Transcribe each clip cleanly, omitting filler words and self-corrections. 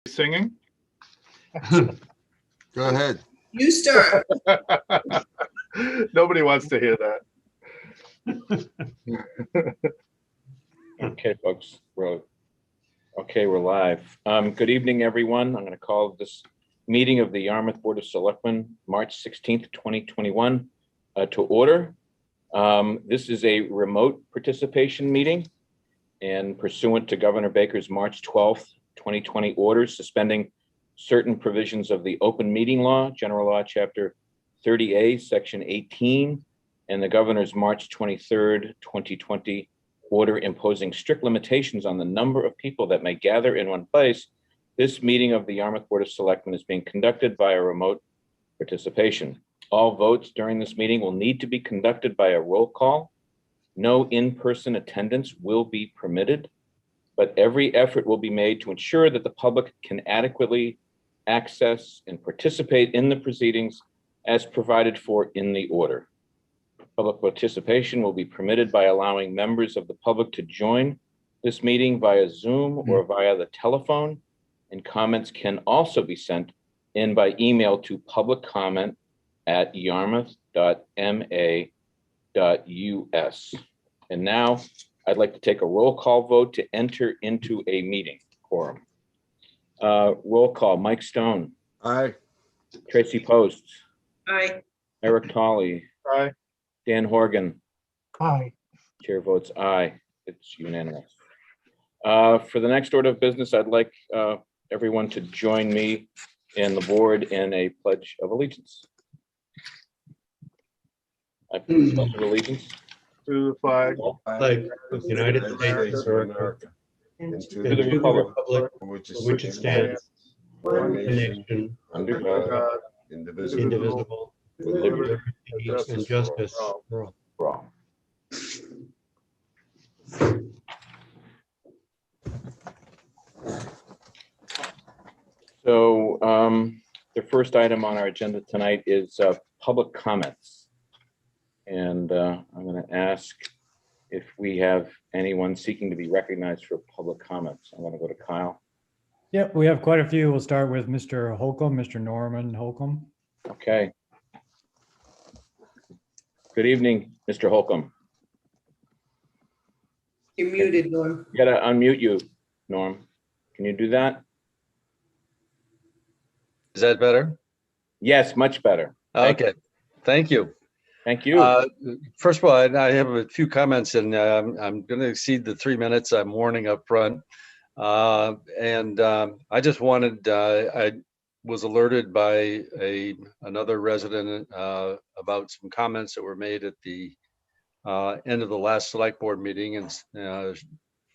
Singing? Go ahead. You start. Nobody wants to hear that. Okay, folks, we're live. Good evening, everyone. I'm going to call this meeting of the Yarmouth Board of Selectmen, March 16th, 2021, to order. This is a remote participation meeting, and pursuant to Governor Baker's March 12th, 2020 orders suspending certain provisions of the Open Meeting Law, General Law, Chapter 30A, Section 18, and the Governor's March 23rd, 2020 order imposing strict limitations on the number of people that may gather in one place. This meeting of the Yarmouth Board of Selectmen is being conducted by a remote participation. All votes during this meeting will need to be conducted by a roll call. No in-person attendance will be permitted, but every effort will be made to ensure that the public can adequately access and participate in the proceedings as provided for in the order. Public participation will be permitted by allowing members of the public to join this meeting via Zoom or via the telephone, and comments can also be sent in by email to publiccomment@yarmouth.ma.us. And now I'd like to take a roll call vote to enter into a meeting quorum. Roll call: Mike Stone. Aye. Tracy Post. Aye. Eric Tolley. Aye. Dan Horgan. Aye. Chair votes aye. It's unanimous. For the next order of business, I'd like everyone to join me and the board in a pledge of allegiance. I pledge allegiance To the flag Flag of the United States of America, And to the republic for Which which it stands, one nation, under under God, God, indivisible, indivisible, with with liberty liberty and justice for all. for all. So the first item on our agenda tonight is public comments. And I'm going to ask if we have anyone seeking to be recognized for public comments. I'm going to go to Kyle. Yep, we have quite a few. We'll start with Mr. Holcomb, Mr. Norman Holcomb. Okay. Good evening, Mr. Holcomb. you're muted, Norm. You gotta unmute you, Norm. Can you do that? Is that better? Yes, much better. Okay, thank you. Thank you. First of all, I have a few comments, and I'm going to exceed the 3 minutes. I'm warning up front. I just wanted, I was alerted by another resident about some comments that were made at the end of the last select board meeting, and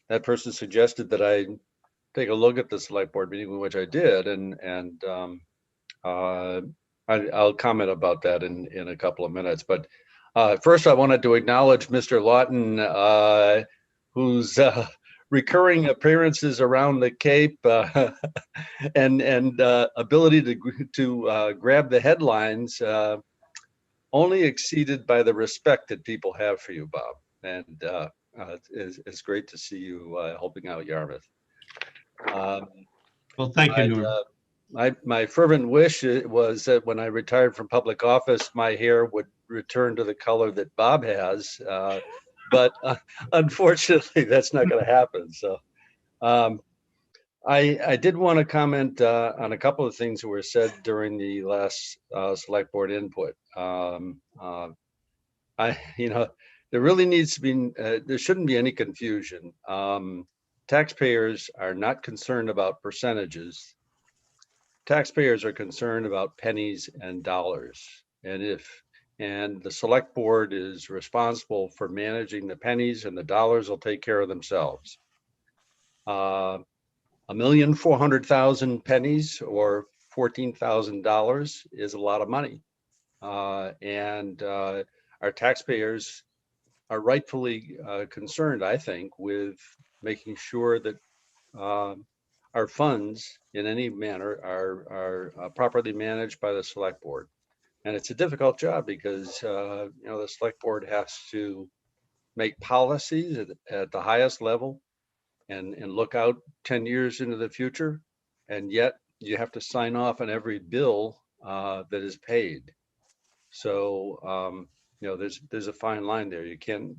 that person suggested that I take a look at the select board meeting, which I did, and I'll comment about that in a couple of minutes. But first, I wanted to acknowledge Mr. Lawton, whose recurring appearances around the Cape and ability to grab the headlines only exceeded by the respect that people have for you, Bob. And it's great to see you helping out Yarmouth. Well, thank you, Norm. My fervent wish was that when I retired from public office, my hair would return to the color that Bob has, but unfortunately, that's not going to happen. So I did want to comment on a couple of things that were said during the last select board input. There really needs to be, there shouldn't be any confusion. Taxpayers are not concerned about percentages. Taxpayers are concerned about pennies and dollars. And the select board is responsible for managing the pennies, and the dollars will take care of themselves. 1,400,000 pennies or $14,000 is a lot of money. And our taxpayers are rightfully concerned, I think, with making sure that our funds in any manner are properly managed by the select board. And it's a difficult job because the select board has to make policies at the highest level and look out 10 years into the future. and yet you have to sign off on every bill that is paid. So, there's a fine line there. You can't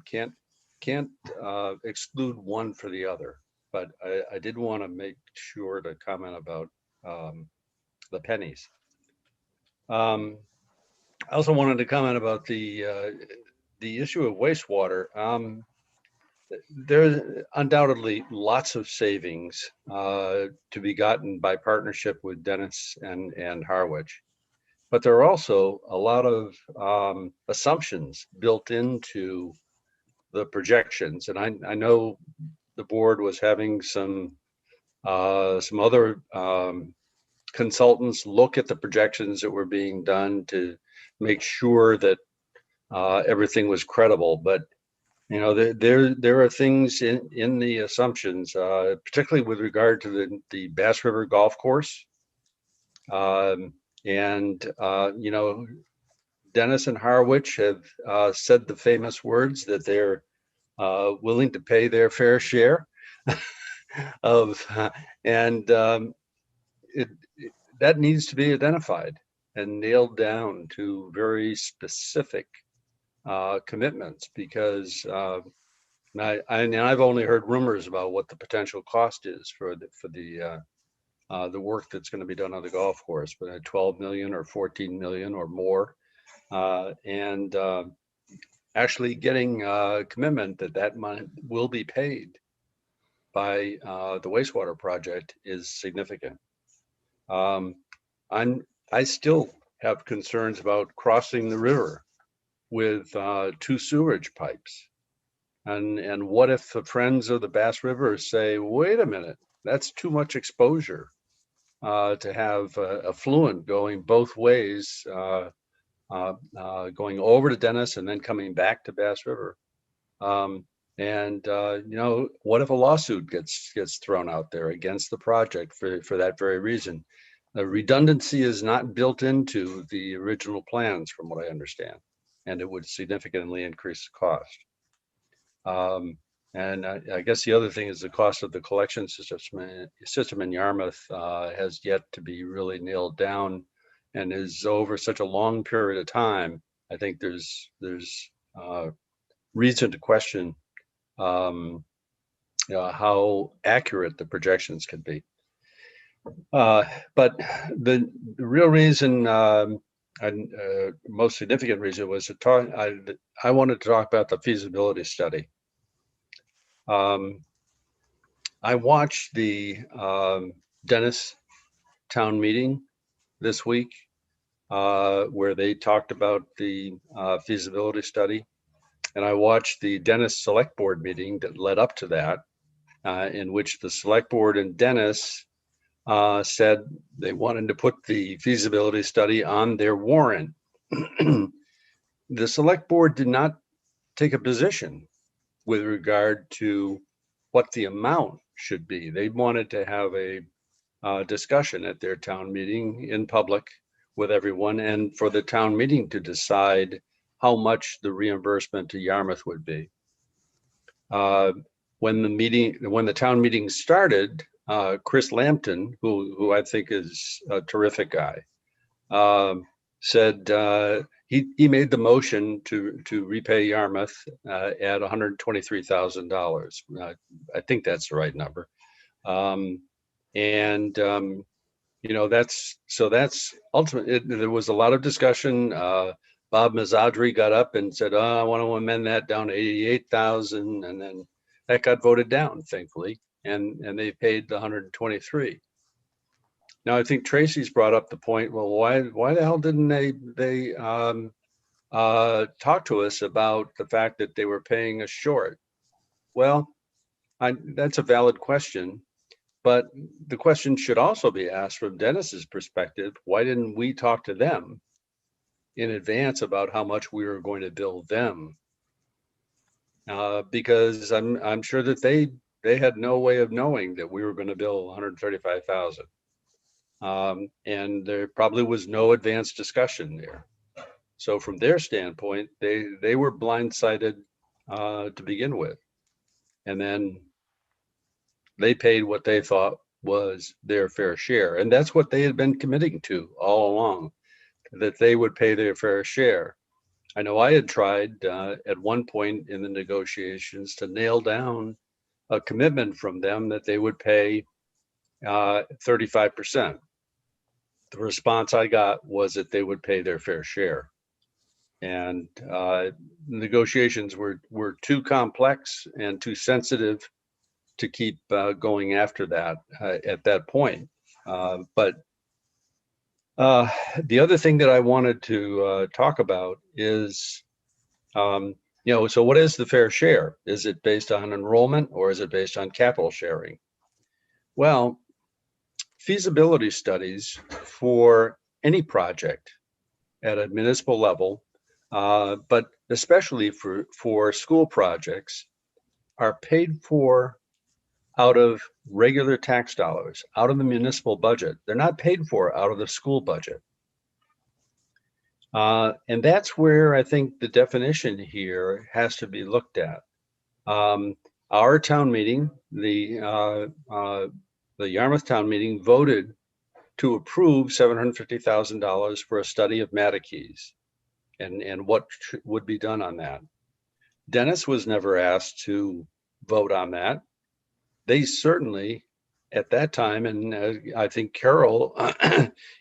exclude one for the other. But I did want to make sure to comment about the pennies. I also wanted to comment about the issue of wastewater. There's undoubtedly lots of savings to be gotten by partnership with Dennis and Harwich. But there are also a lot of assumptions built into the projections. And I know the board was having some other consultants look at the projections that were being done to make sure that everything was credible. But there are things in the assumptions, particularly with regard to the Bass River Golf Course. Dennis and Harwich have said the famous words that they're willing to pay their fair share of, and that needs to be identified and nailed down to very specific commitments, because I've only heard rumors about what the potential cost is for the work that's going to be done on the golf course, but 12 million or 14 million or more, and actually getting a commitment that money will be paid by the wastewater project is significant. I still have concerns about crossing the river with 2 sewerage pipes. And what if the friends of the Bass River say, wait a minute, that's too much exposure to have affluent going both ways, going over to Dennis and then coming back to Bass River. What if a lawsuit gets thrown out there against the project for that very reason? The redundancy is not built into the original plans, from what I understand, and it would significantly increase the cost. I guess the other thing is the cost of the collection system in Yarmouth has yet to be really nailed down, and is over such a long period of time. I think there's reason to question how accurate the projections can be. But the real reason, most significant reason, was to talk. I wanted to talk about the feasibility study. I watched the Dennis town meeting this week, where they talked about the feasibility study, and I watched the Dennis Select Board meeting that led up to that, in which the Select Board and Dennis said they wanted to put the feasibility study on their warrant. The Select Board did not take a position with regard to what the amount should be. They wanted to have a discussion at their town meeting in public with everyone, and for the town meeting to decide how much the reimbursement to Yarmouth would be. When the town meeting started, Chris Lampton, who I think is a terrific guy, said he made the motion to repay Yarmouth at $123,000. I think that's the right number. That's ultimately, there was a lot of discussion. Bob Mazzadri got up and said, I want to amend that down to 88,000, and then that got voted down, thankfully, and they paid the 123. Now I think Tracy's brought up the point, well, why the hell didn't they talk to us about the fact that they were paying us short? Well, that's a valid question, but the question should also be asked from Dennis's perspective. Why didn't we talk to them in advance about how much we were going to bill them? Because I'm sure that they had no way of knowing that we were going to bill 135,000. And there probably was no advanced discussion there. So from their standpoint, they were blindsided to begin with, and then they paid what they thought was their fair share. And that's what they had been committing to all along, that they would pay their fair share. I know I had tried at one point in the negotiations to nail down a commitment from them that they would pay 35%. The response I got was that they would pay their fair share. And negotiations were too complex and too sensitive to keep going after that at that point. But the other thing that I wanted to talk about is, so what is the fair share? Is it based on enrollment or is it based on capital sharing? Well, feasibility studies for any project at a municipal level, but especially for school projects, are paid for out of regular tax dollars, out of the municipal budget. They're not paid for out of the school budget. And that's where I think the definition here has to be looked at. Our town meeting, the Yarmouth town meeting, voted to approve $750,000 for a study of Matakees and what would be done on that. Dennis was never asked to vote on that. They certainly, at that time, and I think Carol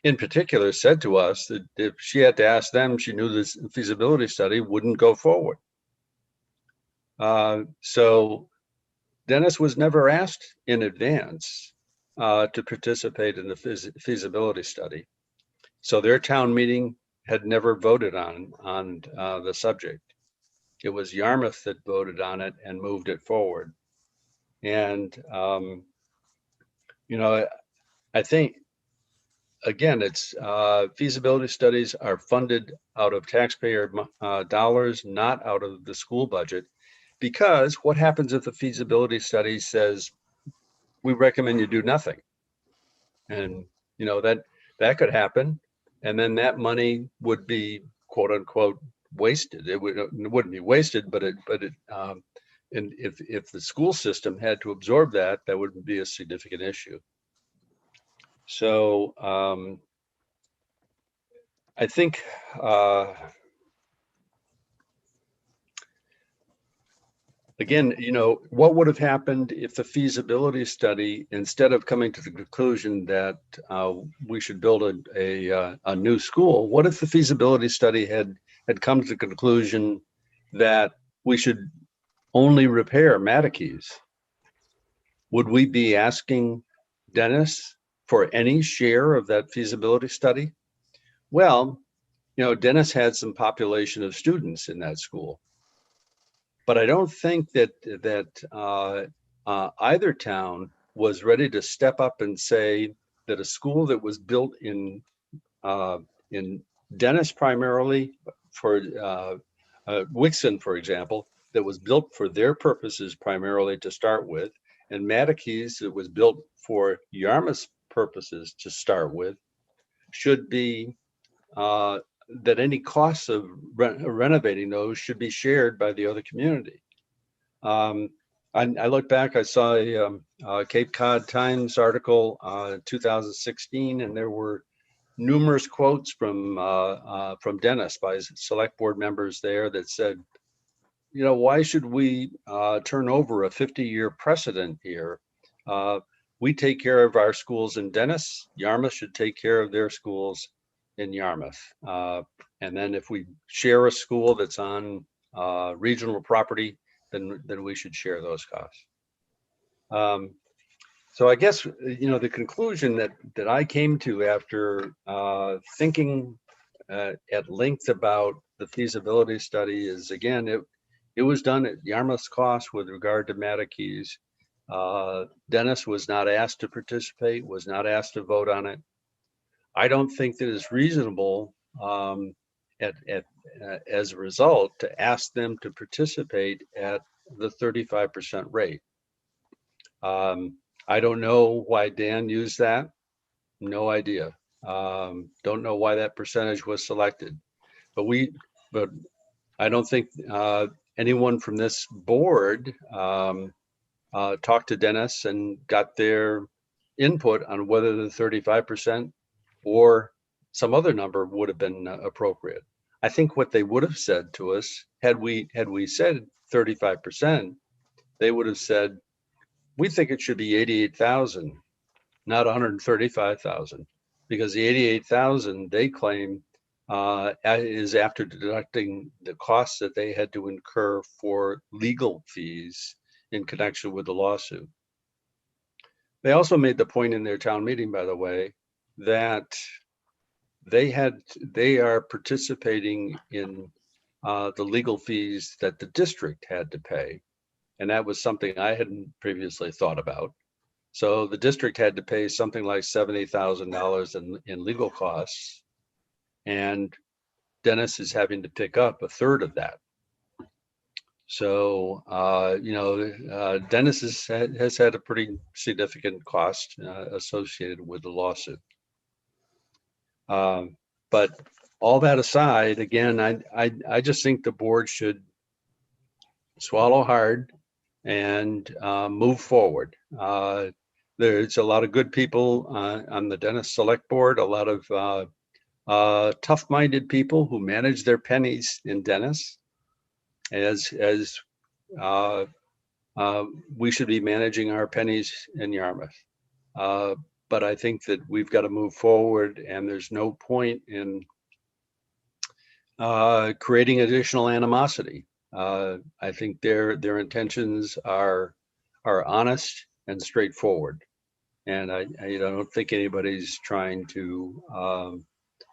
in particular said to us that if she had to ask them, she knew this feasibility study wouldn't go forward. So Dennis was never asked in advance to participate in the feasibility study. So their town meeting had never voted on the subject. It was Yarmouth that voted on it and moved it forward. And, I think, again, it's feasibility studies are funded out of taxpayer dollars, not out of the school budget. Because what happens if the feasibility study says, we recommend you do nothing? And, that could happen. And then that money would be, quote unquote, wasted. It wouldn't be wasted, but and if the school system had to absorb that, that would be a significant issue. So I think again, what would have happened if the feasibility study, instead of coming to the conclusion that we should build a new school, what if the feasibility study had come to the conclusion that we should only repair Matakees? Would we be asking Dennis for any share of that feasibility study? Well, Dennis had some population of students in that school. But I don't think that either town was ready to step up and say that a school that was built in Dennis primarily for Wixon, for example, that was built for their purposes primarily to start with, and Matakees that was built for Yarmouth's purposes to start with, should be that any costs of renovating those should be shared by the other community. I look back, I saw a Cape Cod Times article, 2016, and there were numerous quotes from Dennis by select board members there that said, why should we turn over a 50-year precedent here? We take care of our schools in Dennis. Yarmouth should take care of their schools in Yarmouth. And then if we share a school that's on regional property, then we should share those costs. So I guess, the conclusion that I came to after thinking at length about the feasibility study is, again, it was done at Yarmouth's cost with regard to Matakees. Dennis was not asked to participate, was not asked to vote on it. I don't think that it's reasonable as a result to ask them to participate at the 35% rate. I don't know why Dan used that. No idea. Don't know why that percentage was selected. But I don't think anyone from this board talked to Dennis and got their input on whether the 35% or some other number would have been appropriate. I think what they would have said to us, had we said 35%, they would have said, we think it should be 88,000, not 135,000, because the 88,000 they claim is after deducting the costs that they had to incur for legal fees in connection with the lawsuit. They also made the point in their town meeting, by the way, that they are participating in the legal fees that the district had to pay. And that was something I hadn't previously thought about. So the district had to pay something like $70,000 in legal costs. And Dennis is having to pick up a third of that. So, Dennis has had a pretty significant cost associated with the lawsuit. But all that aside, again, I just think the board should swallow hard and move forward. There's a lot of good people on the Dennis Select Board, a lot of tough-minded people who manage their pennies in Dennis, as we should be managing our pennies in Yarmouth. But I think that we've got to move forward, and there's no point in creating additional animosity. I think their intentions are honest and straightforward, and I don't think anybody's trying to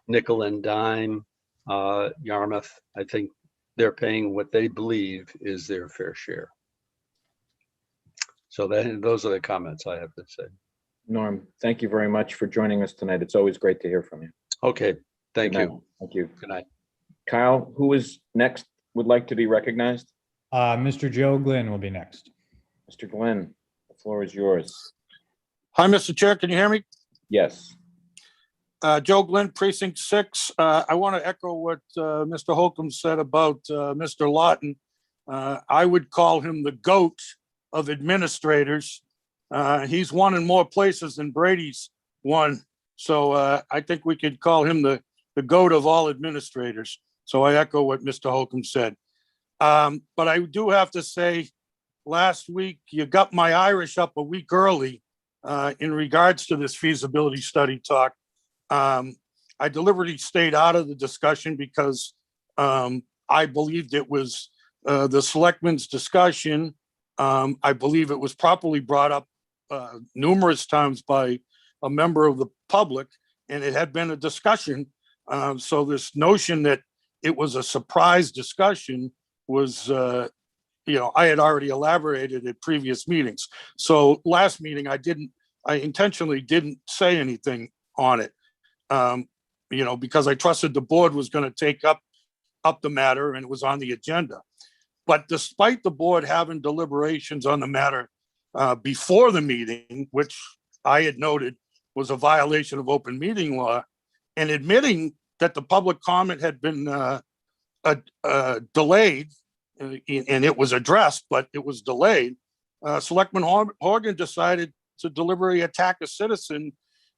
nickel and dime Yarmouth. I think they're paying what they believe is their fair share. So those are the comments I have to say. Norm, thank you very much for joining us tonight. It's always great to hear from you. Okay, thank Good night. you. Thank you. Good night. Kyle, who is next, would like to be recognized? Mr. Joe Glenn will be next. Mr. Glenn, the floor is yours. Hi, Mr. Chair. Can you hear me? Yes. Joe Glenn, Precinct 6. I want to echo what Mr. Holcomb said about Mr. Lawton. I would call him the GOAT of administrators. He's won in more places than Brady's won. So I think we could call him the GOAT of all administrators. So I echo what Mr. Holcomb said. But I do have to say, last week, you got my Irish up a week early in regards to this feasibility study talk. I deliberately stayed out of the discussion because I believed it was the selectmen's discussion. I believe it was properly brought up numerous times by a member of the public, and it had been a discussion. So this notion that it was a surprise discussion was, I had already elaborated at previous meetings. So last meeting, I intentionally didn't say anything on it, because I trusted the board was going to take up the matter and it was on the agenda. But despite the board having deliberations on the matter before the meeting, which I had noted was a violation of open meeting law, and admitting that the public comment had been delayed, and it was addressed, but it was delayed, Selectman Horgan decided to deliberately attack a citizen,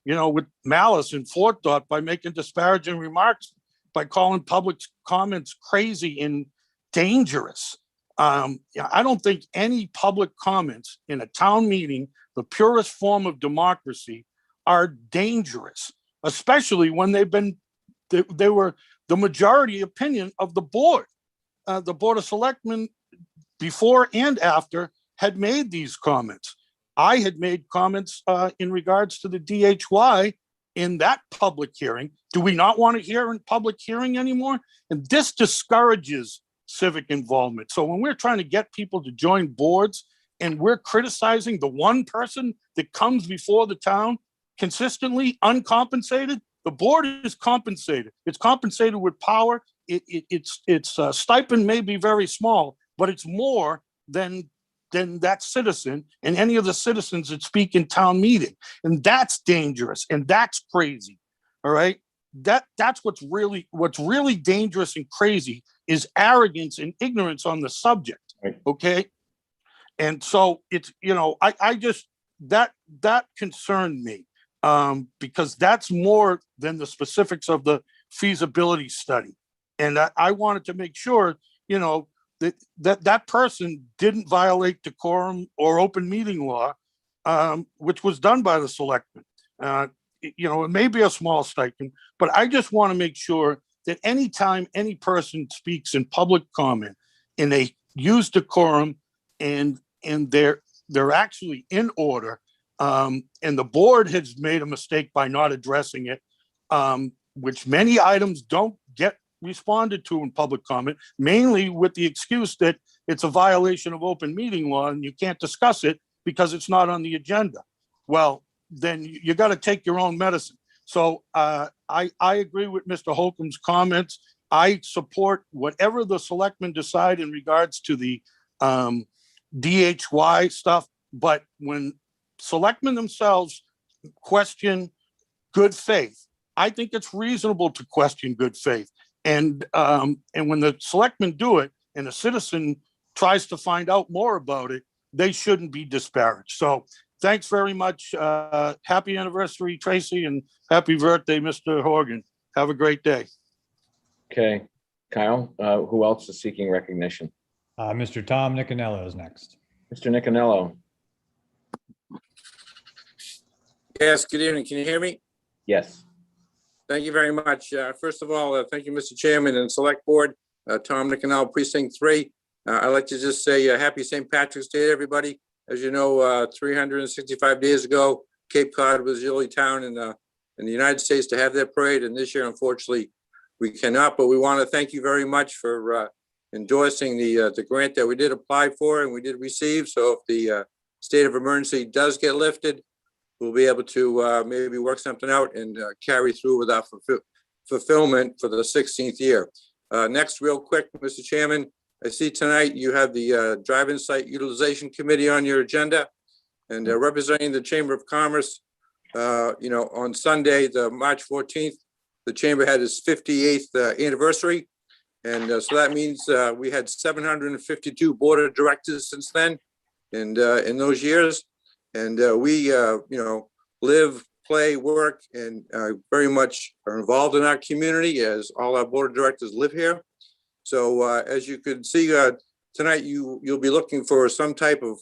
with malice and forethought by making disparaging remarks, by calling public comments crazy and dangerous. I don't think any public comments in a town meeting, the purest form of democracy, are dangerous, especially when they were the majority opinion of the board. The Board of Selectmen, before and after, had made these comments. I had made comments in regards to the DHY in that public hearing. Do we not want to hear in public hearing anymore? And this discourages civic involvement. So when we're trying to get people to join boards and we're criticizing the one person that comes before the town consistently uncompensated, the board is compensated. It's compensated with power. Its stipend may be very small, but it's more than that citizen and any of the citizens that speak in town meeting. And that's dangerous and that's crazy. All right. That's what's really dangerous and crazy is arrogance and ignorance on the subject. Right. Okay. And so it's, I just, that that concerned me, because that's more than the specifics of the feasibility study. And I wanted to make sure, you know, that person didn't violate decorum or open meeting law, which was done by the selectmen. You know, it may be a small stipend, but I just want to make sure that anytime any person speaks in public comment and they use decorum and they're actually in order, and the board has made a mistake by not addressing it, which many items don't get responded to in public comment, mainly with the excuse that it's a violation of open meeting law and you can't discuss it because it's not on the agenda. Well, then you got to take your own medicine. So I agree with Mr. Holcomb's comments. I support whatever the selectmen decide in regards to the DHY stuff. But when selectmen themselves question good faith, I think it's reasonable to question good faith. And when the selectmen do it and a citizen tries to find out more about it, they shouldn't be disparaged. So thanks very much. Happy anniversary, Tracy, and happy birthday, Mr. Horgan. Have a great day. Okay, Kyle, who else is seeking recognition? Mr. Tom Nicanello is next. Mr. Nicanello. Yes, good evening. Can you hear me? Yes. Thank you very much. First of all, thank you, Mr. Chairman and Select Board, Tom Nicanello, Precinct 3. I'd like to just say happy St. Patrick's Day, everybody. As you know, 365 days ago, Cape Cod was the only town in the United States to have their parade. And this year, unfortunately, we cannot. But we want to thank you very much for endorsing the grant that we did apply for and we did receive. So if the state of emergency does get lifted, we'll be able to maybe work something out and carry through with our fulfillment for the 16th year. Next, real quick, Mr. Chairman, I see tonight you have the Drive-In Site Utilization Committee on your agenda, and representing the Chamber of Commerce. You know, on Sunday, the March 14th, the Chamber had its 58th anniversary, and so that means we had 752 board of directors since then, and in those years. And we, you know, live, play, work, and very much are involved in our community as all our board of directors live here. So as you can see tonight, you'll be looking for some type of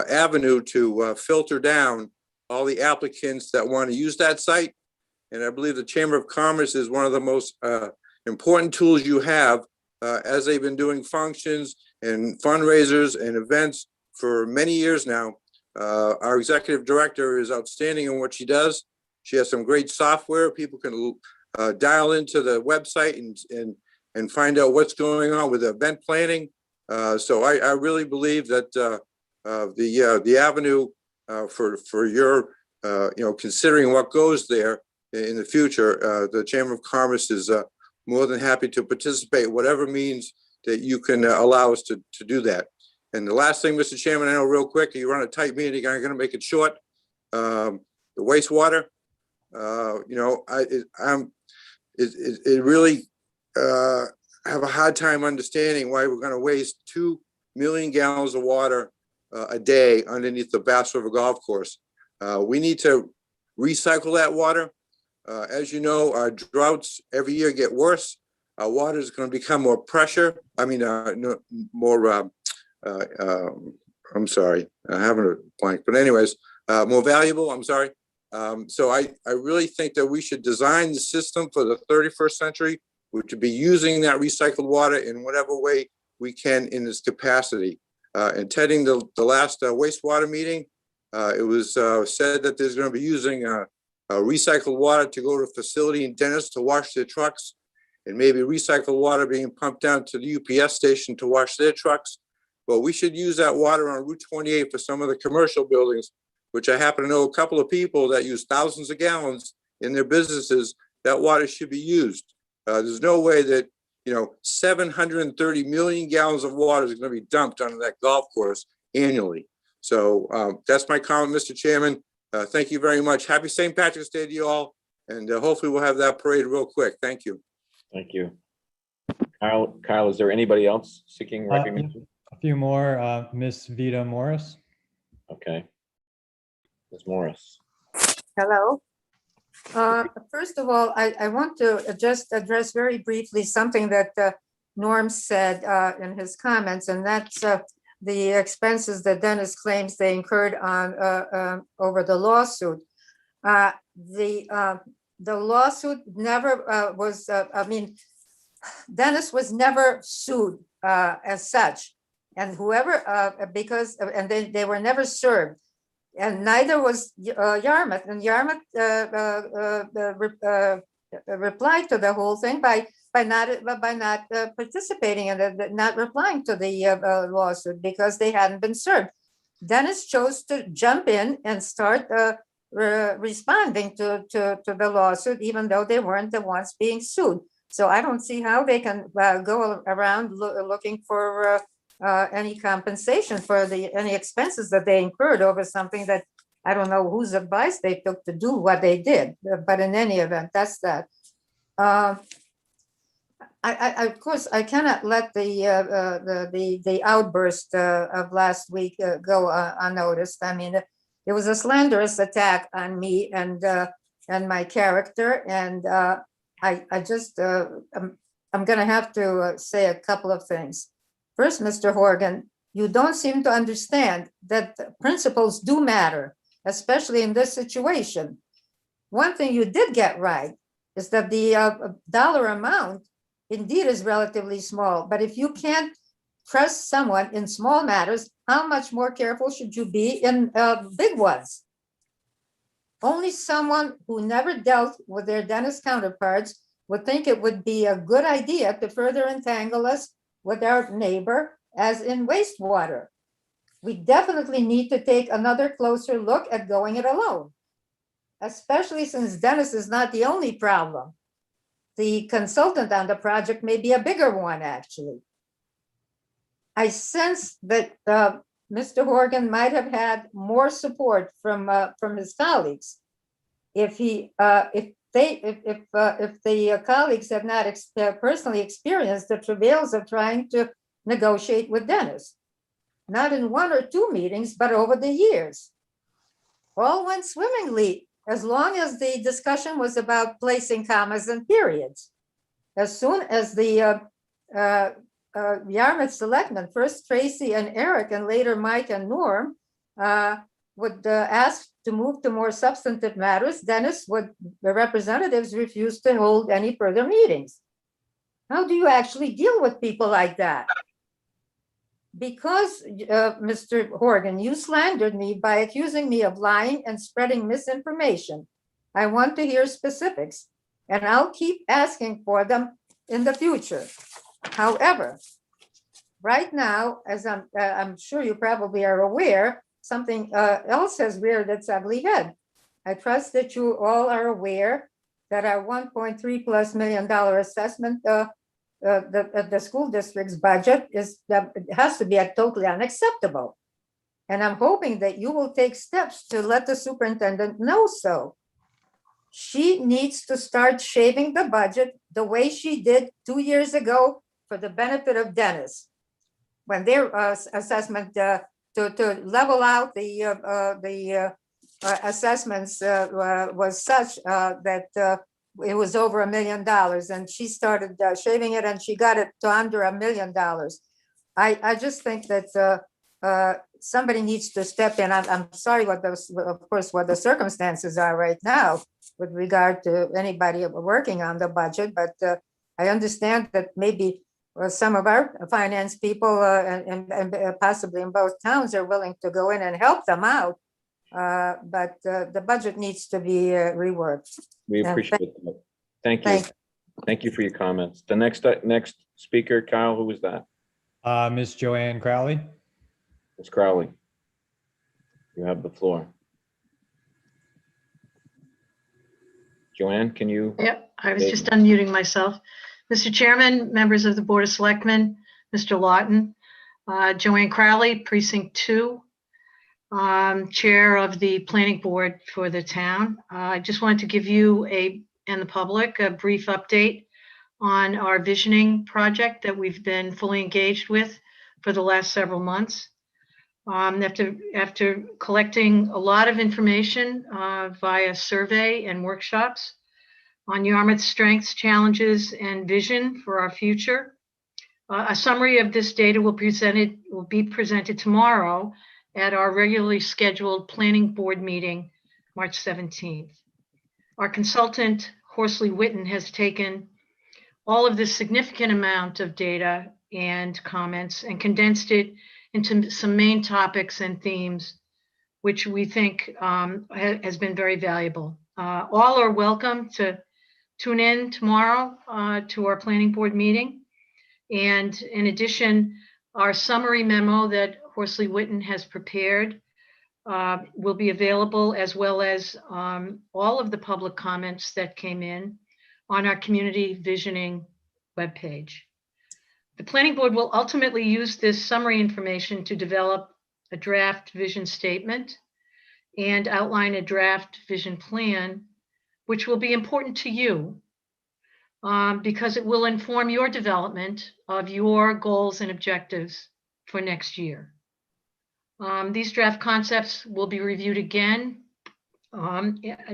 avenue to filter down all the applicants that want to use that site. And I believe the Chamber of Commerce is one of the most important tools you have as they've been doing functions and fundraisers and events for many years now. Our executive director is outstanding in what she does. She has some great software. People can dial into the website and find out what's going on with event planning. So I really believe that the avenue for your, you know, considering what goes there in the future, the Chamber of Commerce is more than happy to participate, whatever means that you can allow us to do that. And the last thing, Mr. Chairman, I know real quick, you run a tight meeting, I'm going to make it short. The wastewater, you know, it really have a hard time understanding why we're going to waste 2 million gallons of water a day underneath the Bass River Golf Course. We need to recycle that water. As you know, our droughts every year get worse. Our water is going to become more pressure. I mean, more. I'm sorry, I haven't a blank, but anyways, more valuable. I'm sorry. So I really think that we should design the system for the 31st century, which would be using that recycled water in whatever way we can in this capacity. Attending the last wastewater meeting, it was said that there's going to be using recycled water to go to a facility in Dennis to wash their trucks, and maybe recycled water being pumped down to the UPS station to wash their trucks. Well, we should use that water on Route 28 for some of the commercial buildings, which I happen to know a couple of people that use thousands of gallons in their businesses. That water should be used. There's no way that, you know, 730 million gallons of water is going to be dumped onto that golf course annually. So that's my comment, Mr. Chairman. Thank you very much. Happy St. Patrick's Day to you all. And hopefully we'll have that parade real quick. Thank you. Thank you. Kyle, is there anybody else seeking recognition? A few more, Miss Vita Morris. Okay. Ms. Morris. Hello. First of all, I want to just address very briefly something that Norm said in his comments, and that's the expenses that Dennis claims they incurred on over the lawsuit. The lawsuit never was, I mean, Dennis was never sued as such. And whoever, because, and they were never served. And neither was Yarmouth. And Yarmouth replied to the whole thing by not participating in it, not replying to the lawsuit because they hadn't been served. Dennis chose to jump in and start responding to the lawsuit, even though they weren't the ones being sued. So I don't see how they can go around looking for any compensation for any expenses that they incurred over something that I don't know whose advice they took to do what they did. But in any event, that's that. I of course I cannot let the outburst of last week go unnoticed. I mean, it was a slanderous attack on me and my character, and I just I'm going to have to say a couple of things. First, Mr. Horgan, you don't seem to understand that principles do matter, especially in this situation. One thing you did get right is that the dollar amount indeed is relatively small, but if you can't trust someone in small matters, how much more careful should you be in big ones? Only someone who never dealt with their dentist counterparts would think it would be a good idea to further entangle us with our neighbor, as in wastewater. We definitely need to take another closer look at going it alone, especially since Dennis is not the only problem. The consultant on the project may be a bigger one, actually. I sense that Mr. Horgan might have had more support from his colleagues. If the colleagues have not personally experienced the travails of trying to negotiate with Dennis, not in one or two meetings, but over the years. All went swimmingly as long as the discussion was about placing commas and periods. As soon as the Yarmouth Selectmen, first Tracy and Eric, and later Mike and Norm, would ask to move to more substantive matters, Dennis the representatives refused to hold any further meetings. How do you actually deal with people like that? Because, Mr. Horgan, you slandered me by accusing me of lying and spreading misinformation. I want to hear specifics, and I'll keep asking for them in the future. However, right now, as I'm sure you probably are aware, something else has reared its ugly head. I trust that you all are aware that our $1.3+ million assessment, the school district's budget has to be totally unacceptable. And I'm hoping that you will take steps to let the superintendent know so. She needs to start shaving the budget the way she did 2 years ago for the benefit of Dennis, when their assessment to level out the assessments was such that it was over $1 million, and she started shaving it, and she got it to under $1 million. I just think that somebody needs to step in. I'm sorry what the circumstances are right now with regard to anybody working on the budget, but I understand that maybe some of our finance people and possibly in both towns are willing to go in and help them out. But the budget needs to be reworked. We appreciate that. Thank you. Thank you for your comments. The next speaker, Kyle, who was that? Miss Joanne Crowley. Ms. Crowley. You have the floor. Joanne, can you? Yep, I was just unmuting myself. Mr. Chairman, members of the Board of Selectmen, Mr. Lawton, Joanne Crowley, Precinct 2, Chair of the Planning Board for the town. I just wanted to give you and the public a brief update on our visioning project that we've been fully engaged with for the last several months. After collecting a lot of information via survey and workshops on Yarmouth's strengths, challenges, and vision for our future, a summary of this data will be presented tomorrow at our regularly scheduled planning board meeting, March 17th. Our consultant, Horsley Witten, has taken all of this significant amount of data and comments and condensed it into some main topics and themes, which we think has been very valuable. All are welcome to tune in tomorrow to our planning board meeting. And in addition, our summary memo that Horsley Witten has prepared will be available, as well as all of the public comments that came in on our community visioning webpage. The planning board will ultimately use this summary information to develop a draft vision statement and outline a draft vision plan, which will be important to you because it will inform your development of your goals and objectives for next year. These draft concepts will be reviewed again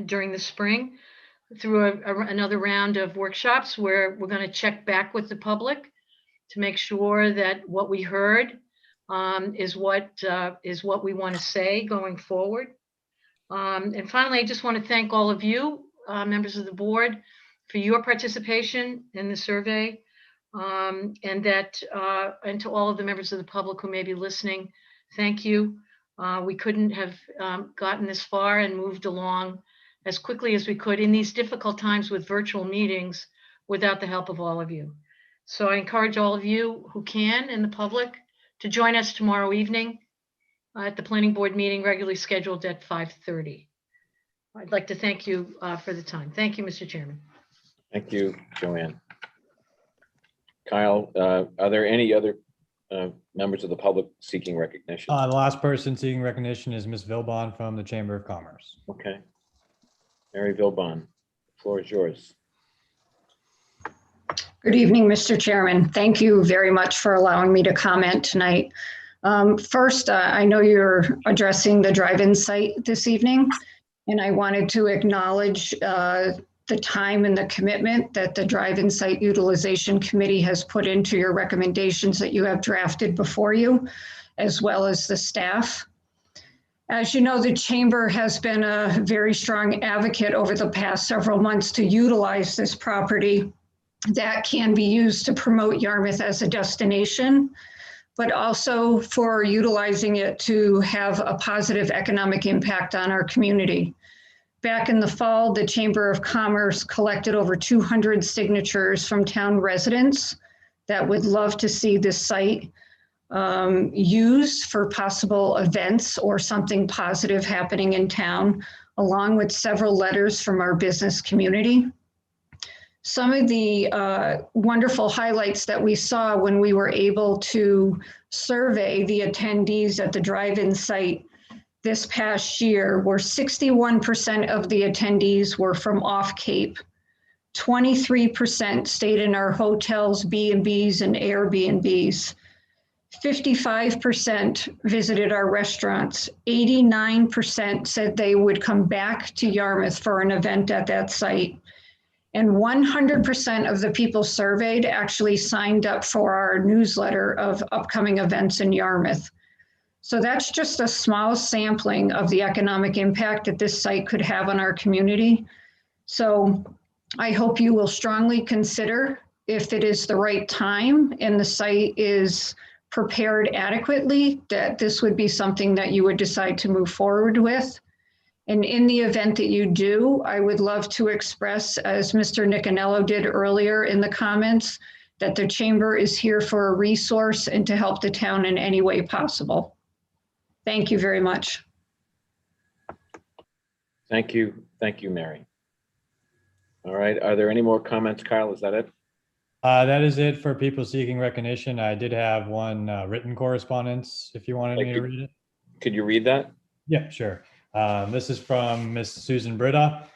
during the spring through another round of workshops where we're going to check back with the public to make sure that what we heard is what we want to say going forward. And finally, I just want to thank all of you, members of the board, for your participation in the survey, and to all of the members of the public who may be listening. Thank you. We couldn't have gotten this far and moved along as quickly as we could in these difficult times with virtual meetings without the help of all of you. So I encourage all of you who can in the public to join us tomorrow evening at the planning board meeting regularly scheduled at 5:30. I'd like to thank you for the time. Thank you, Mr. Chairman. Thank you, Joanne. Kyle, are there any other members of the public seeking recognition? The last person seeking recognition is Ms. Vilbon from the Chamber of Commerce. Okay. Mary Vilbon, the floor is yours. Good evening, Mr. Chairman. Thank you very much for allowing me to comment tonight. First, I know you're addressing the drive-in site this evening, and I wanted to acknowledge the time and the commitment that the drive-in site utilization committee has put into your recommendations that you have drafted before you, as well as the staff. As you know, the Chamber has been a very strong advocate over the past several months to utilize this property that can be used to promote Yarmouth as a destination, but also for utilizing it to have a positive economic impact on our community. Back in the fall, the Chamber of Commerce collected over 200 signatures from town residents that would love to see this site used for possible events or something positive happening in town, along with several letters from our business community. Some of the wonderful highlights that we saw when we were able to survey the attendees at the drive-in site this past year were 61% of the attendees were from off Cape. 23% stayed in our hotels, B&Bs, and Airbnbs. 55% visited our restaurants. 89% said they would come back to Yarmouth for an event at that site. And 100% of the people surveyed actually signed up for our newsletter of upcoming events in Yarmouth. So that's just a small sampling of the economic impact that this site could have on our community. So I hope you will strongly consider, if it is the right time and the site is prepared adequately, that this would be something that you would decide to move forward with. And in the event that you do, I would love to express, as Mr. Nicanello did earlier in the comments, that the Chamber is here for a resource and to help the town in any way possible. Thank you very much. Thank you. Thank you, Mary. All right. Are there any more comments, Kyle? Is that it? That is it for people seeking recognition. I did have one written correspondence, if you wanted me to read it. Could you read that? Yeah, sure. This is from Miss Susan Britta.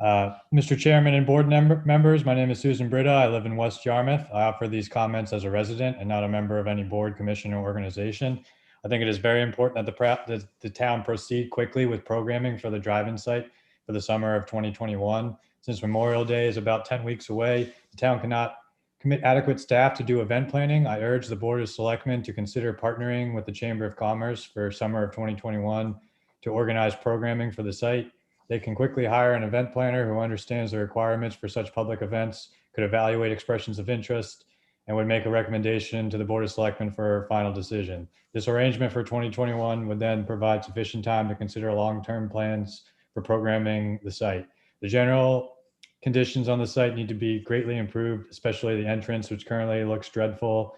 Mr. Chairman and board members, my name is Susan Britta. I live in West Yarmouth. I offer these comments as a resident and not a member of any board, commission, or organization. I think it is very important that the town proceed quickly with programming for the drive-in site for the summer of 2021. Since Memorial Day is about 10 weeks away, the town cannot commit adequate staff to do event planning. I urge the Board of Selectmen to consider partnering with the Chamber of Commerce for summer of 2021 to organize programming for the site. They can quickly hire an event planner who understands the requirements for such public events, could evaluate expressions of interest, and would make a recommendation to the Board of Selectmen for a final decision. This arrangement for 2021 would then provide sufficient time to consider long-term plans for programming the site. The general conditions on the site need to be greatly improved, especially the entrance, which currently looks dreadful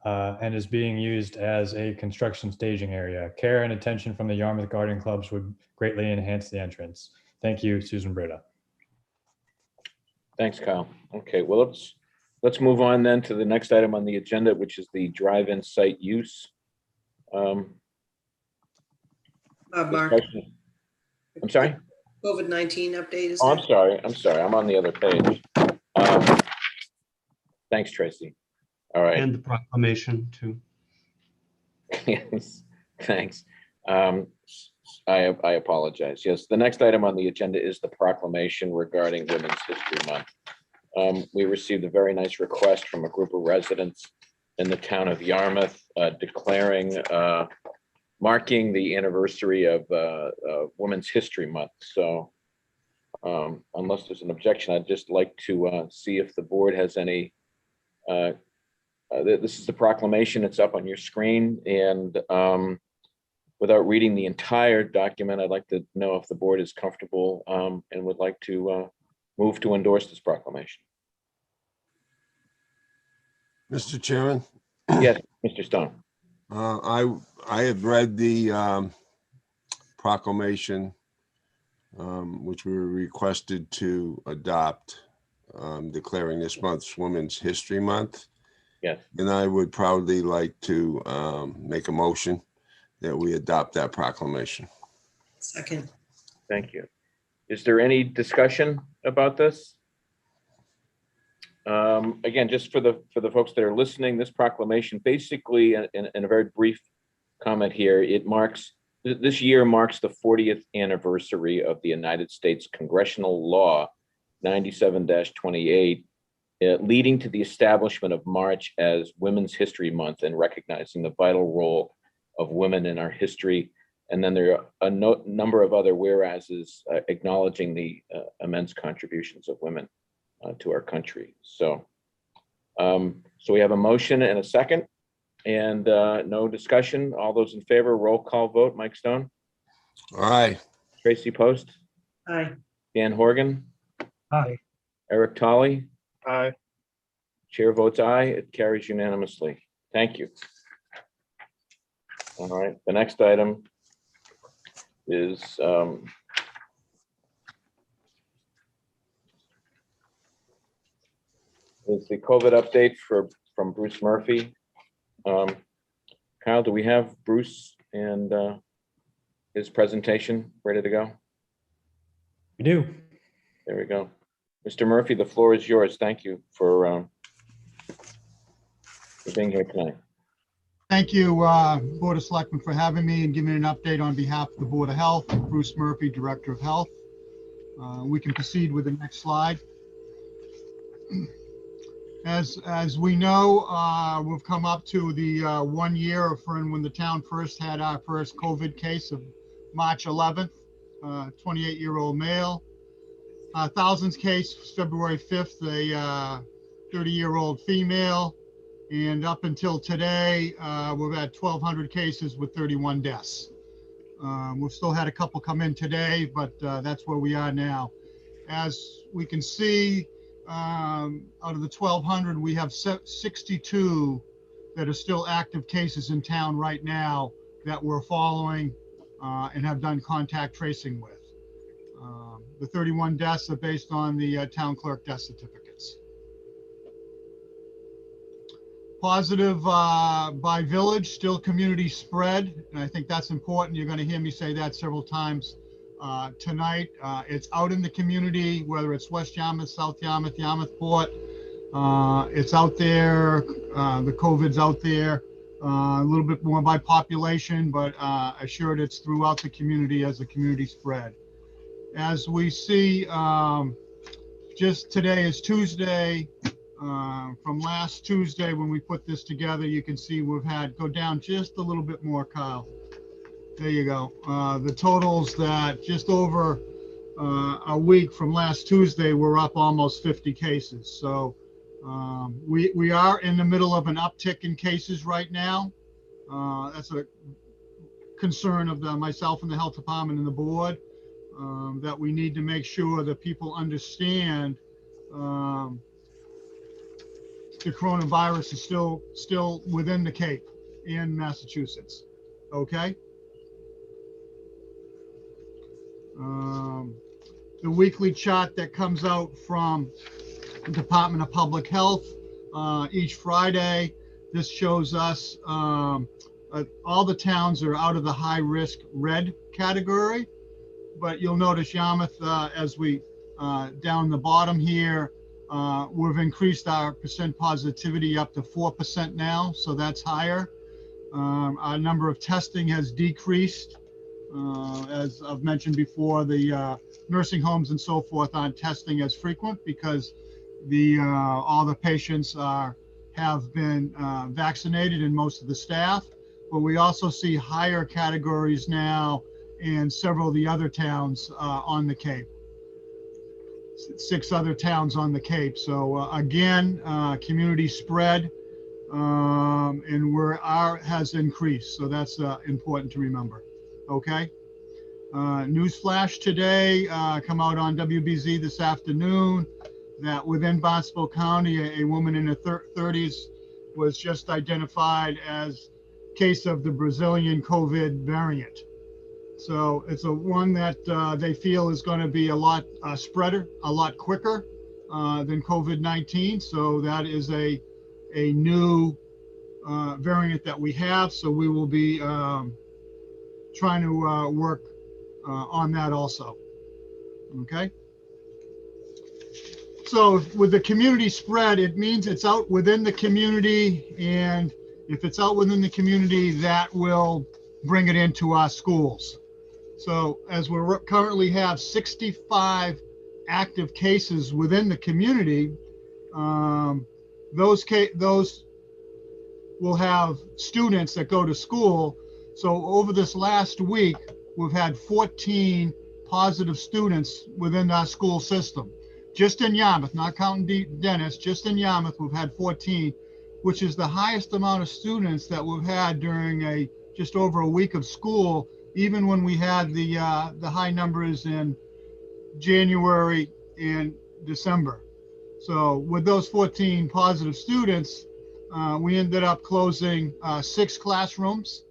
and is being used as a construction staging area. Care and attention from the Yarmouth Garden Clubs would greatly enhance the entrance. Thank you, Susan Britta. Thanks, Kyle. Okay, well, let's move on then to the next item on the agenda, which is the drive-in site use. Mark, Discussion. I'm sorry? COVID-19 update is Oh, I'm there? sorry. I'm on the other page. Thanks, Tracy. All right. And the proclamation too. Yes, thanks. I apologize. Yes, the next item on the agenda is the proclamation regarding Women's History Month. We received a very nice request from a group of residents in the town of Yarmouth declaring, marking the anniversary of Women's History Month. So unless there's an objection, I'd just like to see if the board has any. This is the proclamation. It's up on your screen, and without reading the entire document, I'd like to know if the board is comfortable and would like to move to endorse this proclamation. Mr. Chairman, Yes, Mr. Stone. I have read the proclamation, which we were requested to adopt, declaring this month's Women's History Month. Yes. And I would proudly like to make a motion that we adopt that proclamation. Second. Thank you. Is there any discussion about this? Again, just for the folks that are listening, this proclamation basically, in a very brief comment here, this year marks the 40th anniversary of the United States Congressional Law 97-28, leading to the establishment of March as Women's History Month and recognizing the vital role of women in our history. And then there are a number of other whereases acknowledging the immense contributions of women to our country. So we have a motion and a second, and no discussion. All those in favor, roll call vote. Mike Stone. Aye. Tracy Post. Aye. Dan Horgan. Aye. Eric Tolley. Aye. Chair votes aye. It carries unanimously. Thank you. All right, the next item is the COVID update from Bruce Murphy. Kyle, do we have Bruce and his presentation ready to go? We do. There we go. Mr. Murphy, the floor is yours. Thank you for being here tonight. Thank you, Board of Selectmen, for having me and giving an update on behalf of the Board of Health. Bruce Murphy, Director of Health. We can proceed with the next slide. As we know, we've come up to the 1 year from when the town first had our first COVID case of March 11th, 28-year-old male. Thousands case February 5th, a 30-year-old female. And up until today, we've had 1,200 cases with 31 deaths. We've still had a couple come in today, but that's where we are now. As we can see, out of the 1,200, we have 62 that are still active cases in town right now that we're following and have done contact tracing with. The 31 deaths are based on the town clerk death certificates. Positive by village, still community spread, and I think that's important. You're going to hear me say that several times tonight. It's out in the community, whether it's West Yarmouth, South Yarmouth, Yarmouthport. It's out there. The COVID's out there. a little bit more by population, but assured it's throughout the community as the community spread. As we see, just today is Tuesday. From last Tuesday when we put this together, you can see we've had go down just a little bit more, Kyle. There you go. The totals that just over a week from last Tuesday, we're up almost 50 cases. So we are in the middle of an uptick in cases right now. That's a concern of myself and the health department and the board, that we need to make sure that people understand the coronavirus is still within the Cape in Massachusetts. Okay. The weekly chart that comes out from the Department of Public Health each Friday. This shows us all the towns are out of the high risk red category, but you'll notice Yarmouth, as we down the bottom here, we've increased our percent positivity up to 4% now, so that's higher. Our number of testing has decreased. As I've mentioned before, the nursing homes and so forth aren't testing as frequent because all the patients have been vaccinated and most of the staff. But we also see higher categories now in several of the other towns on the Cape. 6 other towns on the Cape. So again, community spread, and where our has increased. So that's important to remember. Okay. Newsflash today, come out on WBZ this afternoon, that within Barnstable County, a woman in her 30s was just identified as case of the Brazilian COVID variant. So it's a one that they feel is going to be a lot spreader, a lot quicker than COVID-19. So that is a new variant that we have. So we will be trying to work on that also. Okay. So with the community spread, it means it's out within the community, and if it's out within the community, that will bring it into our schools. So as we currently have 65 active cases within the community, those will have students that go to school. So over this last week, we've had 14 positive students within our school system. Just in Yarmouth, not counting Dennis, just in Yarmouth, we've had 14, which is the highest amount of students that we've had during just over a week of school, even when we had the high numbers in January and December. So with those 14 positive students, we ended up closing 6 classrooms,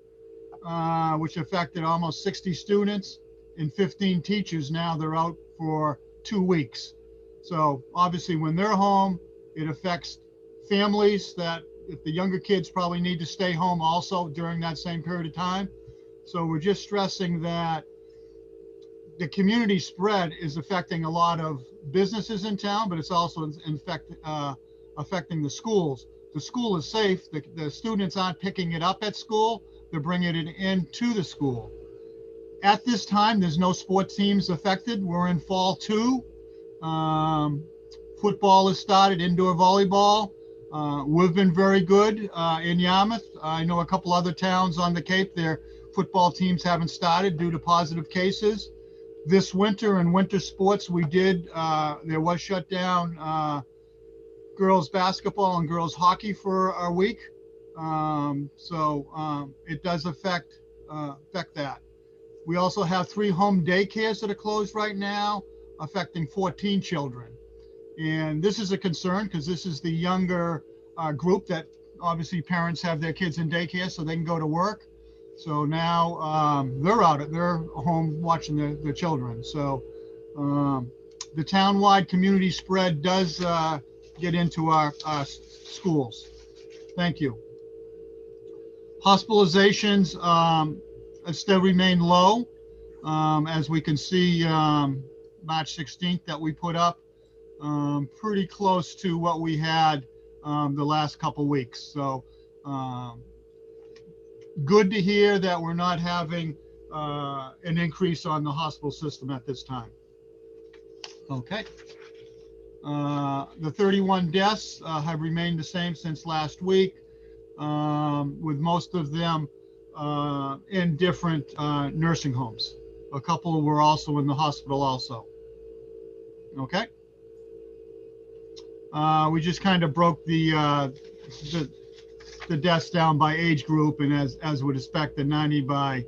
which affected almost 60 students, and 15 teachers. Now they're out for 2 weeks. So obviously when they're home, it affects families that if the younger kids probably need to stay home also during that same period of time. So we're just stressing that the community spread is affecting a lot of businesses in town, but it's also affecting the schools. The school is safe. The students aren't picking it up at school. They're bringing it into the school. At this time, there's no sports teams affected. We're in fall 2. Football has started, indoor volleyball. We've been very good in Yarmouth. I know a couple other towns on the Cape, their football teams haven't started due to positive cases. This winter in winter sports, there was shut down girls basketball and girls hockey for a week. So it does affect that. We also have 3 home daycares that are closed right now, affecting 14 children. And this is a concern because this is the younger group that obviously parents have their kids in daycare so they can go to work. So now they're home watching their children. So the townwide community spread does get into our schools. Thank you. Hospitalizations still remain low. As we can see, March 16th that we put up, pretty close to what we had the last couple weeks. So good to hear that we're not having an increase on the hospital system at this time. Okay. The 31 deaths have remained the same since last week, with most of them in different nursing homes. A couple were also in the hospital also. Okay. We just kind of broke the deaths down by age group, and as would expect, the 90 by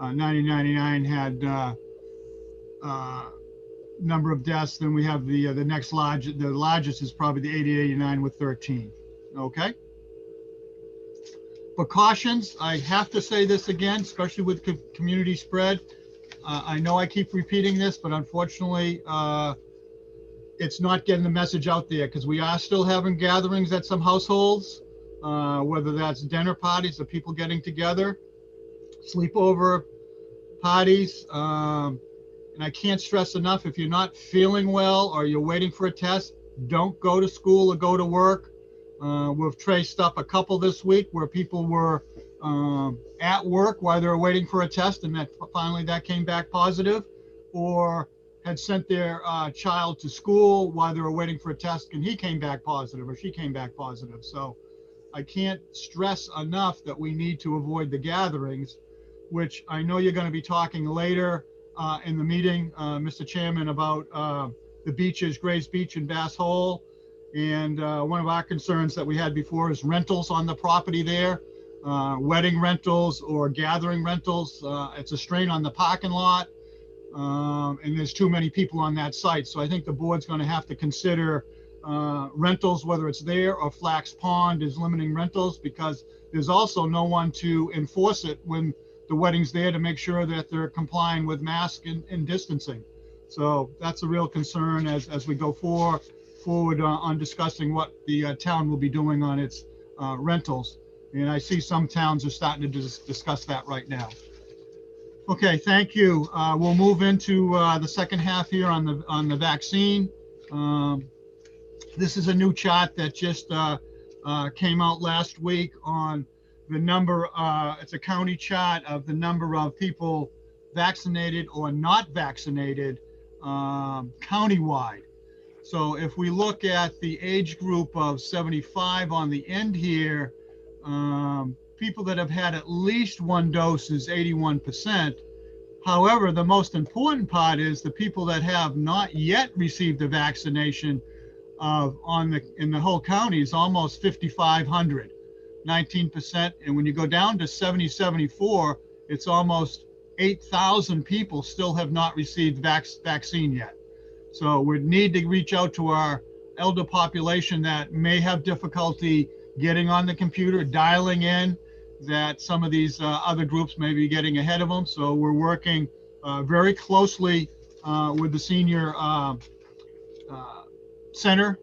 90-99 had number of deaths. Then we have the next largest, the largest is probably the 80-89 with 13. Okay. Precautions, I have to say this again, especially with community spread. I know I keep repeating this, but unfortunately, it's not getting the message out there, because we are still having gatherings at some households, whether that's dinner parties or people getting together, sleepover parties. And I can't stress enough, if you're not feeling well or you're waiting for a test, don't go to school or go to work. We've traced up a couple this week where people were at work while they were waiting for a test, and that finally that came back positive, or had sent their child to school while they were waiting for a test and he came back positive or she came back positive. So I can't stress enough that we need to avoid the gatherings, which I know you're going to be talking later in the meeting, Mr. Chairman, about the beaches, Grays Beach and Bass Hole. And one of our concerns that we had before is rentals on the property there, wedding rentals or gathering rentals. It's a strain on the parking lot, and there's too many people on that site. So I think the board's going to have to consider rentals, whether it's there or Flax Pond is limiting rentals, because there's also no one to enforce it when the wedding's there, to make sure that they're complying with mask and distancing. So that's a real concern as we go forward on discussing what the town will be doing on its rentals. And I see some towns are starting to discuss that right now. Okay, thank you. We'll move into the second half here on the vaccine. This is a new chart that just came out last week on the number. It's a county chart of the number of people vaccinated or not vaccinated countywide. So if we look at the age group of 75 on the end here, people that have had at least one dose is 81%. However, the most important part is the people that have not yet received a vaccination in the whole county is almost 5,500, 19%. And when you go down to 70-74, it's almost 8,000 people still have not received vaccine yet. So we need to reach out to our elder population that may have difficulty getting on the computer, dialing in, that some of these other groups may be getting ahead of them. So we're working very closely with the senior center.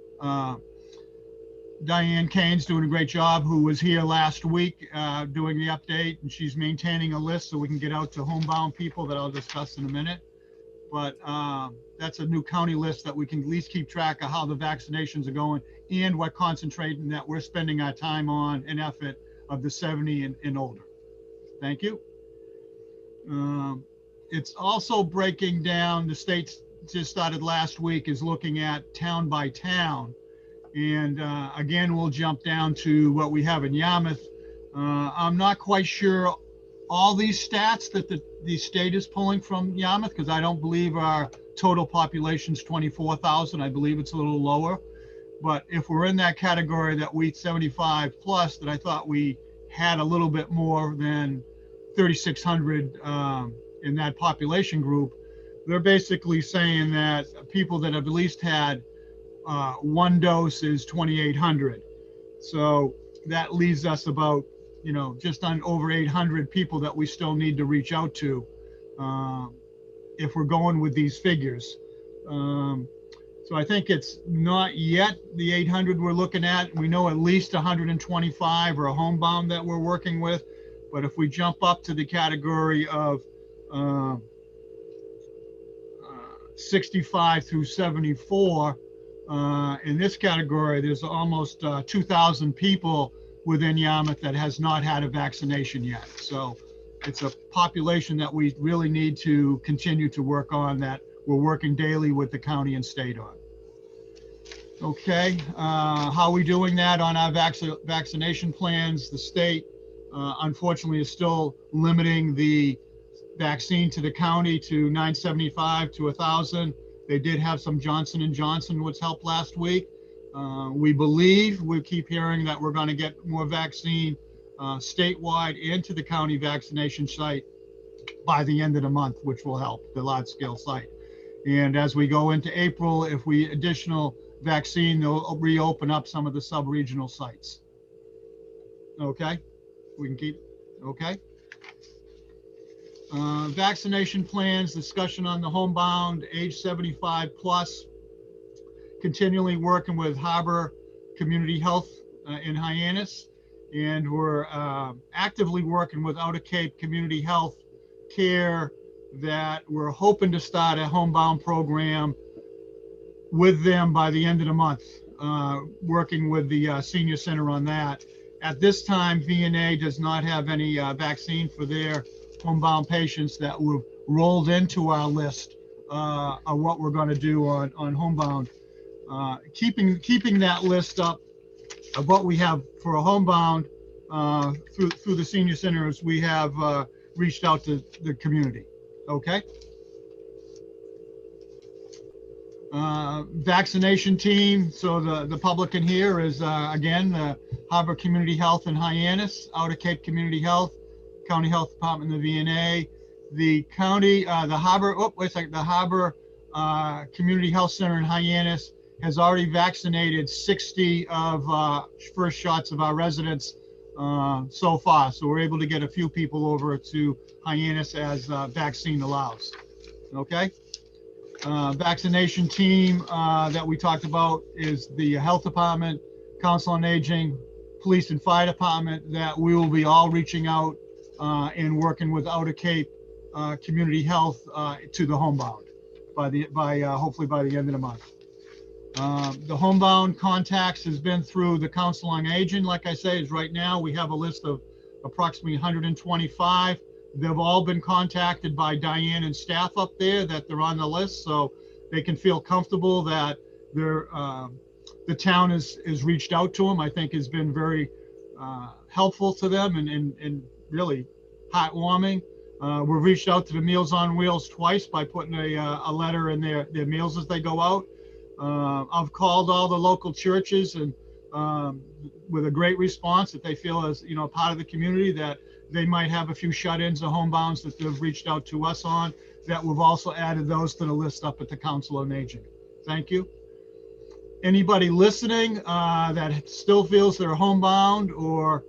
Diane Kane's doing a great job, who was here last week doing the update, and she's maintaining a list so we can get out to homebound people that I'll discuss in a minute. But that's a new county list that we can at least keep track of how the vaccinations are going and what concentrating that we're spending our time on and effort of the 70 and older. Thank you. It's also breaking down, the state just started last week, is looking at town by town. And again, we'll jump down to what we have in Yarmouth. I'm not quite sure all these stats that the state is pulling from Yarmouth, because I don't believe our total population is 24,000. I believe it's a little lower. But if we're in that category that we 75 plus, that I thought we had a little bit more than 3,600 in that population group, they're basically saying that people that have at least had one dose is 2,800. So that leaves us about, just on over 800 people that we still need to reach out to if we're going with these figures. So I think it's not yet the 800 we're looking at. We know at least 125 are a homebound that we're working with. But if we jump up to the category of 65 through 74, in this category, there's almost 2,000 people within Yarmouth that has not had a vaccination yet. So it's a population that we really need to continue to work on, that we're working daily with the county and state on. Okay, how are we doing that on our vaccination plans? The state, unfortunately, is still limiting the vaccine to the county to 975 to 1,000. They did have some Johnson & Johnson, which helped last week. We believe, we keep hearing that we're going to get more vaccine statewide into the county vaccination site by the end of the month, which will help the large scale site. And as we go into April, if we additional vaccine, they'll reopen up some of the sub-regional sites. Okay, we can keep, okay. Vaccination plans, discussion on the homebound, age 75 plus, continually working with Harbor Community Health in Hyannis, and we're actively working with Outer Cape Community Health Care, that we're hoping to start a homebound program with them by the end of the month, working with the senior center on that. At this time, VNA does not have any vaccine for their homebound patients that were rolled into our list of what we're going to do on homebound. Keeping that list up of what we have for a homebound through the senior centers, we have reached out to the community. Okay. Vaccination team. So the public in here is again the Harbor Community Health in Hyannis, Outer Cape Community Health, County Health Department, the VNA, the county, the Harbor. Oh, wait a second. The Harbor Community Health Center in Hyannis has already vaccinated 60 of first shots of our residents so far. So we're able to get a few people over to Hyannis as vaccine allows. Okay. Vaccination team that we talked about is the Health Department, Council on Aging, Police and Fire Department, that we will be all reaching out and working with Outer Cape Community Health to the homebound by hopefully by the end of the month. The homebound contacts has been through the Council on Aging. Like I say, is right now we have a list of approximately 125. They've all been contacted by Diane and staff up there, that they're on the list, so they can feel comfortable that they're, the town is reached out to them. I think has been very helpful to them and really heartwarming. We've reached out to the Meals on Wheels twice by putting a letter in their meals as they go out. I've called all the local churches and with a great response that they feel as, you know, part of the community, that they might have a few shut-ins or homebounds that they've reached out to us on, that we've also added those to the list up at the Council on Aging. Thank you. Anybody listening that still feels they're homebound or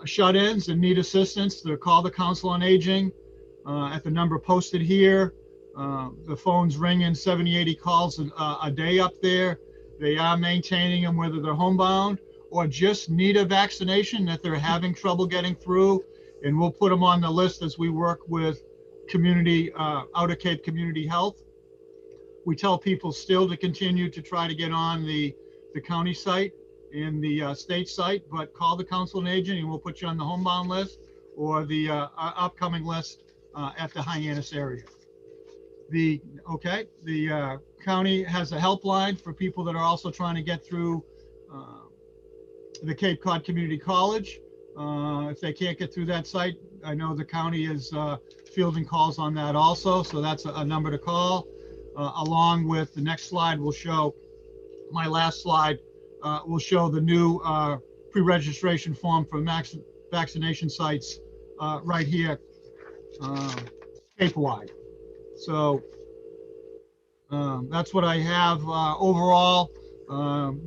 shut-ins and need assistance, to call the Council on Aging at the number posted here. The phone's ringing 70, 80 calls a day up there. They are maintaining them whether they're homebound or just need a vaccination that they're having trouble getting through. And we'll put them on the list as we work with community, Outer Cape Community Health. We tell people still to continue to try to get on the county site and the state site, but call the Council on Aging and we'll put you on the homebound list or the upcoming list at the Hyannis area. The county has a helpline for people that are also trying to get through the Cape Cod Community College. If they can't get through that site, I know the county is fielding calls on that also, so that's a number to call. Along with the next slide will show, my last slide will show the new pre-registration form for vaccination sites right here, Cape-wide. So that's what I have overall.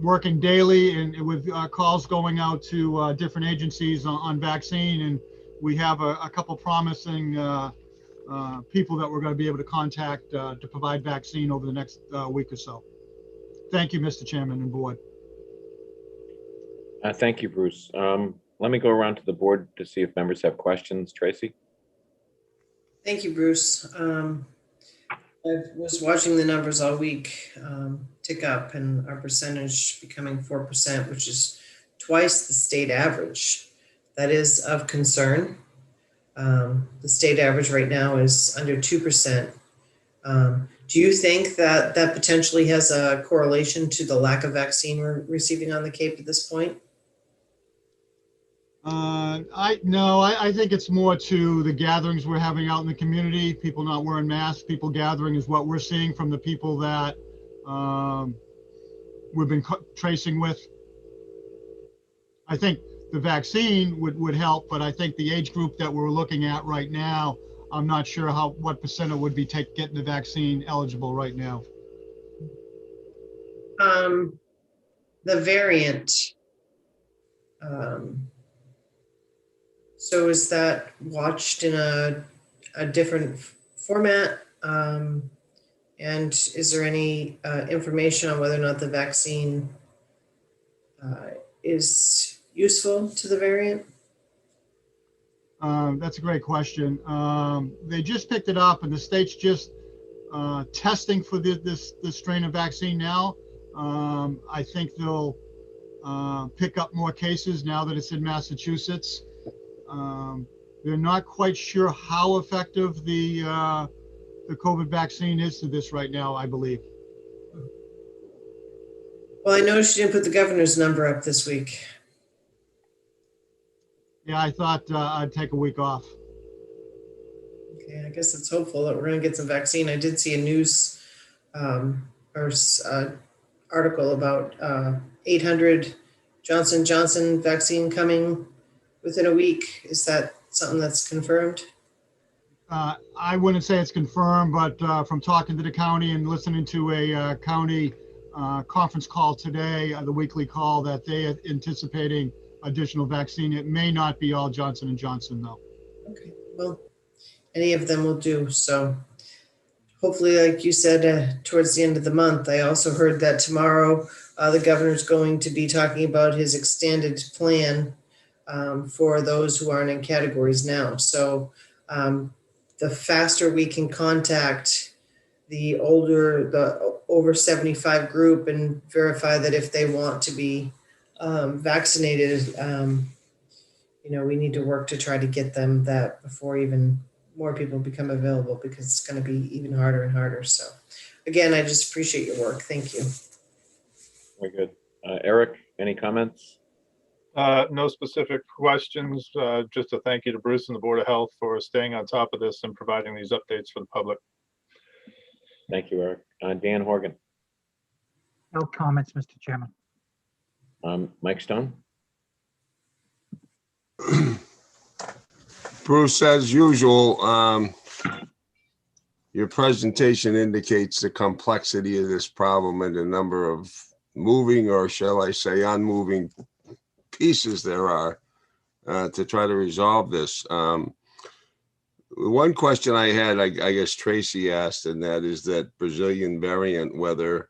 Working daily and with calls going out to different agencies on vaccine, and we have a couple promising people that we're going to be able to contact to provide vaccine over the next week or so. Thank you, Mr. Chairman and board. Thank you, Bruce. Let me go around to the board to see if members have questions. Tracy? Thank you, Bruce. I was watching the numbers all week tick up, and our percentage becoming 4%, which is twice the state average. That is of concern. The state average right now is under 2%. Do you think that that potentially has a correlation to the lack of vaccine we're receiving on the Cape at this point? I think it's more to the gatherings we're having out in the community, people not wearing masks, people gathering is what we're seeing from the people that we've been tracing with. I think the vaccine would help, but I think the age group that we're looking at right now, I'm not sure what percent it would be getting the vaccine eligible right now. The variant. So is that watched in a different format? And is there any information on whether or not the vaccine is useful to the variant? That's a great question. They just picked it up and the state's just testing for this strain of vaccine now. I think they'll pick up more cases now that it's in Massachusetts. They're not quite sure how effective the COVID vaccine is to this right now, I believe. Well, I noticed you didn't put the governor's number up this week. Yeah, I thought I'd take a week off. Okay, I guess it's hopeful that we're going to get some vaccine. I did see a news article about 800 Johnson & Johnson vaccine coming within a week. Is that something that's confirmed? I wouldn't say it's confirmed, but from talking to the county and listening to a county conference call today, the weekly call, that they are anticipating additional vaccine. It may not be all Johnson & Johnson though. Okay, well, any of them will do. So hopefully, like you said, towards the end of the month. I also heard that tomorrow the governor's going to be talking about his extended plan for those who aren't in categories now. So the faster we can contact the over 75 group and verify that if they want to be vaccinated, we need to work to try to get them that before even more people become available, because it's going to be even harder and harder. So again, I just appreciate your work. Thank you. Very good. Eric, any comments? No specific questions, just a thank you to Bruce and the Board of Health for staying on top of this and providing these updates for the public. Thank you, Eric. Dan Horgan. No comments, Mr. Chairman. Mike Stone. Bruce, as usual, your presentation indicates the complexity of this problem and the number of moving, or shall I say unmoving, pieces there are to try to resolve this. One question I had, I guess Tracy asked, and that is that Brazilian variant, whether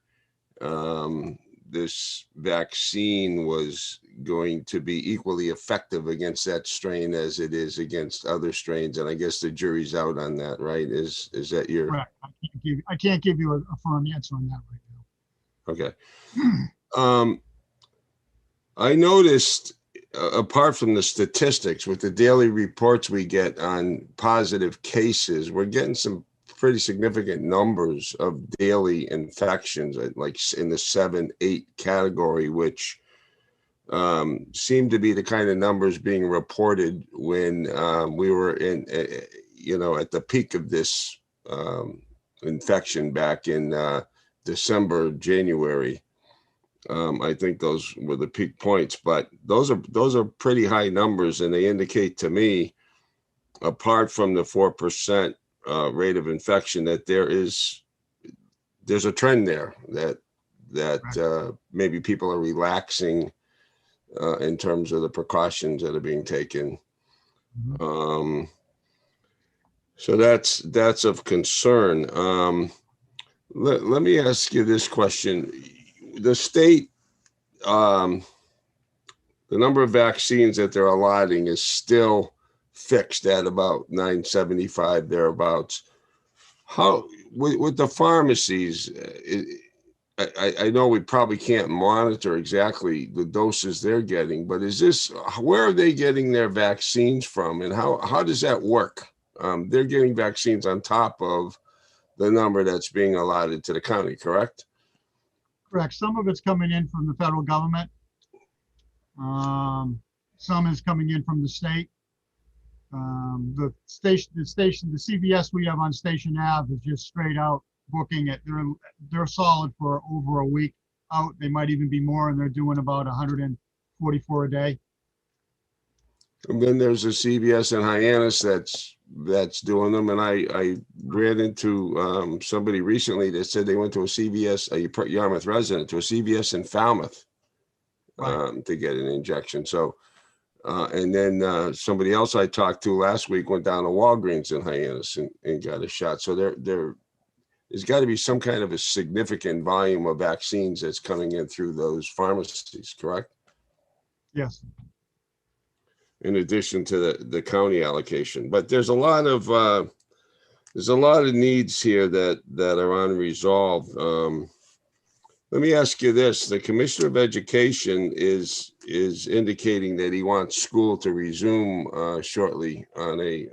this vaccine was going to be equally effective against that strain as it is against other strains. And I guess the jury's out on that, right? Is that your... Correct. I can't give you a firm answer on that right now. Okay. I noticed, apart from the statistics, with the daily reports we get on positive cases, we're getting some pretty significant numbers of daily infections, like in the 7-8 category, which seem to be the kind of numbers being reported when we were in, at the peak of this infection back in December, January. I think those were the peak points, but those are pretty high numbers, and they indicate to me, apart from the 4% rate of infection, that there's a trend there that maybe people are relaxing in terms of the precautions that are being taken. So that's of concern. Let me ask you this question. The state, the number of vaccines that they're allotting is still fixed at about 975 thereabouts. How with the pharmacies, I know we probably can't monitor exactly the doses they're getting, but where are they getting their vaccines from, and how does that work? They're getting vaccines on top of the number that's being allotted to the county, correct? Correct. Some of it's coming in from the federal government. Some is coming in from the state. The CVS we have on Station Ave is just straight out booking it. They're solid for over a week out. They might even be more, and they're doing about 144 a day. And then there's a CVS in Hyannis that's doing them. And I ran into somebody recently that said they went to a CVS, a Yarmouth resident, to a CVS in Falmouth to get an injection. So, and then somebody else I talked to last week went down to Walgreens in Hyannis and got a shot. So there's got to be some kind of a significant volume of vaccines that's coming in through those pharmacies, correct? Yes. In addition to the county allocation, but there's a lot of needs here that are unresolved. Let me ask you this: the Commissioner of Education is indicating that he wants school to resume shortly on a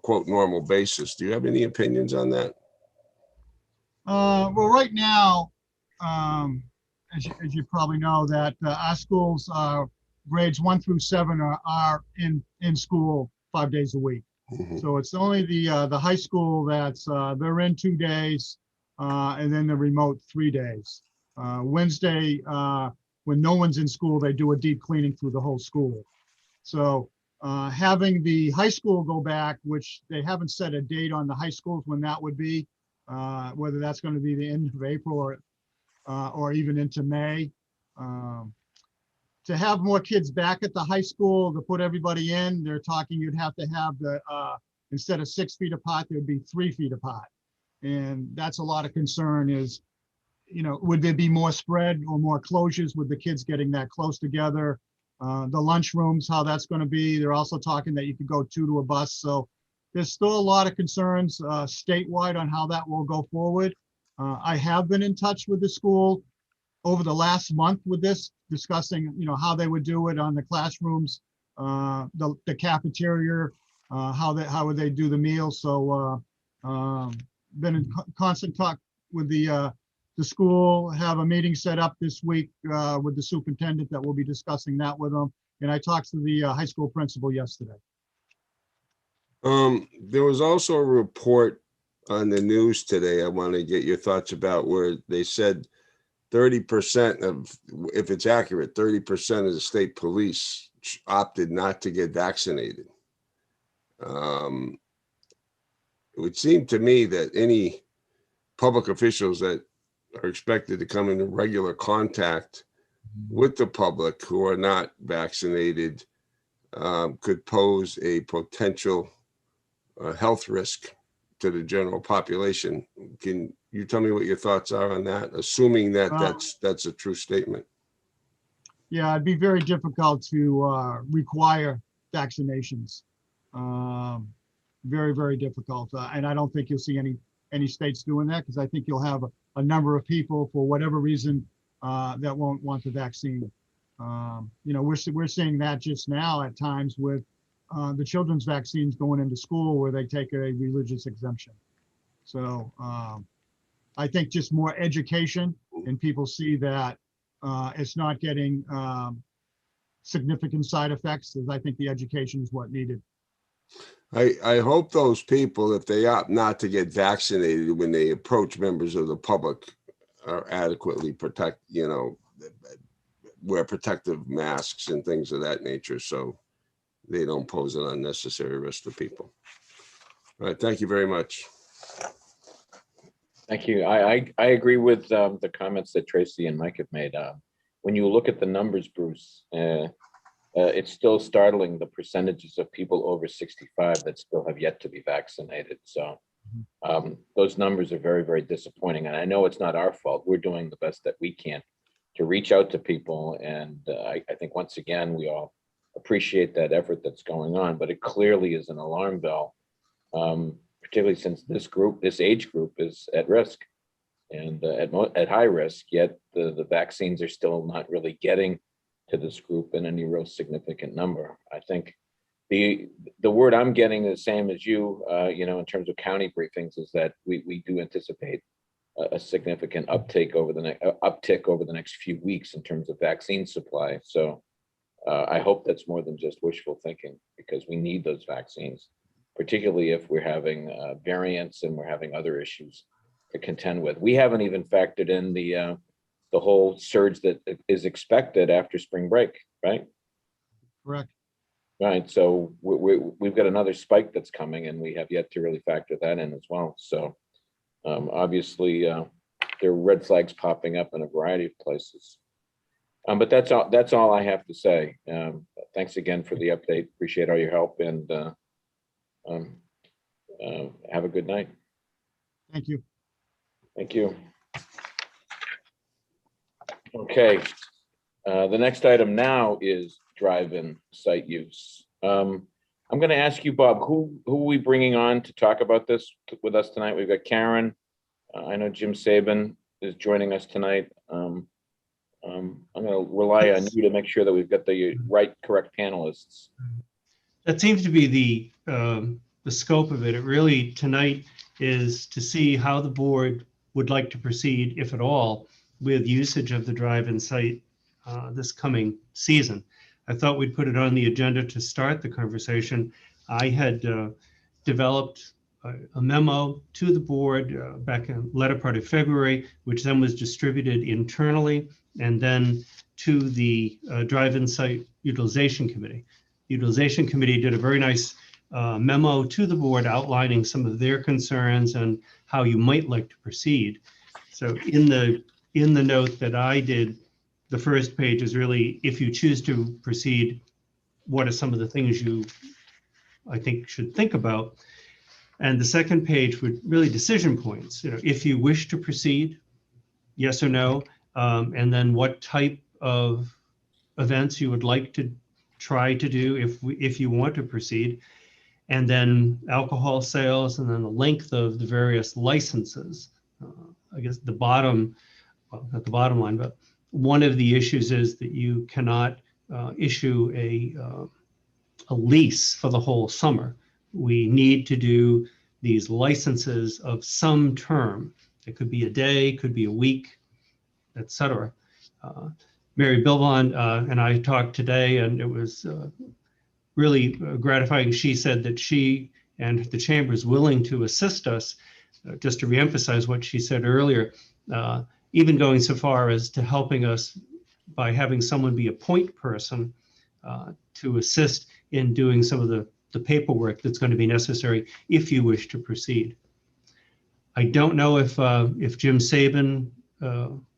quote normal basis. Do you have any opinions on that? Well, right now, as you probably know, that our schools grades 1 through 7 are in school 5 days a week. So it's only the high school that's they're in 2 days, and then the remote 3 days. Wednesday, when no one's in school, they do a deep cleaning through the whole school. So having the high school go back, which they haven't set a date on the high schools when that would be, whether that's going to be the end of April or even into May. To have more kids back at the high school, to put everybody in, they're talking you'd have to have instead of 6 feet apart, there'd be 3 feet apart. And that's a lot of concern is, would there be more spread or more closures with the kids getting that close together? The lunchrooms, how that's going to be. They're also talking that you could go 2 to a bus. So there's still a lot of concerns statewide on how that will go forward. I have been in touch with the school over the last month with this, discussing, how they would do it on the classrooms, the cafeteria, how would they do the meals. So been in constant talk with the school, have a meeting set up this week with the superintendent that will be discussing that with them. And I talked to the high school principal yesterday. There was also a report on the news today I want to get your thoughts about, where they said 30% of, if it's accurate, 30% of the state police opted not to get vaccinated. It would seem to me that any public officials that are expected to come into regular contact with the public who are not vaccinated could pose a potential health risk to the general population. Can you tell me what your thoughts are on that, assuming that that's a true statement? Yeah, it'd be very difficult to require vaccinations. Very, very difficult. And I don't think you'll see any states doing that, because I think you'll have a number of people, for whatever reason, that won't want the vaccine. We're seeing that just now at times with the children's vaccines going into school, where they take a religious exemption. So I think just more education, and people see that it's not getting significant side effects. As I think the education is what needed. I hope those people, if they opt not to get vaccinated, when they approach members of the public, are adequately wear protective masks and things of that nature, so they don't pose an unnecessary risk to people. All right, thank you very much. Thank you. I agree with the comments that Tracy and Mike have made. When you look at the numbers, Bruce, it's still startling, the percentages of people over 65 that still have yet to be vaccinated. So those numbers are very, very disappointing. And I know it's not our fault. We're doing the best that we can to reach out to people. And I think, once again, we all appreciate that effort that's going on, but it clearly is an alarm bell, particularly since this age group is at risk. and at high risk, yet the vaccines are still not really getting to this group in any real significant number. I think the word I'm getting is the same as you, in terms of county briefings, is that we do anticipate a significant uptick over the next few weeks in terms of vaccine supply. So I hope that's more than just wishful thinking, because we need those vaccines, particularly if we're having variants and we're having other issues to contend with. We haven't even factored in the whole surge that is expected after spring break, right? Correct. Right. So we've got another spike that's coming, and we have yet to really factor that in as well. So obviously, there are red flags popping up in a variety of places. But that's all I have to say. Thanks again for the update. Appreciate all your help, and have a good night. Thank you. Thank you. Okay. The next item now is drive-in site use. I'm going to ask you, Bob, who are we bringing on to talk about this with us tonight? We've got Karen. I know Jim Saban is joining us tonight. I'm going to rely on you to make sure that we've got the correct panelists. That seems to be the scope of it. It really tonight is to see how the board would like to proceed, if at all, with usage of the drive-in site this coming season. I thought we'd put it on the agenda to start the conversation. I had developed a memo to the board back in latter part of February, which then was distributed internally and then to the drive-in site utilization committee. The utilization committee did a very nice memo to the board outlining some of their concerns and how you might like to proceed. So in the note that I did, the first page is really, if you choose to proceed, what are some of the things you, I think, should think about? And the second page would really decision points. If you wish to proceed, yes or no, and then what type of events you would like to try to do if you want to proceed, and then alcohol sales, and then the length of the various licenses. I guess the bottom, well, not the bottom line, but one of the issues is that you cannot issue a lease for the whole summer. We need to do these licenses of some term. It could be a day, could be a week, etc. Mary Bilbon and I talked today, and it was really gratifying. She said that she and the chamber is willing to assist us, just to reemphasize what she said earlier, even going so far as to helping us by having someone be a point person to assist in doing some of the paperwork that's going to be necessary if you wish to proceed. I don't know if Jim Saban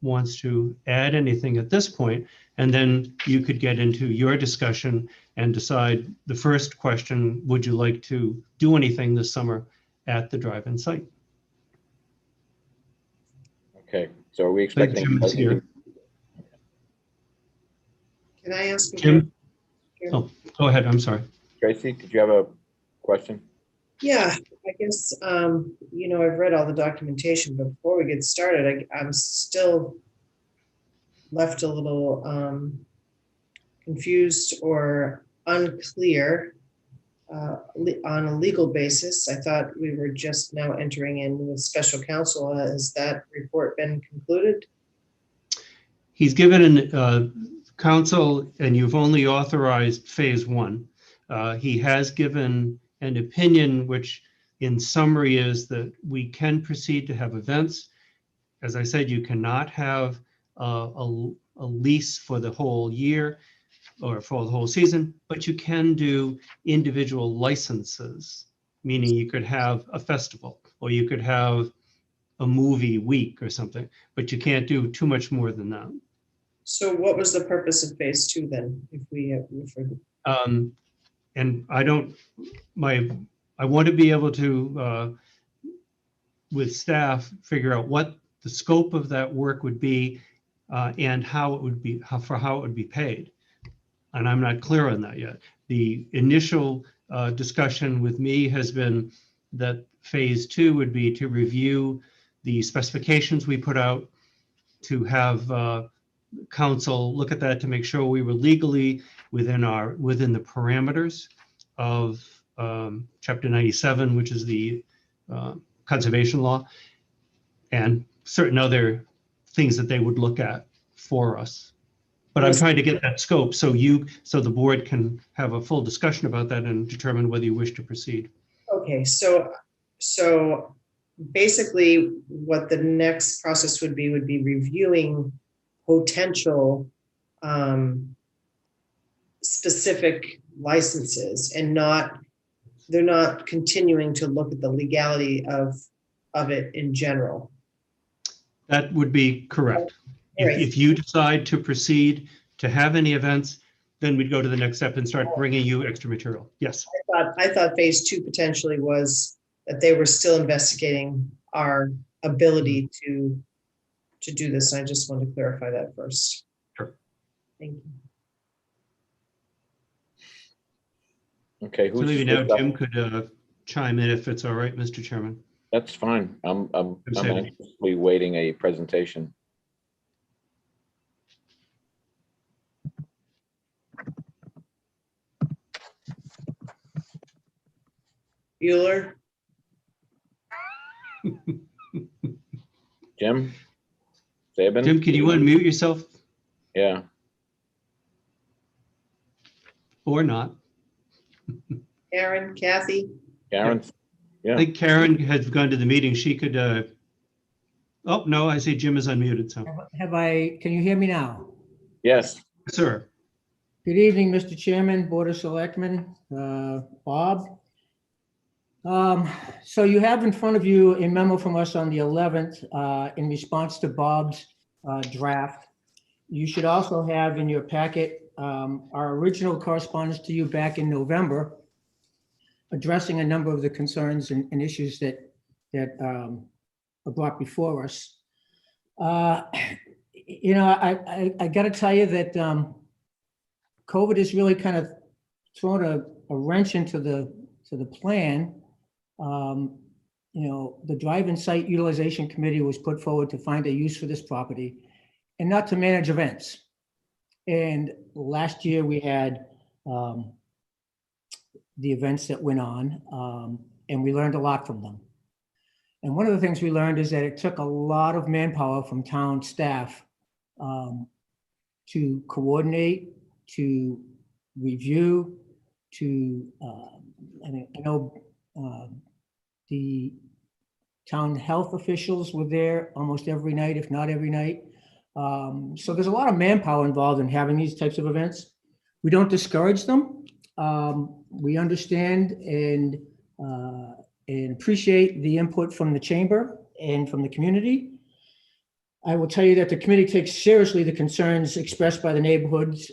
wants to add anything at this point, and then you could get into your discussion and decide the first question: would you like to do anything this summer at the drive-in site? Okay, so are we expecting? Jim is here. Can I ask? Jim? Oh, go ahead. I'm sorry. Tracy, did you have a question? Yeah, I guess, I've read all the documentation, but before we get started, I'm still left a little confused or unclear on a legal basis. I thought we were just now entering in with special counsel. Has that report been concluded? He's given counsel, and you've only authorized phase one. He has given an opinion, which in summary is that we can proceed to have events. As I said, you cannot have a lease for the whole year or for the whole season, but you can do individual licenses, meaning you could have a festival or you could have a movie week or something, but you can't do too much more than that. So what was the purpose of phase two then, if we have referred? And I want to be able to, with staff, figure out what the scope of that work would be and how it would be paid. And I'm not clear on that yet. The initial discussion with me has been that phase two would be to review the specifications we put out, to have council look at that to make sure we were legally within the parameters of Chapter 97, which is the conservation law, and certain other things that they would look at for us. But I'm trying to get that scope so the board can have a full discussion about that and determine whether you wish to proceed. Okay, so basically what the next process would be reviewing potential specific licenses, and they're not continuing to look at the legality of it in general. That would be correct. Right. If you decide to proceed to have any events, then we'd go to the next step and start bringing you extra material. Yes. I thought phase 2 potentially was that they were still investigating our ability to do this. I just wanted to clarify that first. Sure. Thank you. Okay, So maybe now Jim could chime in if it's all right, Mr. Chairman. That's fine. I'm Say- anxiously waiting a presentation. Bueller? Jim? Saban? Jim, can you unmute yourself Yeah, or not? Karen, Kathy? Karen? I Yeah, think Karen has gone to the meeting. She could, oh, no, I see Jim is unmuted, so. Can you hear me now? yes, Sir, Good evening, Mr. Chairman, Board of Selectmen, Bob. So you have in front of you a memo from us on the 11th in response to Bob's draft. You should also have in your packet our original correspondence to you back in November, addressing a number of the concerns and issues that are brought before us. You know, I got to tell you that COVID has really kind of thrown a wrench into the plan. You know, the drive-in site utilization committee was put forward to find a use for this property and not to manage events. And last year we had the events that went on, and we learned a lot from them. And one of the things we learned is that it took a lot of manpower from town staff to coordinate, to review, to, I know the town health officials were there almost every night, if not every night. So there's a lot of manpower involved in having these types of events. We don't discourage them. We understand and appreciate the input from the chamber and from the community. I will tell you that the committee takes seriously the concerns expressed by the neighborhoods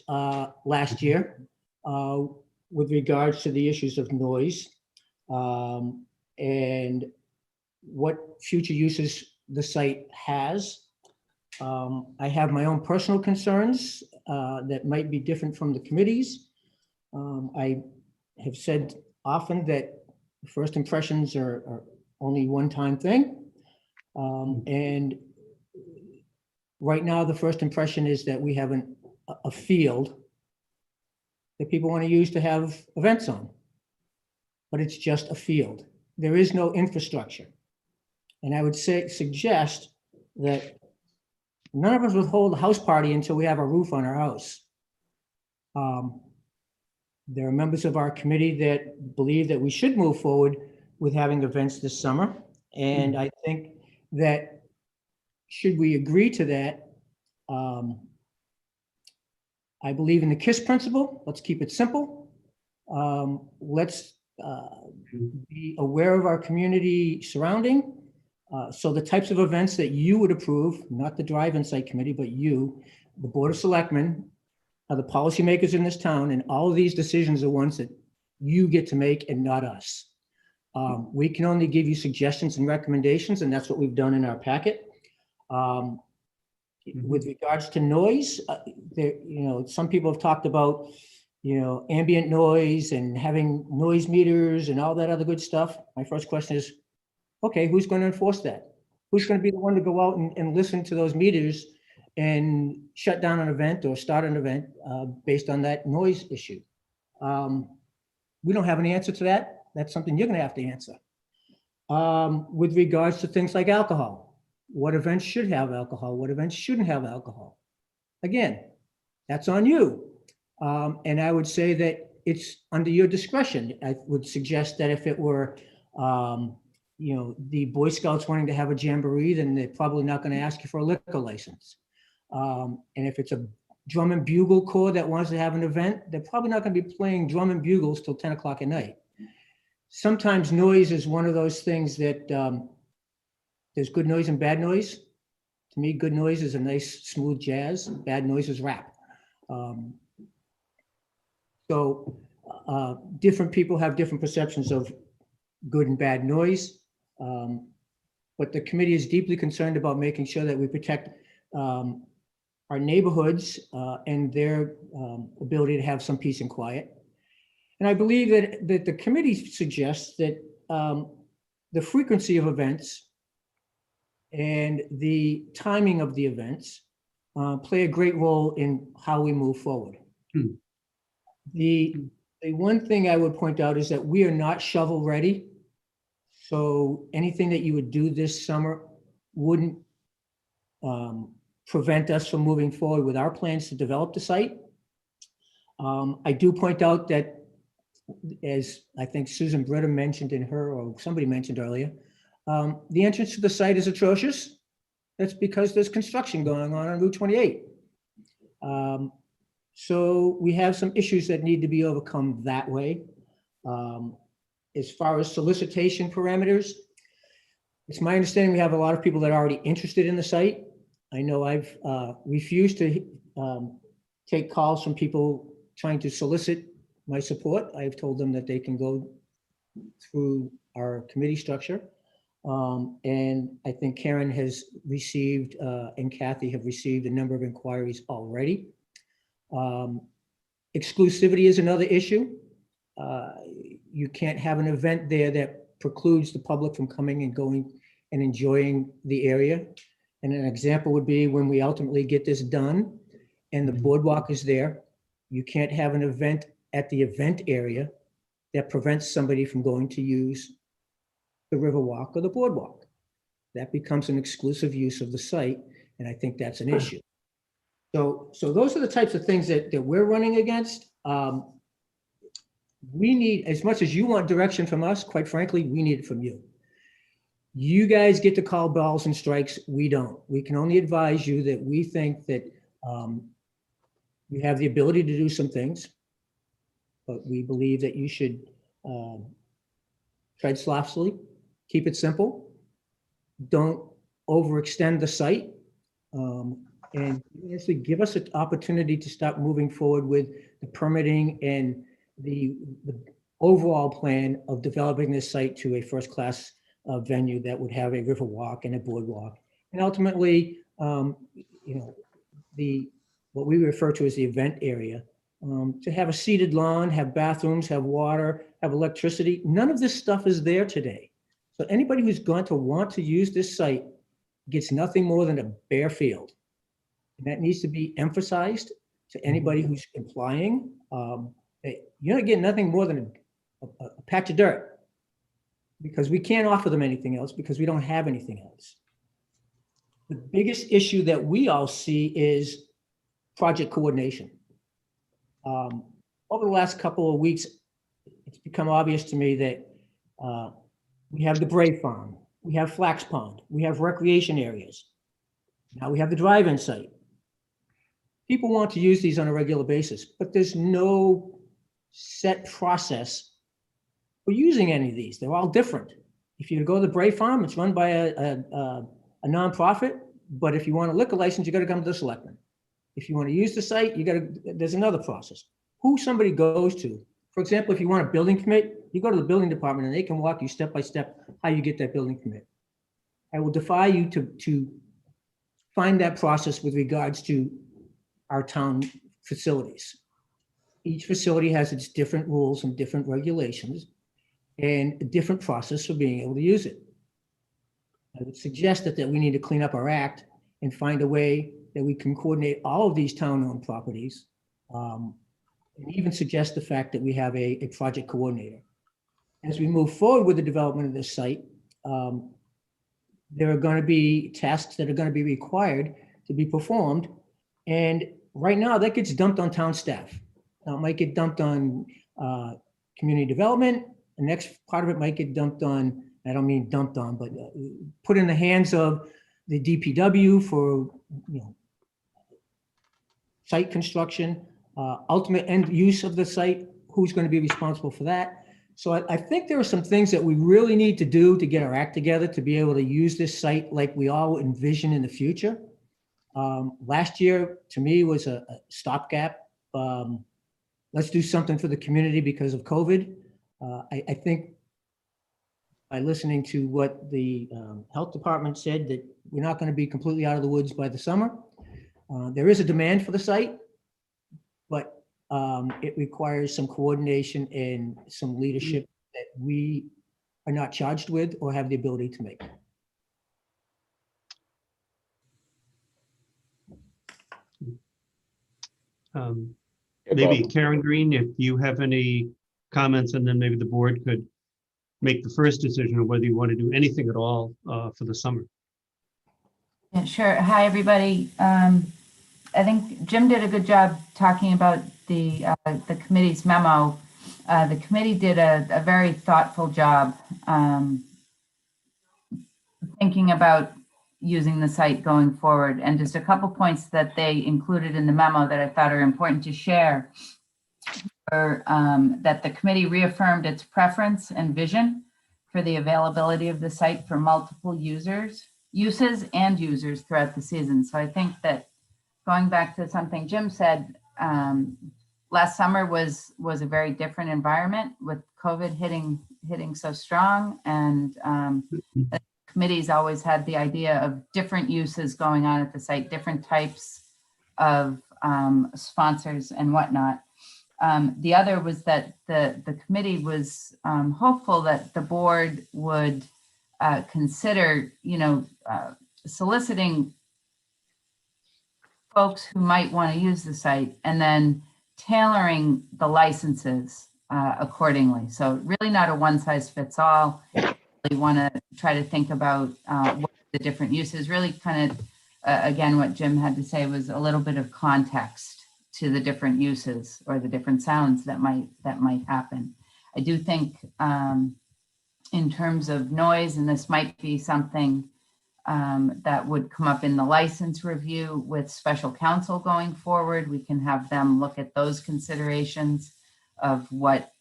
last year with regards to the issues of noise and what future uses the site has. I have my own personal concerns that might be different from the committee's. I have said often that first impressions are only one-time thing. And right now, the first impression is that we have a field that people want to use to have events on, but it's just a field. There is no infrastructure. And I would suggest that none of us would hold a house party until we have a roof on our house. There are members of our committee that believe that we should move forward with having events this summer. And I think that should we agree to that, I believe in the KISS principle. Let's keep it simple. Let's be aware of our community surrounding. So the types of events that you would approve, not the drive-in site committee, but you, the Board of Selectmen, are the policymakers in this town, and all of these decisions are ones that you get to make and not us. We can only give you suggestions and recommendations, and that's what we've done in our packet. With regards to noise, some people have talked about, ambient noise and having noise meters and all that other good stuff. My first question is, okay, who's going to enforce that? Who's going to be the one to go out and listen to those meters and shut down an event or start an event based on that noise issue? We don't have an answer to that. That's something you're going to have to answer. With regards to things like alcohol, what events should have alcohol? What events shouldn't have alcohol? Again, that's on you. And I would say that it's under your discretion. I would suggest that if it were, the Boy Scouts wanting to have a jamboree, then they're probably not going to ask you for a liquor license. And if it's a drum and bugle corps that wants to have an event, they're probably not going to be playing drum and bugles till 10 o'clock at night. Sometimes noise is one of those things that there's good noise and bad noise. To me, good noise is a nice, smooth jazz. Bad noise is rap. So different people have different perceptions of good and bad noise. But the committee is deeply concerned about making sure that we protect our neighborhoods and their ability to have some peace and quiet. And I believe that the committee suggests that the frequency of events and the timing of the events play a great role in how we move forward. The one thing I would point out is that we are not shovel ready. So anything that you would do this summer wouldn't prevent us from moving forward with our plans to develop the site. I do point out that, as I think Susan Britta mentioned in her, or somebody mentioned earlier, the entrance to the site is atrocious. That's because there's construction going on Route 28. So we have some issues that need to be overcome that way. As far as solicitation parameters, it's my understanding we have a lot of people that are already interested in the site. I know I've refused to take calls from people trying to solicit my support. I've told them that they can go through our committee structure. And I think Karen has received and Kathy have received a number of inquiries already. Exclusivity is another issue. You can't have an event there that precludes the public from coming and going and enjoying the area. And an example would be when we ultimately get this done and the boardwalk is there, you can't have an event at the event area that prevents somebody from going to use the Riverwalk or the boardwalk. That becomes an exclusive use of the site, and I think that's an issue. So those are the types of things that we're running against. We need, as much as you want direction from us, quite frankly, we need it from you. You guys get to call balls and strikes. We don't. We can only advise you that we think that you have the ability to do some things, but we believe that you should tread softly, keep it simple, don't overextend the site, and honestly give us an opportunity to start moving forward with the permitting and the overall plan of developing this site to a first-class venue that would have a river walk and a boardwalk. And ultimately, what we refer to as the event area, to have a seated lawn, have bathrooms, have water, have electricity. None of this stuff is there today. So anybody who's going to want to use this site gets nothing more than a bare field. And that needs to be emphasized to anybody who's implying that you're not getting nothing more than a patch of dirt, because we can't offer them anything else because we don't have anything else. The biggest issue that we all see is project coordination. Over the last couple of weeks, it's become obvious to me that we have the Brave Farm, we have Flax Pond, we have recreation areas. Now we have the drive-in site. People want to use these on a regular basis, but there's no set process for using any of these. They're all different. If you go to the Brave Farm, it's run by a nonprofit, but if you want a liquor license, you got to come to the Selectmen. If you want to use the site, there's another process. Who somebody goes to. For example, if you want a building permit, you go to the building department and they can walk you step by step how you get that building permit. I will defy you to find that process with regards to our town facilities. Each facility has its different rules and different regulations and a different process for being able to use it. I would suggest that we need to clean up our act and find a way that we can coordinate all of these town-owned properties. And even suggest the fact that we have a project coordinator. As we move forward with the development of this site, there are going to be tasks that are going to be required to be performed. And right now that gets dumped on town staff. Now it might get dumped on community development. The next part of it might get dumped on, I don't mean dumped on, but put in the hands of the DPW for, site construction, ultimate end use of the site, who's going to be responsible for that. So I think there are some things that we really need to do to get our act together to be able to use this site like we all envision in the future. Last year, to me, was a stopgap. Let's do something for the community because of COVID. I think by listening to what the health department said, that we're not going to be completely out of the woods by the summer. There is a demand for the site, but it requires some coordination and some leadership that we are not charged with or have the ability to make. Maybe Karen Green, if you have any comments, and then maybe the board could make the first decision of whether you want to do anything at all for the summer. Yeah, sure. Hi, everybody. I think Jim did a good job talking about the committee's memo. The committee did a very thoughtful job thinking about using the site going forward. And just a couple points that they included in the memo that I thought are important to share are that the committee reaffirmed its preference and vision for the availability of the site for multiple uses and users throughout the season. So I think that going back to something Jim said, last summer was a very different environment with COVID hitting so strong, and the committee's always had the idea of different uses going on at the site, different types of sponsors and whatnot. The other was that the committee was hopeful that the board would consider, soliciting folks who might want to use the site and then tailoring the licenses accordingly. So really not a one size fits all. We want to try to think about what the different uses, really kind of, again, what Jim had to say was a little bit of context to the different uses or the different sounds that might happen. I do think in terms of noise, and this might be something that would come up in the license review with special counsel going forward. We can have them look at those considerations of what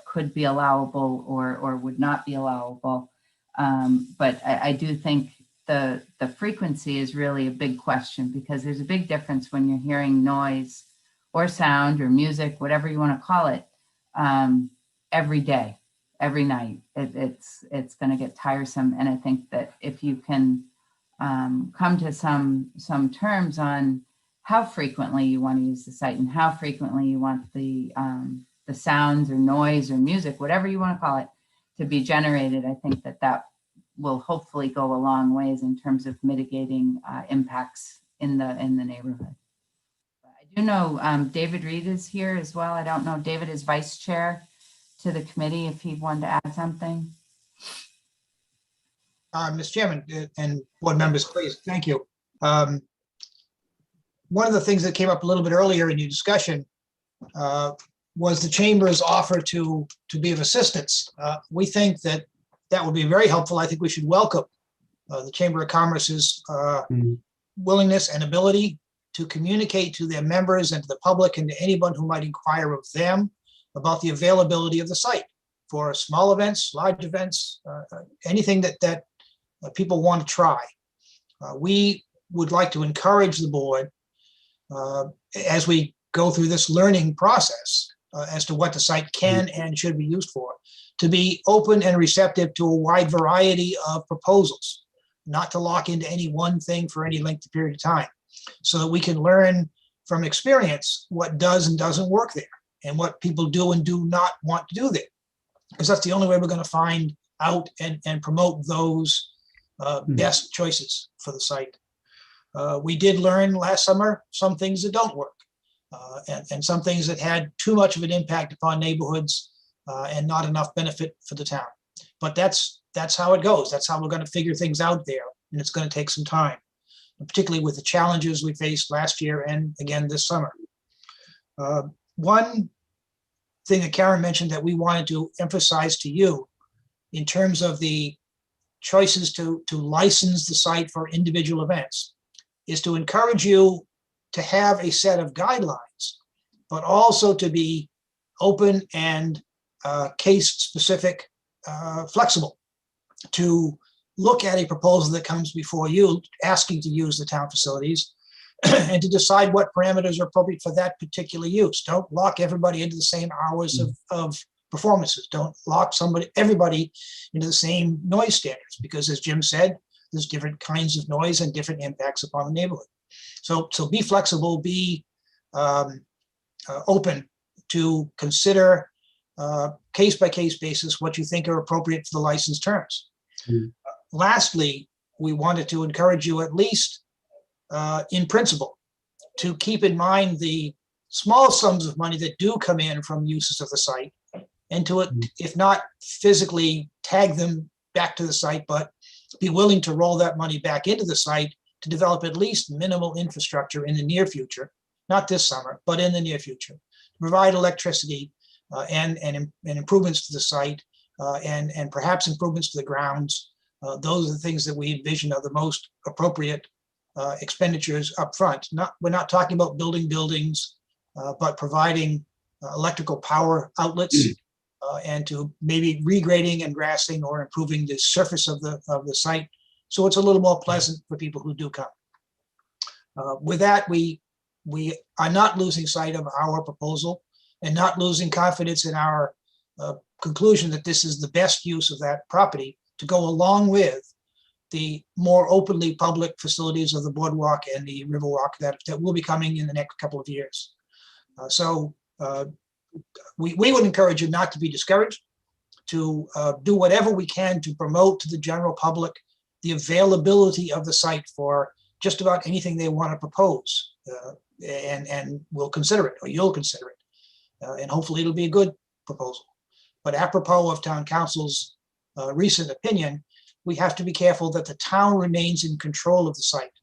could be allowable or would not be allowable. But I do think the frequency is really a big question, because there's a big difference when you're hearing noise or sound or music, whatever you want to call it, every day, every night. It's going to get tiresome. And I think that if you can come to some terms on how frequently you want to use the site and how frequently you want the sounds or noise or music, whatever you want to call it, to be generated, I think that will hopefully go a long ways in terms of mitigating impacts in the neighborhood. I do know David Reed is here as well. I don't know, David is vice chair to the committee, if he wanted to add something. Mr. Chairman and board members, please, thank you. One of the things that came up a little bit earlier in your discussion was the chamber's offer to be of assistance. We think that would be very helpful. I think we should welcome the Chamber of Commerce's willingness and ability to communicate to their members and to the public and to anyone who might inquire of them about the availability of the site for small events, large events, anything that people want to try. We would like to encourage the board as we go through this learning process as to what the site can and should be used for, to be open and receptive to a wide variety of proposals, not to lock into any one thing for any lengthy period of time, so that we can learn from experience what does and doesn't work there and what people do and do not want to do there. Because that's the only way we're going to find out and promote those best choices for the site. We did learn last summer some things that don't work, and some things that had too much of an impact upon neighborhoods and not enough benefit for the town. But that's how it goes. That's how we're going to figure things out there, and it's going to take some time, and particularly with the challenges we faced last year and again this summer. One thing that Karen mentioned that we wanted to emphasize to you in terms of the choices to license the site for individual events is to encourage you to have a set of guidelines, but also to be open and case-specific, flexible, to look at a proposal that comes before you asking to use the town facilities and to decide what parameters are appropriate for that particular use. Don't lock everybody into the same hours of performances. Don't lock everybody into the same noise standards, because as Jim said, there's different kinds of noise and different impacts upon the neighborhood. So be flexible, be open to consider case-by-case basis what you think are appropriate for the license terms. Lastly, we wanted to encourage you, at least in principle, to keep in mind the small sums of money that do come in from uses of the site, and to, if not physically tag them back to the site, but be willing to roll that money back into the site to develop at least minimal infrastructure in the near future, not this summer, but in the near future, to provide electricity and improvements to the site and perhaps improvements to the grounds. Those are the things that we envision are the most appropriate expenditures up front. We're not talking about building buildings, but providing electrical power outlets and to maybe regrading and grassing or improving the surface of the site, so it's a little more pleasant for people who do come. With that, we are not losing sight of our proposal and not losing confidence in our conclusion that this is the best use of that property to go along with the more openly public facilities of the boardwalk and the Riverwalk that will be coming in the next couple of years. We would encourage you not to be discouraged, to do whatever we can to promote to the general public the availability of the site for just about anything they want to propose, and we'll consider it, or you'll consider it, and hopefully it'll be a good proposal. But apropos of town council's recent opinion, we have to be careful that the town remains in control of the site,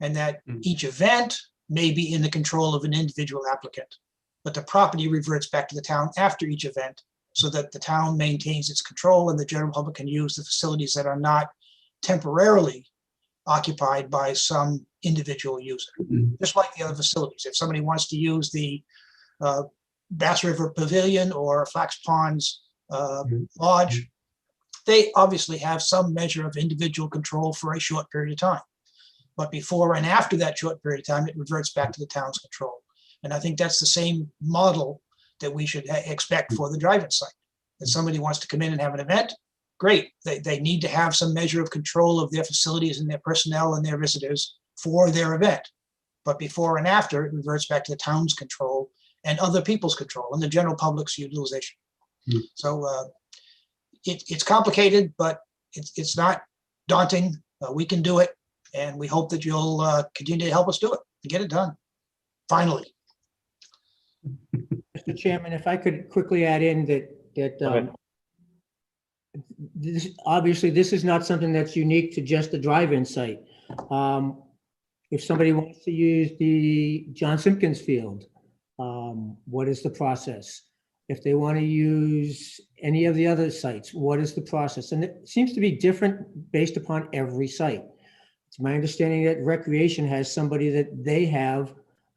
and that each event may be in the control of an individual applicant, but the property reverts back to the town after each event, so that the town maintains its control and the general public can use the facilities that are not temporarily occupied by some individual user. Just like the other facilities. If somebody wants to use the Bass River Pavilion or Flax Ponds Lodge, they obviously have some measure of individual control for a short period of time. But before and after that short period of time, it reverts back to the town's control. And I think that's the same model that we should expect for the drive-in site. If somebody wants to come in and have an event, great. They need to have some measure of control of their facilities and their personnel and their visitors for their event. But before and after, it reverts back to the town's control and other people's control and the general public's utilization. So it's complicated, but it's not daunting. We can do it. And we hope that you'll continue to help us do it and get it done, finally. Mr. Chairman, if I could quickly add in that obviously this is not something that's unique to just the drive-in site. If somebody wants to use the John Simpkins Field, what is the process? If they want to use any of the other sites, what is the process? And it seems to be different based upon every site. It's my understanding that Recreation has somebody that they have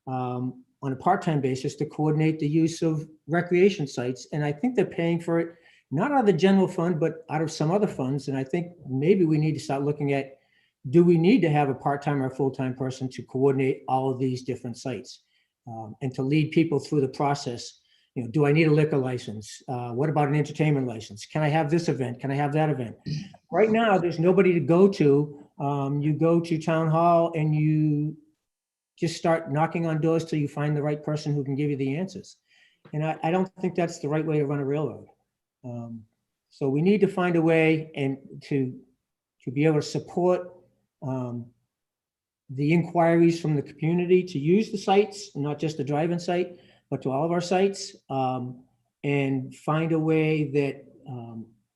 on a part-time basis to coordinate the use of recreation sites. And I think they're paying for it, not out of the general fund, but out of some other funds. And I think maybe we need to start looking at, do we need to have a part-time or a full-time person to coordinate all of these different sites and to lead people through the process? You know, do I need a liquor license? What about an entertainment license? Can I have this event? Can I have that event? Right now, there's nobody to go to. You go to town hall and you just start knocking on doors till you find the right person who can give you the answers. And I don't think that's the right way to run a railroad. So we need to find a way and to to be able to support the inquiries from the community to use the sites, not just the drive-in site, but to all of our sites, and find a way that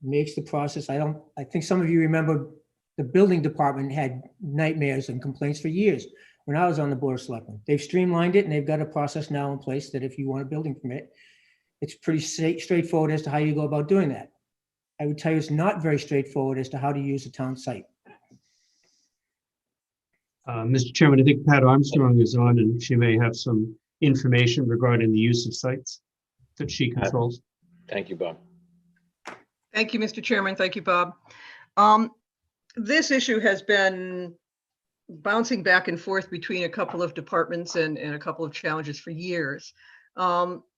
makes the process, I think some of you remember the building department had nightmares and complaints for years when I was on the Board of Selectmen. They've streamlined it and they've got a process now in place that if you want a building permit, it's pretty straightforward as to how you go about doing that. I would tell you it's not very straightforward as to how to use a town site. Mr. Chairman, I think Pat Armstrong is on and she may have some information regarding the use of sites that she controls. Thank you, Bob. Thank you, Mr. Chairman. Thank you, Bob. This issue has been bouncing back and forth between a couple of departments and a couple of challenges for years.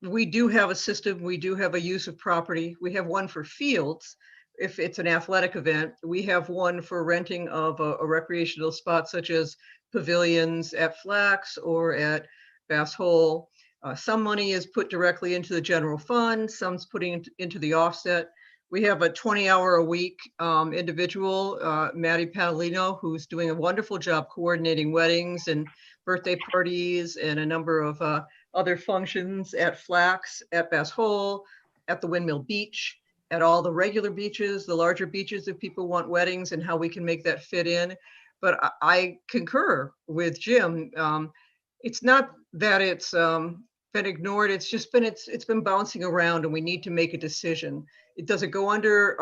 We do have a system. We do have a use of property. We have one for fields. If it's an athletic event, we have one for renting of a recreational spot such as pavilions at Flax or at Bass Hole. Some money is put directly into the general fund, some's putting into the offset. We have a 20-hour-a-week individual, Maddie Padalino, who's doing a wonderful job coordinating weddings and birthday parties and a number of other functions at Flax, at Bass Hole, at the Windmill Beach, at all the regular beaches, the larger beaches if people want weddings and how we can make that fit in. But I concur with Jim. It's not that it's been ignored. It's just been, it's been bouncing around and we need to make a decision. Does it go under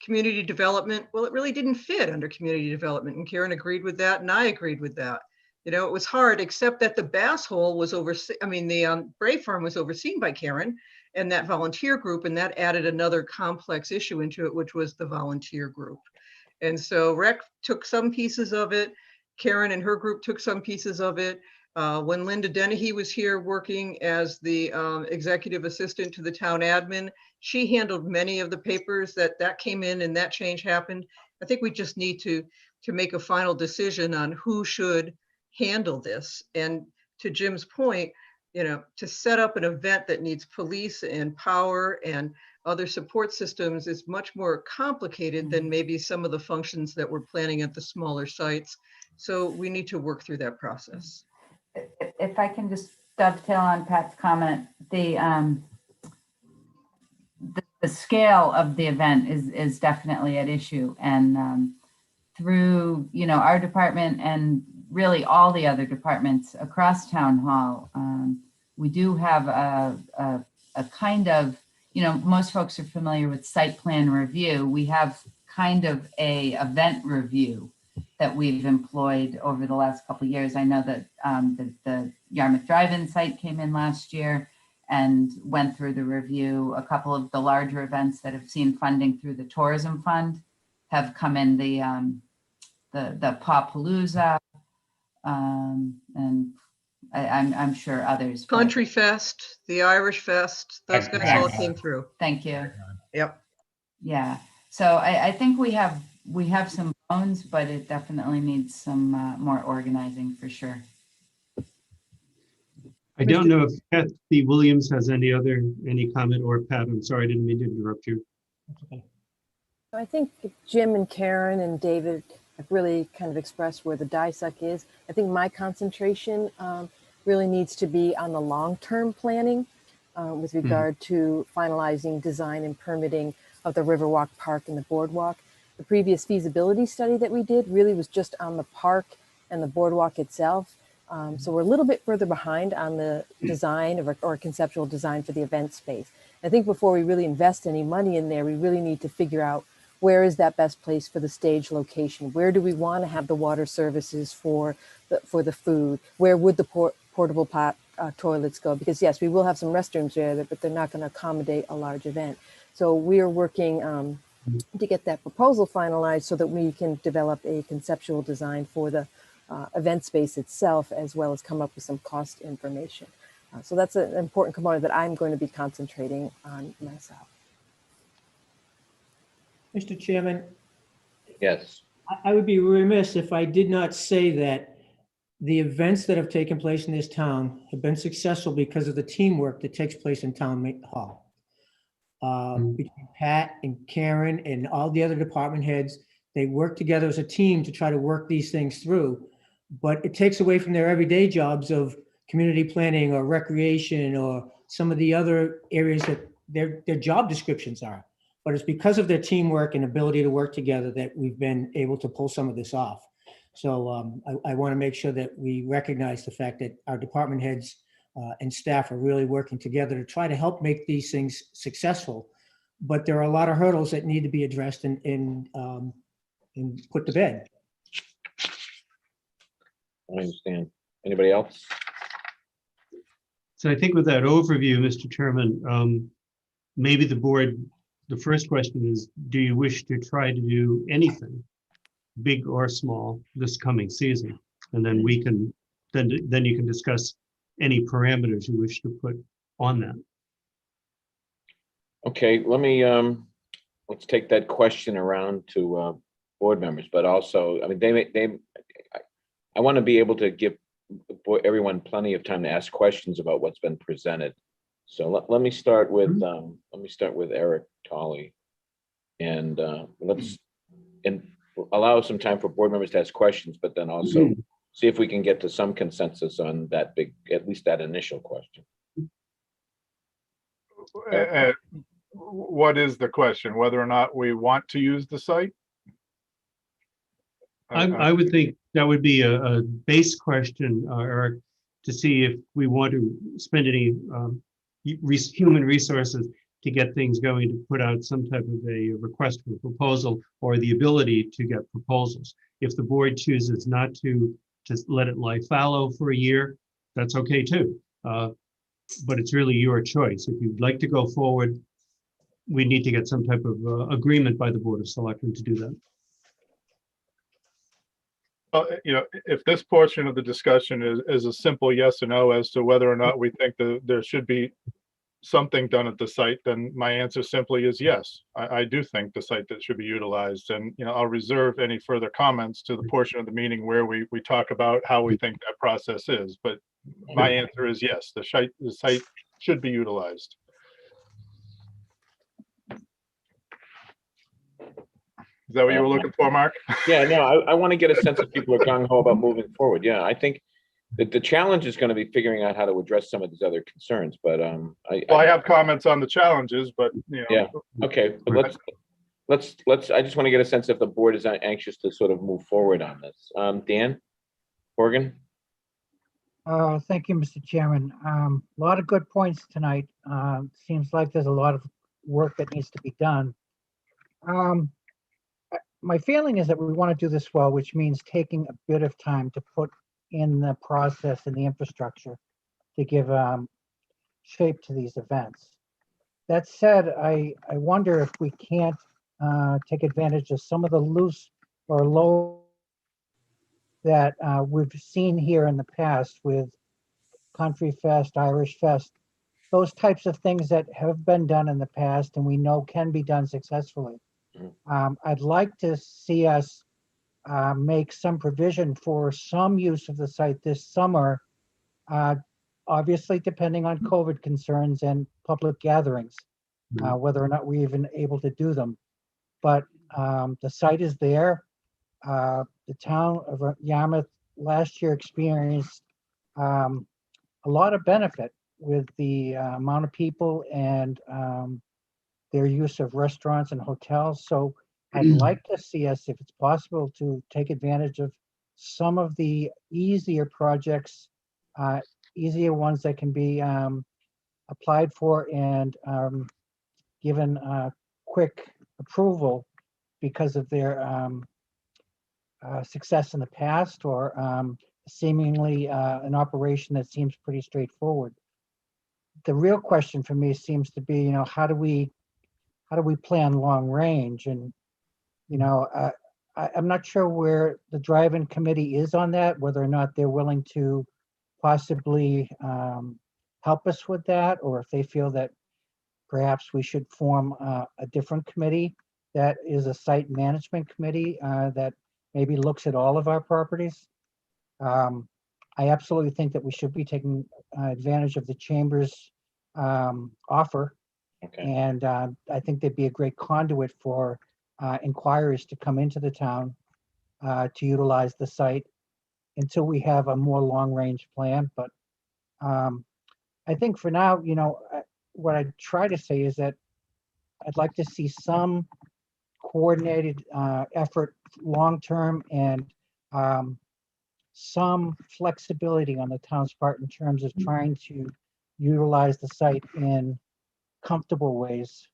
community development? Well, it really didn't fit under community development. And Karen agreed with that and I agreed with that. You know, it was hard, except that the Bass Hole was the Brave Farm was overseen by Karen and that volunteer group, and that added another complex issue into it, which was the volunteer group. And so Rec took some pieces of it. Karen and her group took some pieces of it. When Linda Dennehy was here working as the executive assistant to the town admin, she handled many of the papers that came in and that change happened. I think we just need to make a final decision on who should handle this. And to Jim's point, you know, to set up an event that needs police and power and other support systems is much more complicated than maybe some of the functions that we're planning at the smaller sites. So we need to work through that process. If I can just dovetail on Pat's comment, the scale of the event is definitely at issue, and through, you know, our department and really all the other departments across town hall, we do have a kind of, you know, most folks are familiar with site plan review. We have kind of a event review that we've employed over the last couple of years. I know that the Yarmouth Drive-In site came in last year and went through the review. A couple of the larger events that have seen funding through the tourism fund have come in, the Pawpalooza, and I'm sure others. Country Fest, the Irish Fest, those guys all came through. Thank you. Yep. Yeah. So I think we have some bones, but it definitely needs some more organizing for sure. I don't know if Kathy Williams has any comment, or Pat, I'm sorry, I didn't mean to interrupt you. Okay. I think Jim and Karen and David have really kind of expressed where the diesuck is. I think my concentration really needs to be on the long-term planning with regard to finalizing design and permitting of the Riverwalk Park and the boardwalk. The previous feasibility study that we did really was just on the park and the boardwalk itself. So we're a little bit further behind on the design or conceptual design for the event space. I think before we really invest any money in there, we really need to figure out where is that best place for the stage location? Where do we want to have the water services for the food? Where would the portable toilets go? Because yes, we will have some restrooms there, but they're not going to accommodate a large event. So we are working to get that proposal finalized so that we can develop a conceptual design for the event space itself, as well as come up with some cost information. So that's an important component that I'm going to be concentrating on myself. Mr. Chairman. Yes. I would be remiss if I did not say that the events that have taken place in this town have been successful because of the teamwork that takes place in town hall. Between Pat and Karen and all the other department heads, They work together as a team to try to work these things through. But it takes away from their everyday jobs of community planning or recreation or some of the other areas that their job descriptions are. But it's because of their teamwork and ability to work together that we've been able to pull some of this off. So I want to make sure that we recognize the fact that our department heads and staff are really working together to try to help make these things successful. But there are a lot of hurdles that need to be addressed and put to bed. I understand. Anybody else? So I think with that overview, Mr. Chairman, maybe the board, the first question is, do you wish to try to do anything, big or small, this coming season? And then we can, then you can discuss any parameters you wish to put on that. Okay, let me, let's take that question around to board members, but also, I mean, I want to be able to give everyone plenty of time to ask questions about what's been presented. So let me start with Eric Tolley, and let's allow some time for board members to ask questions, but then also see if we can get to some consensus on that big, at least that initial question. What is the question? Whether or not we want to use the site? I would think that would be a base question, Eric, to see if we want to spend any human resources to get things going, to put out some type of a request for proposal or the ability to get proposals. If the board chooses not to just let it lie fallow for a year, that's okay too. But it's really your choice. If you'd like to go forward, we need to get some type of agreement by the Board of Selectmen to do that. Well, you know, if this portion of the discussion is a simple yes or no as to whether or not we think that there should be something done at the site, then my answer simply is yes. I do think the site that should be utilized, and you know, I'll reserve any further comments to the portion of the meeting where we talk about how we think that process is. But my answer is yes, the site should be utilized. Is that what you were looking for, Mark? Yeah, no, I want to get a sense if people are gung-ho about moving forward. Yeah, I think that the challenge is going to be figuring out how to address some of these other concerns, but I have comments on the challenges, but you know. Yeah, okay, but let's I just want to get a sense if the board is anxious to sort of move forward on this. Dan Horgan. Thank you, Mr. Chairman. A lot of good points tonight. Seems like there's a lot of work that needs to be done. My feeling is that we want to do this well, which means taking a bit of time to put in the process and the infrastructure to give shape to these events. That said, I wonder if we can't take advantage of some of the loose or low that we've seen here in the past with Country Fest, Irish Fest, those types of things that have been done in the past and we know can be done successfully. I'd like to see us make some provision for some use of the site this summer, obviously depending on COVID concerns and public gatherings, whether or not we're even able to do them. But the site is there. The town of Yarmouth last year experienced a lot of benefit with the amount of people and their use of restaurants and hotels. So I'd like to see us, if it's possible, to take advantage of some of the easier projects, easier ones that can be applied for and given quick approval because of their success in the past or seemingly an operation that seems pretty straightforward. The real question for me seems to be, you know, how do we plan long range? And, you know, I'm not sure where the drive-in committee is on that, whether or not they're willing to possibly help us with that, or if they feel that perhaps we should form a different committee that is a site management committee that maybe looks at all of our properties. I absolutely think that we should be taking advantage of the chamber's offer. Okay. And I think they'd be a great conduit for inquirers to come into the town to utilize the site until we have a more long-range plan. But I think for now, what I try to say is that I'd like to see some coordinated effort long-term and some flexibility on the town's part in terms of trying to utilize the site in comfortable ways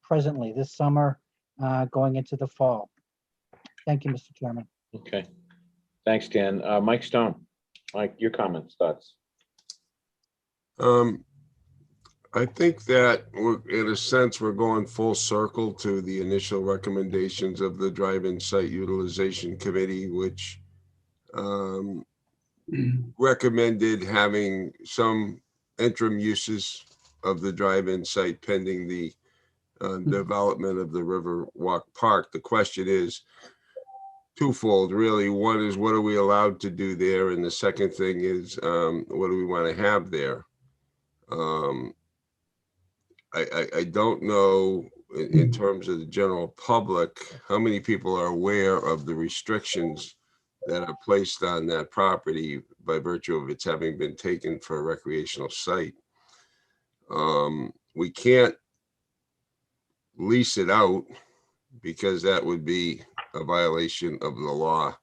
presently this summer, going into the fall. Thank you, Mr. Chairman. Okay. Thanks, Dan. Mike Stone, Mike, your comments, thoughts? I think that in a sense, we're going full circle to the initial recommendations of the Drive-In Site Utilization Committee, which recommended having some interim uses of the drive-in site pending the development of the Riverwalk Park. The question is twofold, really. One is, what are we allowed to do there? And the second thing is, what do we want to have there? I don't know in terms of the general public, how many people are aware of the restrictions that are placed on that property by virtue of its having been taken for a recreational site. We can't lease it out because that would be a violation of the law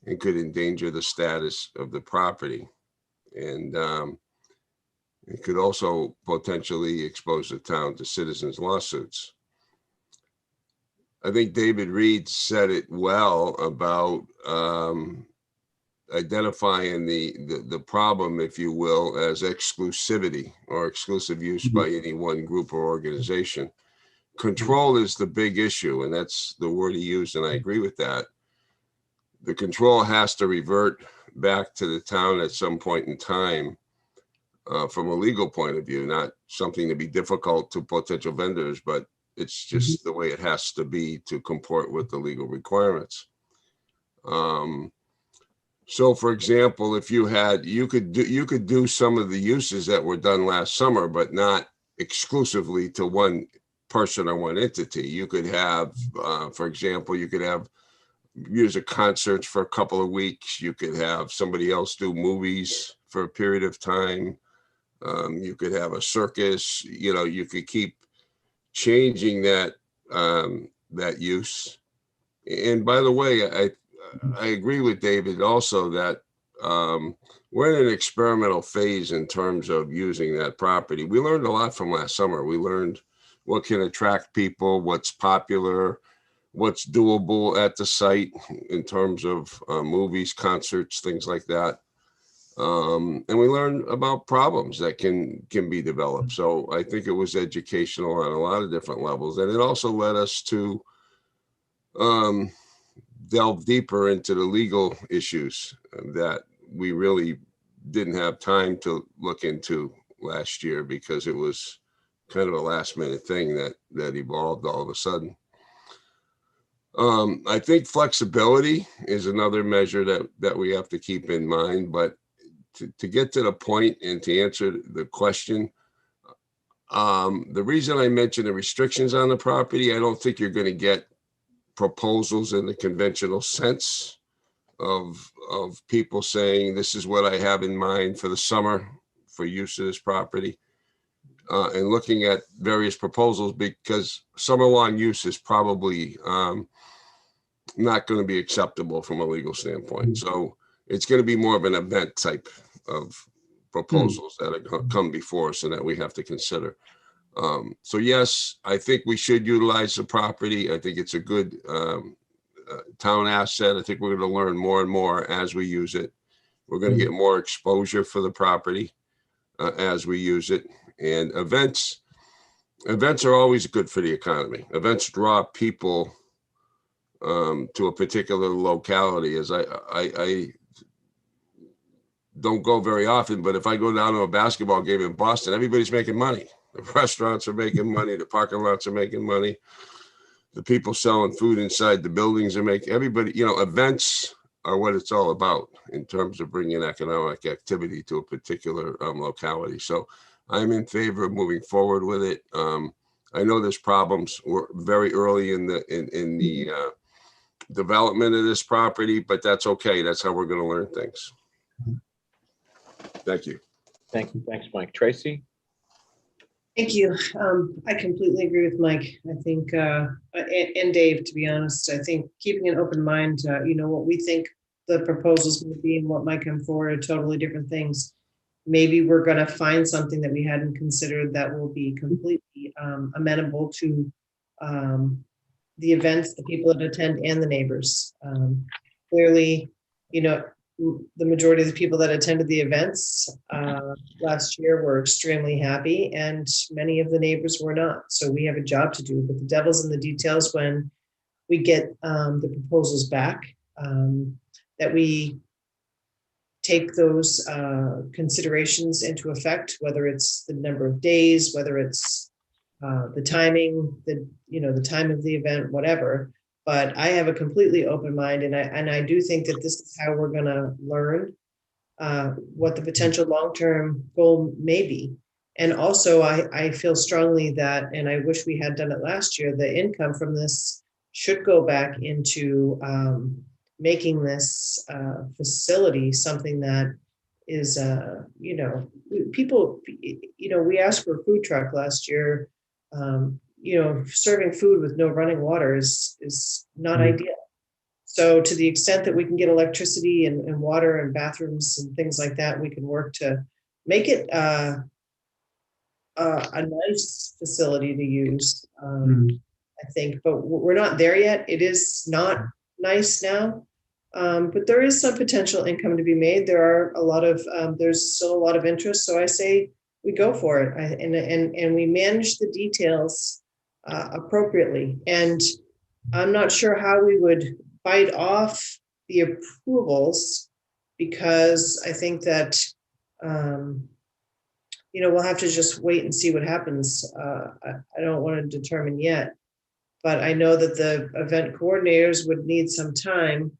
and could endanger the status of the property. And it could also potentially expose the town to citizens' lawsuits. I think David Reed said it well about identifying the problem, if you will, as exclusivity or exclusive use by any one group or organization. Control is the big issue, and that's the word he used, and I agree with that. The control has to revert back to the town at some point in time from a legal point of view, not something to be difficult to potential vendors, but it's just the way it has to be to comport with the legal requirements. So for example, if you had, you could do some of the uses that were done last summer, but not exclusively to one person or one entity. You could have, for example, you could have music concerts for a couple of weeks. You could have somebody else do movies for a period of time. You could have a circus, you could keep changing that, that use. And by the way, I agree with David also that we're in an experimental phase in terms of using that property. We learned a lot from last summer. We learned what can attract people, what's popular, what's doable at the site in terms of movies, concerts, things like that. And we learned about problems that can be developed. So I think it was educational on a lot of different levels. And it also led us to delve deeper into the legal issues that we really didn't have time to look into last year because it was kind of a last minute thing that evolved all of a sudden. I think flexibility is another measure that we have to keep in mind, but to get to the point and to answer the question, the reason I mentioned the restrictions on the property, I don't think you're going to get proposals in the conventional sense of people saying, this is what I have in mind for the summer for use of this property, and looking at various proposals, because summer lawn use is probably not going to be acceptable from a legal standpoint. So it's going to be more of an event type of proposals that are come before us and that we have to consider. So yes, I think we should utilize the property. I think it's a good town asset. I think we're going to learn more and more as we use it. We're going to get more exposure for the property as we use it. And events are always good for the economy. Events draw people to a particular locality. As I don't go very often, but if I go down to a basketball game in Boston, everybody's making money. The restaurants are making money. The parking lots are making money. The people selling food inside the buildings are making, everybody, events are what it's all about in terms of bringing economic activity to a particular locality. So I'm in favor of moving forward with it. I know there's problems. We're very early in the development of this property, but that's okay. That's how we're going to learn things. Thank you. Thanks, Mike. Tracy? Thank you. I completely agree with Mike. I think, and Dave, to be honest, I think keeping an open mind, what we think the proposals will be and what might come forward are totally different things. Maybe we're going to find something that we hadn't considered that will be completely amenable to the events, the people that attend, and the neighbors. Clearly, the majority of the people that attended the events last year were extremely happy, and many of the neighbors were not. So we have a job to do, but the devil's in the details when we get the proposals back, that we take those considerations into effect, whether it's the number of days, whether it's the timing, the time of the event, whatever. But I have a completely open mind, and I do think that this is how we're going to learn what the potential long-term goal may be. And also, I feel strongly that, and I wish we had done it last year, the income from this should go back into making this facility something that is, people, we asked for a food truck last year. Serving food with no running water is not ideal. So to the extent that we can get electricity and water and bathrooms and things like that, we can work to make it a nice facility to use, I think, but we're not there yet. It is not nice now, but there is some potential income to be made. There's still a lot of interest. So I say we go for it, and we manage the details appropriately. And I'm not sure how we would bite off the approvals, because I think that, we'll have to just wait and see what happens. I don't want to determine yet, but I know that the event coordinators would need some time.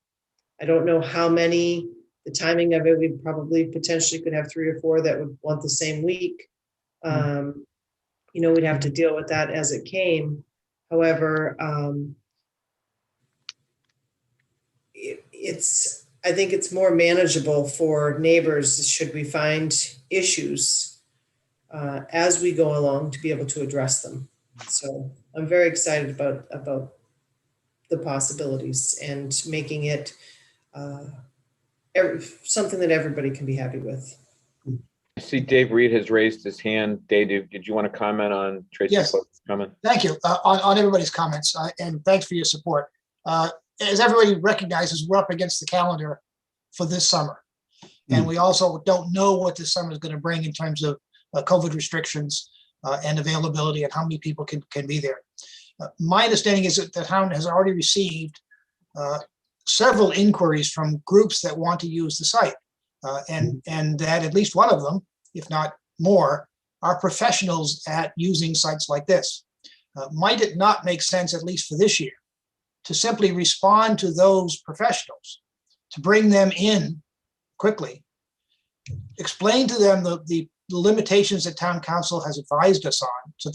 I don't know how many, the timing of it, we probably potentially could have 3 or 4 that would want the same week. We'd have to deal with that as it came. However, I think it's more manageable for neighbors should we find issues as we go along to be able to address them. So I'm very excited about the possibilities and making it something that everybody can be happy with. I see Dave Reed has raised his hand. Dave, did you want to comment on Tracy's Yes. comment? Thank you on everybody's comments, and thanks for your support. As everybody recognizes, we're up against the calendar for this summer. And we also don't know what this summer is going to bring in terms of COVID restrictions and availability and how many people can be there. My understanding is that the town has already received several inquiries from groups that want to use the site, and that at least one of them, if not more, are professionals at using sites like this. Might it not make sense, at least for this year, to simply respond to those professionals, to bring them in quickly, explain to them the limitations that town council has advised us on, so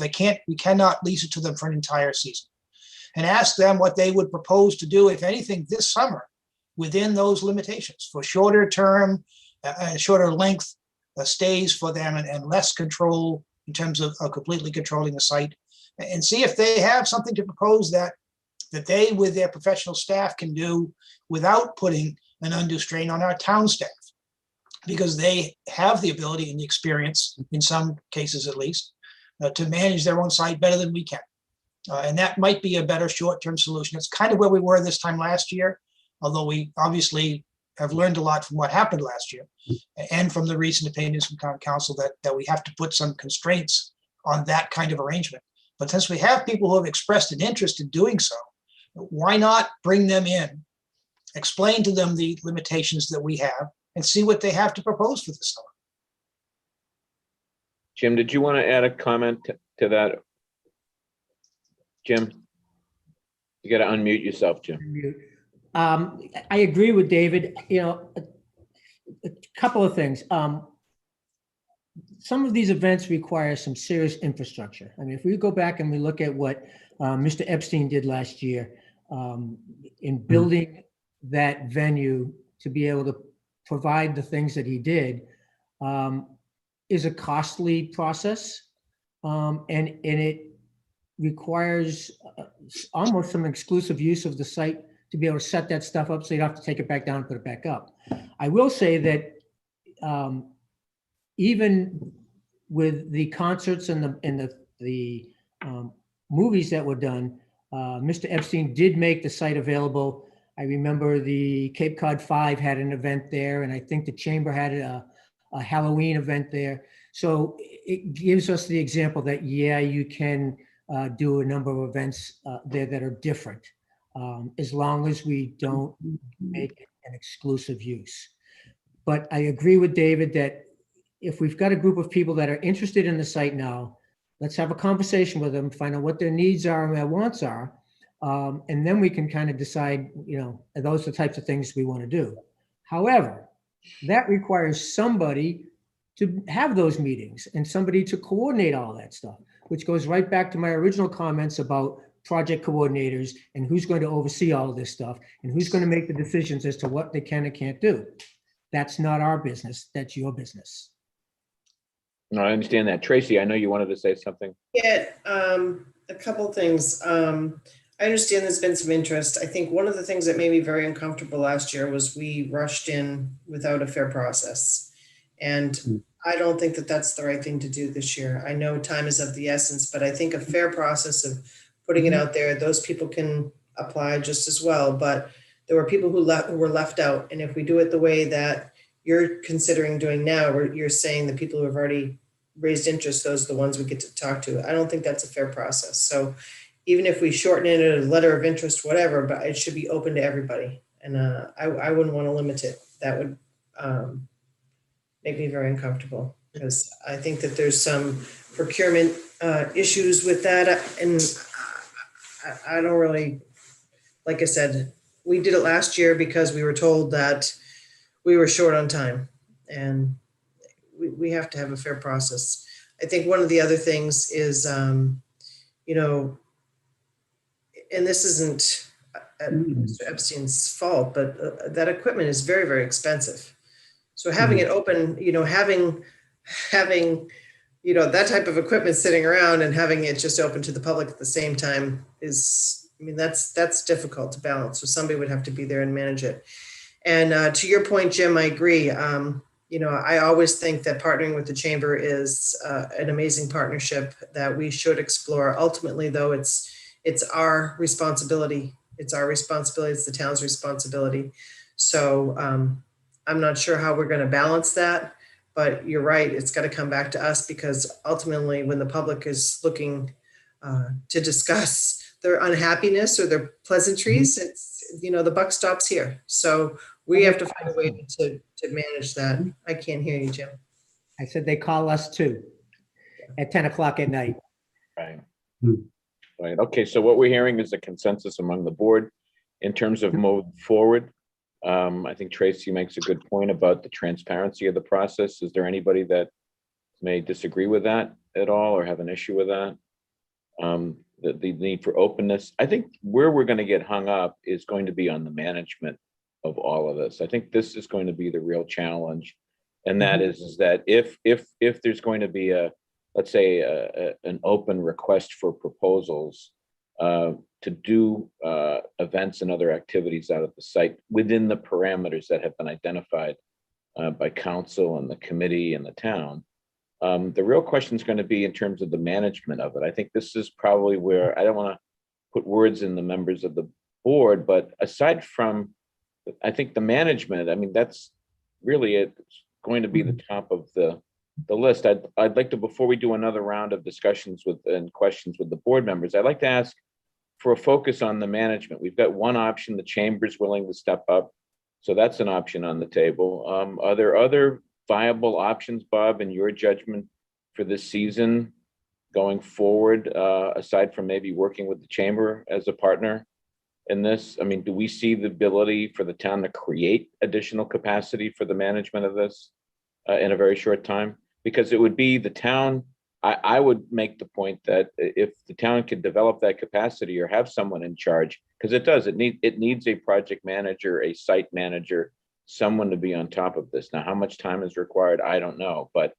we cannot lease it to them for an entire season, and ask them what they would propose to do, if anything, this summer within those limitations for shorter term, shorter length stays for them, and less control in terms of completely controlling the site, and see if they have something to propose that they, with their professional staff, can do without putting an undue strain on our town staff, because they have the ability and the experience, in some cases at least, to manage their own site better than we can. And that might be a better short-term solution. It's kind of where we were this time last year, although we obviously have learned a lot from what happened last year and from the recent opinions from town council that we have to put some constraints on that kind of arrangement. But since we have people who have expressed an interest in doing so, why not bring them in, explain to them the limitations that we have, and see what they have to propose for this summer. Jim, did you want to add a comment to that? Jim, you got to unmute yourself, Jim. I agree with David. A couple of things. some of these events require some serious infrastructure. I mean, if we go back and we look at what Mr. Epstein did last year in building that venue to be able to provide the things that he did, is a costly process. And it requires almost some exclusive use of the site to be able to set that stuff up so you don't have to take it back down and put it back up. I will say that even with the concerts and the movies that were done, Mr. Epstein did make the site available. I remember the Cape Cod 5 had an event there, and I think the Chamber had a Halloween event there. So it gives us the example that, yeah, you can do a number of events there that are different, as long as we don't make it an exclusive use. But I agree with David that if we've got a group of people that are interested in the site now, let's have a conversation with them, find out what their needs are and their wants are. And then we can kind of decide, you know, are those the types of things we want to do? However, that requires somebody to have those meetings and somebody to coordinate all that stuff, which goes right back to my original comments about project coordinators and who's going to oversee all of this stuff and who's going to make the decisions as to what they can and can't do. That's not our business. That's your business. No, I understand that. Tracy, I know you wanted to say something. Yeah, a couple things. I understand there's been some interest. I think one of the things that made me very uncomfortable last year was we rushed in without a fair process. And I don't think that that's the right thing to do this year. I know time is of the essence, but I think a fair process of putting it out there, those people can apply just as well. But there were people who were left out. And if we do it the way that you're considering doing now, where you're saying the people who have already raised interest, those are the ones we get to talk to. I don't think that's a fair process. So even if we shorten it a letter of interest, whatever, but it should be open to everybody. And I wouldn't want to limit it. That would make me very uncomfortable, because I think that there's some procurement issues with that. And I don't really, like I said, we did it last year because we were told that we were short on time, and we have to have a fair process. I think one of the other things is, you know, and this isn't Mr. Epstein's fault, but that equipment is very, very expensive. So having it open, you know, having, you know, that type of equipment sitting around and having it just open to the public at the same time is, I mean, that's difficult to balance. So somebody would have to be there and manage it. And to your point, Jim, I agree. You know, I always think that partnering with the Chamber is an amazing partnership that we should explore. Ultimately, though, it's our responsibility. It's our responsibility. It's the town's responsibility. So I'm not sure how we're going to balance that, but you're right. It's got to come back to us, because ultimately when the public is looking to discuss their unhappiness or their pleasantries, it's, you know, the buck stops here. So we have to find a way to manage that. I can't hear you, Jim. I said they call us too at 10 o'clock at night. Right. Right. Okay. So what we're hearing is a consensus among the board in terms of move forward. I think Tracy makes a good point about the transparency of the process. Is there anybody that may disagree with that at all or have an issue with that? The need for openness. I think where we're going to get hung up is going to be on the management of all of this. I think this is going to be the real challenge. And that is that if there's going to be a, let's say, an open request for proposals to do events and other activities out at the site within the parameters that have been identified by council and the committee and the town, the real question is going to be in terms of the management of it. I think this is probably where, I don't want to put words in the members of the board, but aside from, I think the management, I mean, that's really it's going to be the top of the list. I'd like to, before we do another round of discussions with and questions with the board members, I'd like to ask for a focus on the management. We've got one option, the Chamber's willing to step up. So that's an option on the table. Are there other viable options, Bob, in your judgment for this season going forward, aside from maybe working with the Chamber as a partner in this? I mean, do we see the ability for the town to create additional capacity for the management of this in a very short time? because it would be the town. I would make the point that if the town could develop that capacity or have someone in charge, because it needs a project manager, a site manager, someone to be on top of this. Now, how much time is required, I don't know, but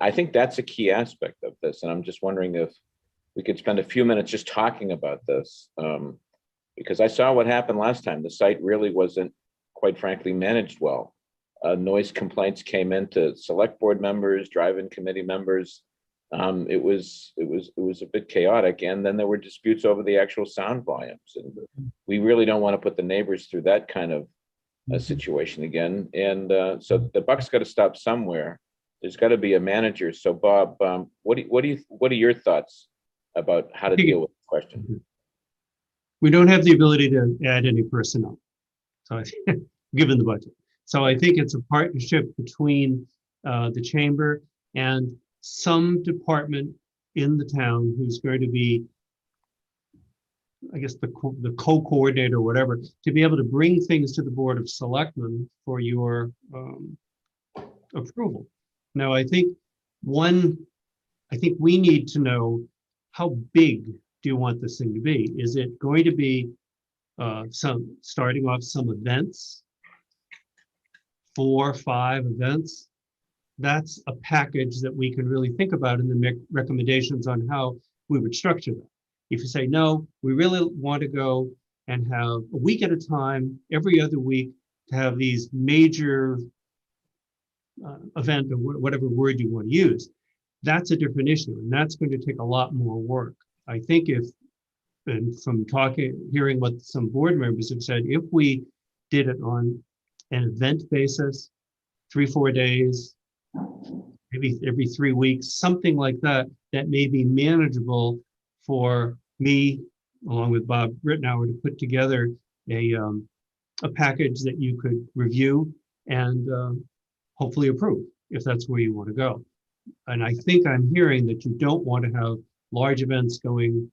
I think that's a key aspect of this. And I'm just wondering if we could spend a few minutes just talking about this. Because I saw what happened last time. The site really wasn't, quite frankly, managed well. Noise complaints came into select board members, drive-in committee members. It was a bit chaotic, and then there were disputes over the actual sound volumes, and we really don't want to put the neighbors through that kind of situation again. And so the buck's got to stop somewhere. There's got to be a manager. So Bob, what are your thoughts about how to deal with the question? We don't have the ability to add any personnel, so given the budget. So I think it's a partnership between the chamber and some department in the town who's going to be, I guess, the co-coordinator or whatever, to be able to bring things to the Board of Selectmen for your approval. Now, I think we need to know, how big do you want this thing to be? Is it going to be starting off some events, 4 or 5 events? That's a package that we can really think about in the recommendations on how we would structure that. If you say, no, we really want to go and have a week at a time, every other week, to have these major event, or whatever word you want to use, that's a different issue, and that's going to take a lot more work. I think and from hearing what some board members have said, if we did it on an event basis, 3-4 days, maybe every 3 weeks, something like that, that may be manageable for me, along with Bob Rittenauer, to put together a package that you could review and hopefully approve, if that's where you want to go. And I think I'm hearing that you don't want to have large events going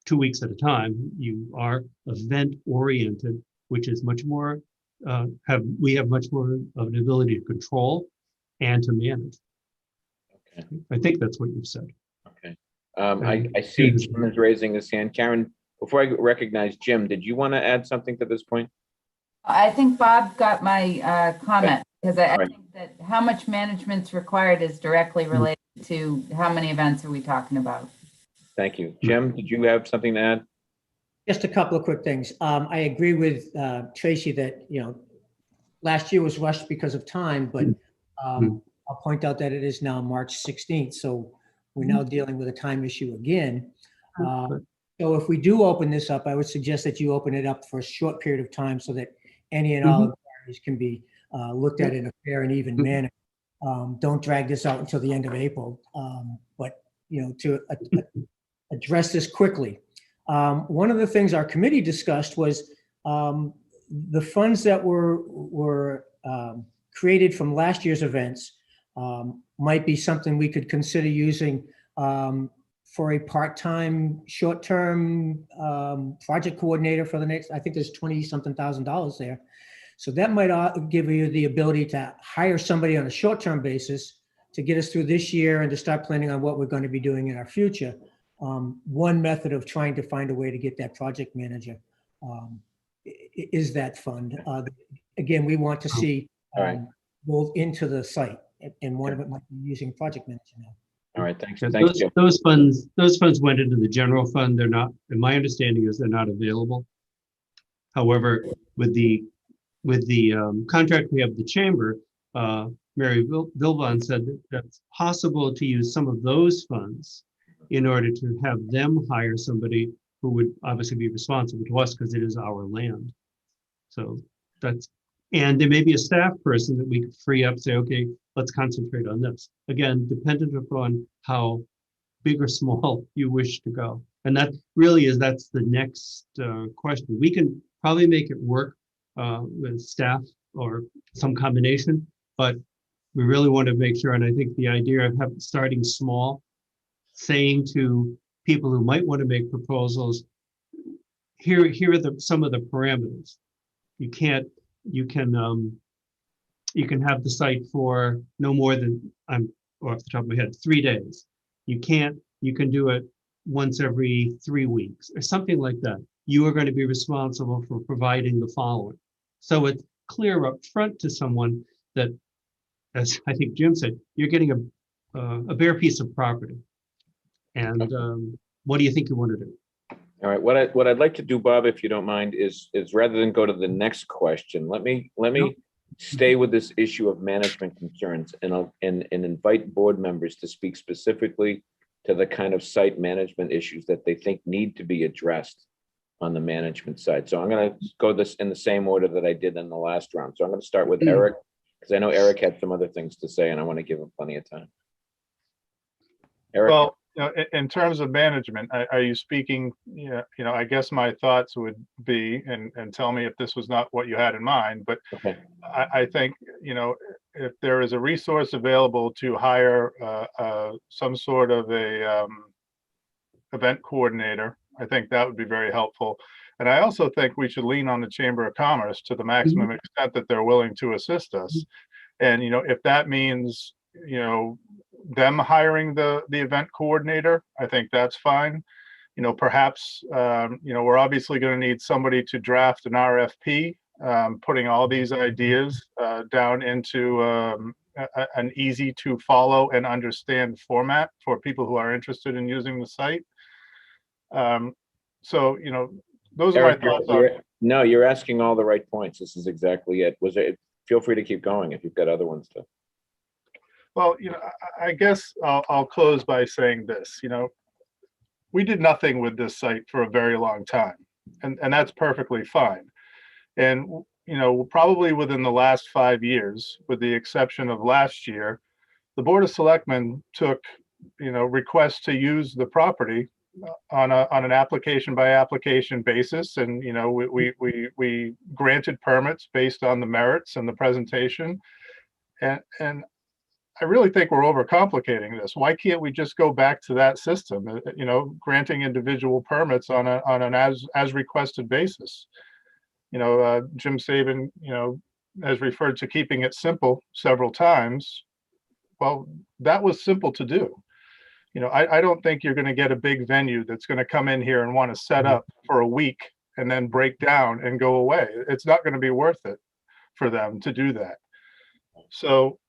2 weeks at a time. You are event oriented, which is much more, we have much more of an ability to control and to manage. Okay. I think that's what you've said. Okay. I see Jim is raising his hand. Karen, before I recognize Jim, did you want to add something to this point? I think Bob got my comment, because I Right. think that how much management's required is directly related to how many events are we talking about. Thank you. Jim, did you have something to add? Just a couple of quick things. I agree with Tracy that, last year was rushed because of time, but I'll point out that it is now March 16th. So we're now dealing with a time issue again. So if we do open this up, I would suggest that you open it up for a short period of time so that any and all inquiries can be looked at in a fair and even manner. Don't drag this out until the end of April, but to address this quickly. One of the things our committee discussed was the funds that were created from last year's events might be something we could consider using for a part-time, short-term project coordinator for the next, I think there's 20-something thousand there. So that might give you the ability to hire somebody on a short-term basis to get us through this year and to start planning on what we're going to be doing in our future. One method of trying to find a way to get that project manager is that fund. Again, we want to see rolled into the site, and one of it might be using project manager now. All right, thanks. Yeah, Thanks, Jim. those funds went into the general fund. They're not, and my understanding is they're not available. However, with the contract we have with the chamber, Mary Vilbon said that that's possible to use some of those funds in order to have them hire somebody who would obviously be responsible to us because it is our land. So and there may be a staff person that we could free up, say, okay, let's concentrate on this. Again, dependent upon how big or small you wish to go. And that really that's the next question. We can probably make it work with staff or some combination, but we really want to make sure, and I think the idea of starting small, saying to people who might want to make proposals, here are some of the parameters. You can have the site for no more than, I'm off the top of my head, 3 days. You can do it once every 3 weeks or something like that. You are going to be responsible for providing the following. So it's clear up front to someone that, as I think Jim said, you're getting a bare piece of property. And what do you think you want to do? All right, what I'd like to do, Bob, if you don't mind, is rather than go to the next question, let me stay with this issue of management concerns, and invite board members to speak specifically to the kind of site management issues that they think need to be addressed on the management side. So I'm going to go this in the same order that I did in the last round. So I'm going to start with Eric, because I know Eric had some other things to say, and I want to give him plenty of time. Eric? Well, in terms of management, are you speaking, I guess my thoughts would be, and tell me if this was not what you had in mind, but okay. I think, if there is a resource available to hire some sort of a event coordinator, I think that would be very helpful. And I also think we should lean on the Chamber of Commerce to the maximum extent that they're willing to assist us. And, if that means, them hiring the event coordinator, I think that's fine. Perhaps, we're obviously going to need somebody to draft an RFP, putting all these ideas down into an easy to follow and understand format for people who are interested in using the site. So, those Eric, are my thoughts. no, you're asking all the right points. This is exactly it. Feel free to keep going if you've got other ones to. Well, I guess I'll close by saying this, we did nothing with this site for a very long time, and that's perfectly fine. And, probably within the last 5 years, with the exception of last year, the Board of Selectmen took, requests to use the property on an application by application basis. And, we granted permits based on the merits and the presentation. And I really think we're overcomplicating this. Why can't we just go back to that system, granting individual permits on an as requested basis? Jim Saban, has referred to keeping it simple several times. Well, that was simple to do. I don't think you're going to get a big venue that's going to come in here and want to set up for a week and then break down and go away. It's not going to be worth it for them to do that. So,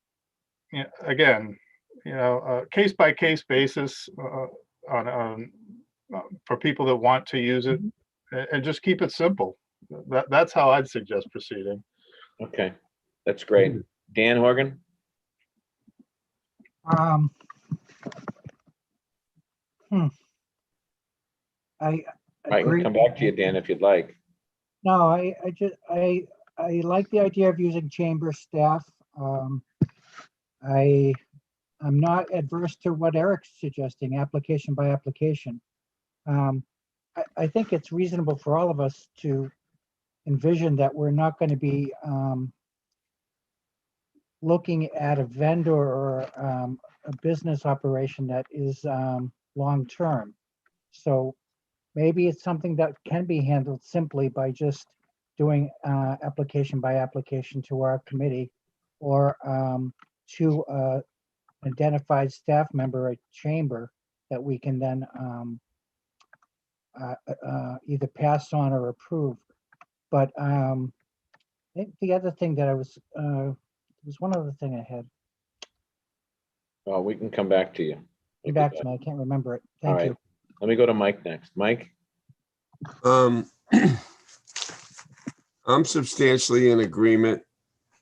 again, case by case basis for people that want to use it, and just keep it simple. That's how I'd suggest proceeding. Okay, that's great. Dan Horgan? I can come back to you, Dan, if you'd like. No, I like the idea of using chamber staff. I'm not adverse to what Eric's suggesting, application by application. I think it's reasonable for all of us to envision that we're not going to be looking at a vendor or a business operation that is long-term. So maybe it's something that can be handled simply by just doing application by application to our committee, or to identified staff member at chamber that we can then either pass on or approve. But I think the other thing that I was, there's one other thing I had. Well, we can come back to you. Come back to me, I can't remember it. Thank you. Let me go to Mike next. Mike? I'm substantially in agreement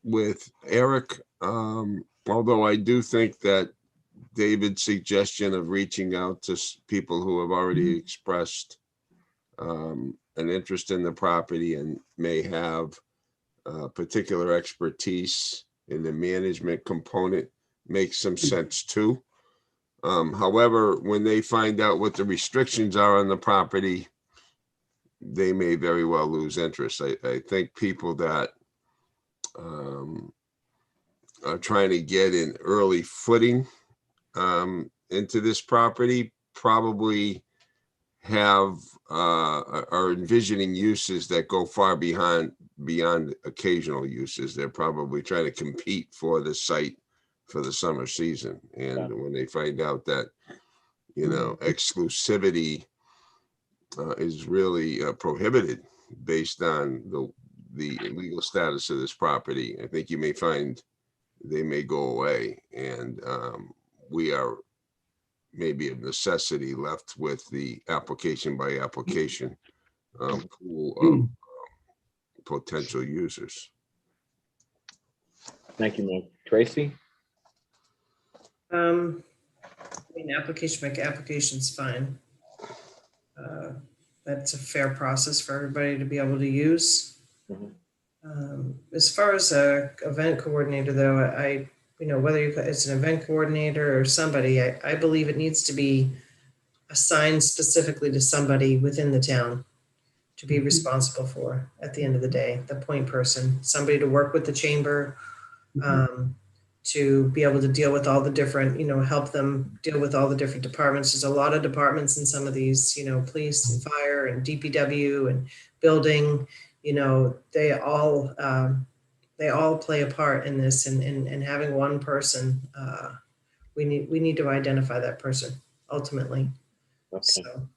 with Eric, although I do think that David's suggestion of reaching out to people who have already expressed an interest in the property and may have particular expertise in the management component makes some sense too. However, when they find out what the restrictions are on the property, they may very well lose interest. I think people that are trying to get an early footing into this property probably have are envisioning uses that go far beyond occasional uses. They're probably trying to compete for the site for the summer season. And when they find out that, exclusivity is really prohibited based on the legal status of this property, I think you may find they may go away. And we are maybe of necessity left with the application by application pool of potential users. Thank you, Mike. Tracy? Application by application's fine. That's a fair process for everybody to be able to use. As far as a event coordinator, though, whether it's an event coordinator or somebody, I believe it needs to be assigned specifically to somebody within the town to be responsible for at the end of the day, the point person, somebody to work with the chamber, to be able to deal with all the different, help them deal with all the different departments. There's a lot of departments in some of these, police and fire and DPW and building, they all play a part in this, and having one person, we need to identify that person ultimately. Okay. So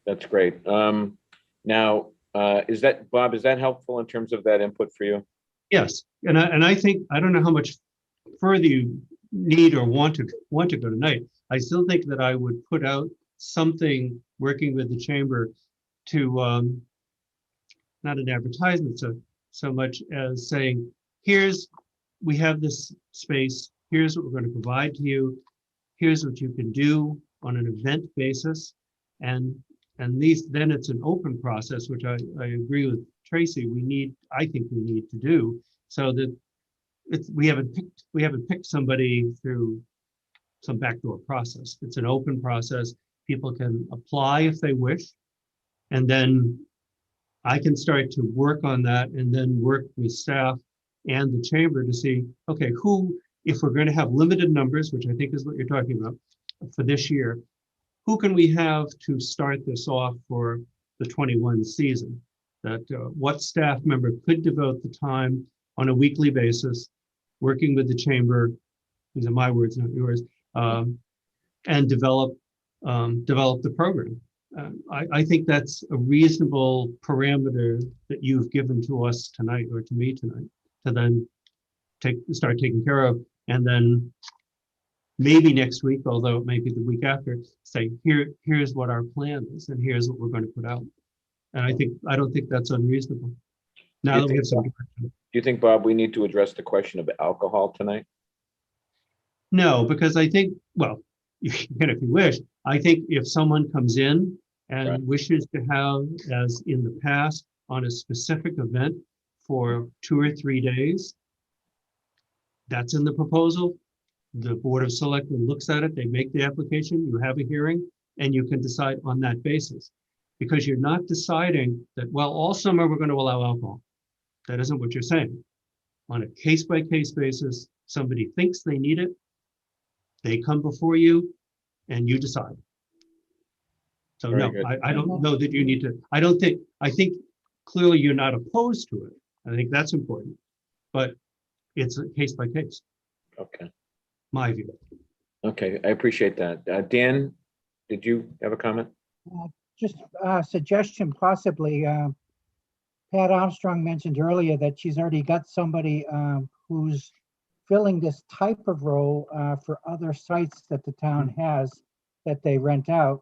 That's great. Now, is that, Bob, is that helpful in terms of that input for you? Yes, and I think, I don't know how much further you need or want to go tonight. I still think that I would put out something working with the chamber to, not an advertisement so much as saying, we have this space, here's what we're going to provide to you, here's what you can do on an event basis, and then it's an open process, which I agree with Tracy, I think we need to do, so that we haven't picked somebody through some backdoor process. It's an open process. People can apply if they wish, and then I can start to work on that, and then work with staff and the chamber to see, okay, if we're going to have limited numbers, which I think is what you're talking about for this year, who can we have to start this off for the 21 season? That what staff member could devote the time on a weekly basis, working with the chamber, these are my words, not yours, and develop the program. I think that's a reasonable parameter that you've given to us tonight, or to me tonight, to then start taking care of, and then maybe next week, although it may be the week after, say, here's what our plan is, and here's what we're going to put out. And I don't think that's unreasonable. Now that we have some. Do you think, Bob, we need to address the question of alcohol tonight? No, because I think, well, you can if you wish. I think if someone comes in and wishes to have, as in the past, on a specific event for 2 or 3 days, that's in the proposal. The Board of Selectmen looks at it, they make the application, you have a hearing, and you can decide on that basis. Because you're not deciding that, well, all summer we're going to allow alcohol. That isn't what you're saying. On a case-by-case basis, somebody thinks they need it, they come before you, and you decide. So Very no, good. I don't know that you need to, I think clearly you're not opposed to it. I think that's important, but it's a case by case. Okay. My view. Okay, I appreciate that. Dan, did you have a comment? Just a suggestion, possibly. Pat Armstrong mentioned earlier that she's already got somebody who's filling this type of role for other sites that the town has that they rent out.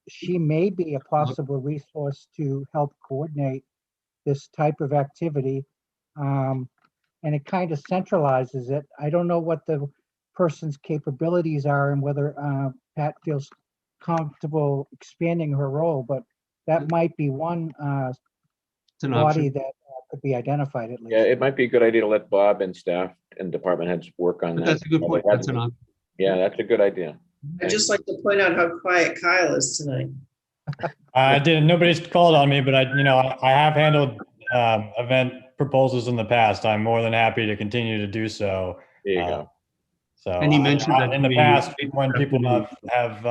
She may be a possible resource to help coordinate this type of activity. And it kind of centralizes it. I don't know what the person's capabilities are and whether Pat feels comfortable expanding her role, but that might be one body that could be identified at least. Yeah, it might be a good idea to let Bob and staff and department heads work on that. That's a good point. That's an option. Yeah, that's a good idea. I'd just like to point out how quiet Kyle is tonight. I didn't. Nobody's called on me, but I have handled event proposals in the past. I'm more than happy to continue to do so. There you go. So, And he mentioned that in the past, when people have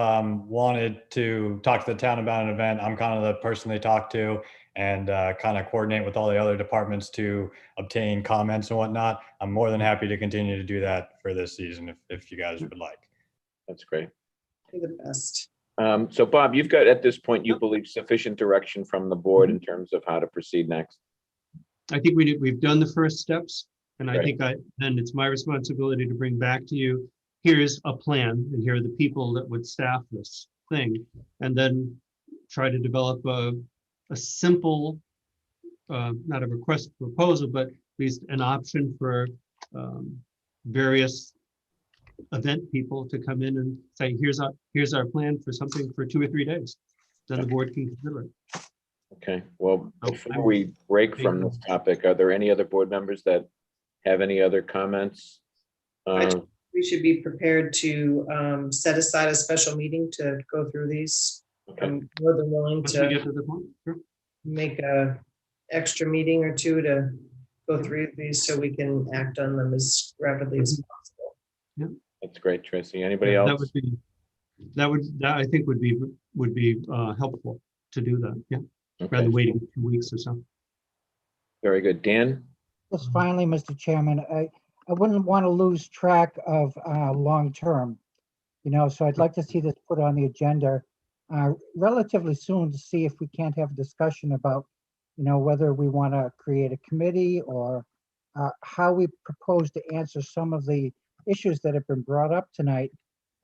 wanted to talk to the town about an event, I'm kind of the person they talk to, and kind of coordinate with all the other departments to obtain comments and whatnot, I'm more than happy to continue to do that for this season if you guys would like. That's great. You're the best. So Bob, you've got at this point, you believe sufficient direction from the board in terms of how to proceed next. I think we've done the first steps, and I Right. think then it's my responsibility to bring back to you, here's a plan, and here are the people that would staff this thing, and then try to develop a simple, not a request proposal, but at least an option for various event people to come in and say, here's our plan for something for 2 or 3 days. Then the board can consider it. Okay, well, before we break from this topic, are there any other board members that have any other comments? We should be prepared to set aside a special meeting to go through these. Okay. I'm more than willing Once we get to to the point, sure. make a extra meeting or two to go through these so we can act on them as rapidly as possible. That's great, Tracy. Anybody That else? would be, that I think would be helpful to do that, yeah, rather Okay, than waiting 2 weeks or so. very good. Dan? Just finally, Mr. Chairman, I wouldn't want to lose track of long-term, so I'd like to see this put on the agenda relatively soon to see if we can't have a discussion about, whether we want to create a committee or how we propose to answer some of the issues that have been brought up tonight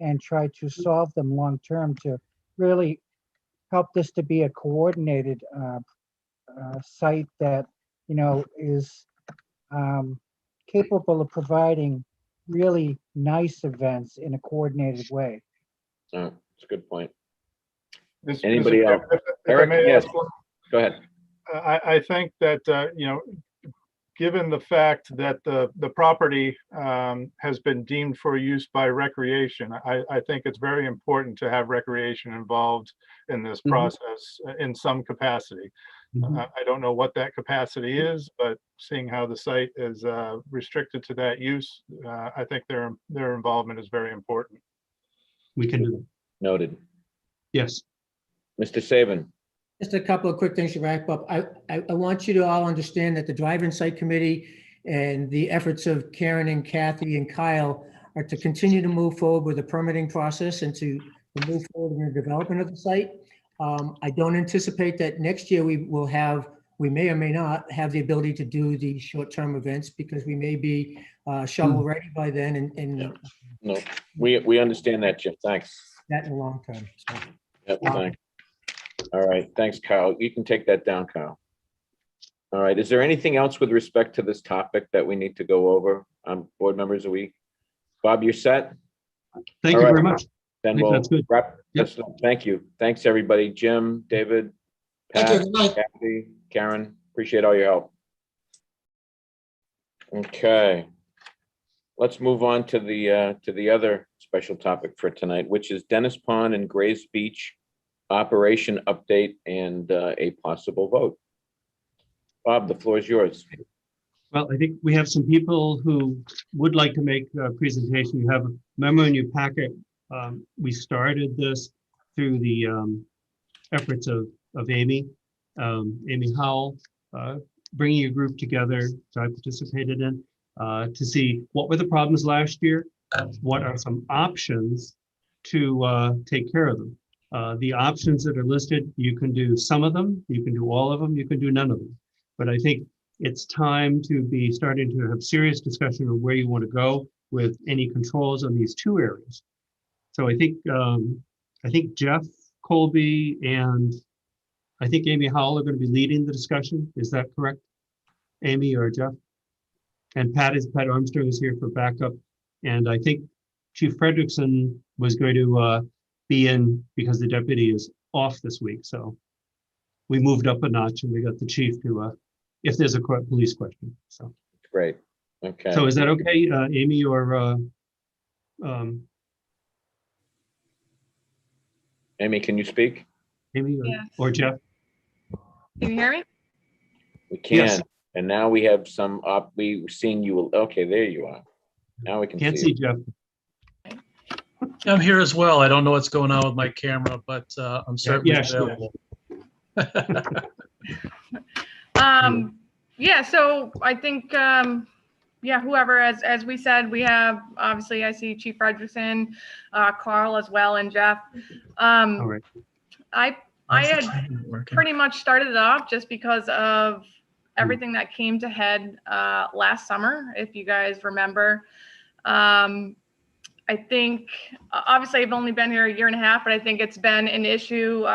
and try to solve them long-term to really help this to be a coordinated site that, is capable of providing really nice events in a coordinated way. That's a good point. Mr. Anybody Chair, else? if I Eric, may yes. ask one- Go ahead. I think that, given the fact that the property has been deemed for use by recreation, I think it's very important to have recreation involved in this process in some capacity. I don't know what that capacity is, but seeing how the site is restricted to that use, I think their involvement is very important. We can do that. Noted. Yes. Mr. Saban? Just a couple of quick things to wrap up. I want you to all understand that the Drive-In Site Committee and the efforts of Karen and Kathy and Kyle are to continue to move forward with the permitting process and to move forward in the development of the site. I don't anticipate that next year we may or may not have the ability to do the short-term events because we may be shovel ready by then and No, we understand that, Jim. Thanks. that in the long term. So, Yep, thanks. All right, thanks, Kyle. You can take that down, Kyle. All right, is there anything else with respect to this topic that we need to go over? Board members, Bob, you're set? Thank All you right. very much. Then think we'll that's good. wrap Yep. this up. Thank you. Thanks, everybody. Jim, David, Thank you. Pat, Good night. Kathy, Karen, appreciate all your help. Okay. Let's move on to the other special topic for tonight, which is Dennis Pond and Grays Beach operation update and a possible vote. Bob, the floor is yours. Well, I think we have some people who would like to make a presentation. You have a memo in your packet. We started this through the efforts of Amy Howell, bringing a group together that I participated in to see what were the problems last year, what are some options to take care of them. The options that are listed, you can do some of them, you can do all of them, you can do none of them. But I think it's time to be starting to have serious discussion of where you want to go with any controls on these two areas. So I think Jeff Colby and I think Amy Howell are going to be leading the discussion. Is that correct? Amy or Jeff? And Pat Armstrong is here for backup. And I think Chief Frederickson was going to be in because the deputy is off this week. So we moved up a notch and we got the chief to, if there's a police question. So Great. Okay. So is that okay, Amy or Amy, can you speak? Amy Yes. or Jeff? Can you hear me? We can. Yes. And now we have some up. We've seen you. Okay, there you are. Now we can Can't see see you. Jeff. I'm here as well. I don't know what's going on with my camera, but I'm certainly yeah, sure. available. Yeah, so I think, yeah, whoever, as we said, we have, obviously, I see Chief Frederickson, Carl as well, and Jeff. All right. I had pretty much started it off just because of everything that came to head last summer, if you guys remember. I think, obviously, I've only been here a year and a half, but I think it's been an issue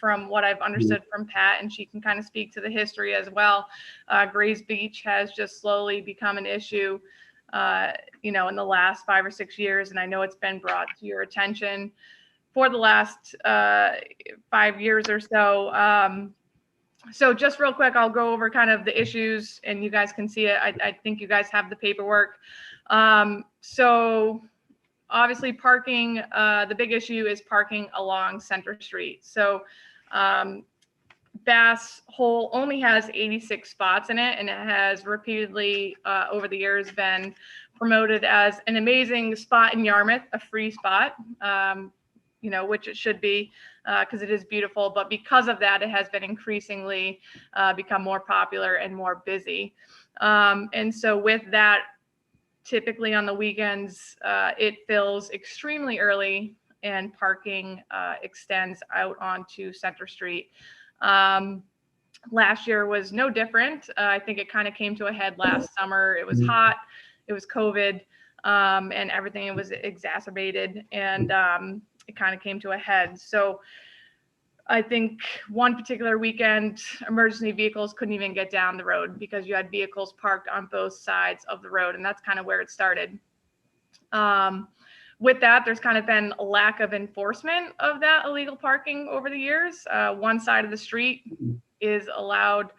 from what I've understood from Pat, and she can kind of speak to the history as well. Grays Beach has just slowly become an issue, you know, in the last 5 or 6 years, and I know it's been brought to your attention for the last 5 years or so. So just real quick, I'll go over kind of the issues and you guys can see it. I think you guys have the paperwork. So obviously parking, the big issue is parking along Center Street. So Bass Hole only has 86 spots in it, and it has repeatedly over the years been promoted as an amazing spot in Yarmouth, a free spot. You know, which it should be because it is beautiful, but because of that, it has been increasingly become more popular and more busy. And so with that, typically on the weekends, it fills extremely early and parking extends out onto Center Street. Last year was no different. I think it kind of came to a head last summer. It was hot, it was COVID, and everything was exacerbated, and it kind of came to a head. So I think one particular weekend, emergency vehicles couldn't even get down the road because you had vehicles parked on both sides of the road, and that's kind of where it started. With that, there's kind of been a lack of enforcement of that illegal parking over the years. One side of the street is allowed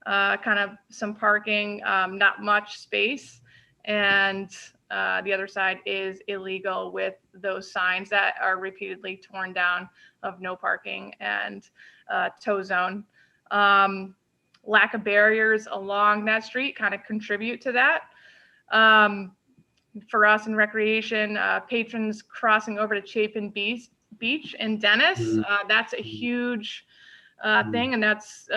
kind of some parking, not much space, and the other side is illegal with those signs that are repeatedly torn down of no parking and tow zone. Lack of barriers along that street kind of contribute to that. For us in recreation, patrons crossing over to Chapin Beach and Dennis, that's a huge thing, and that's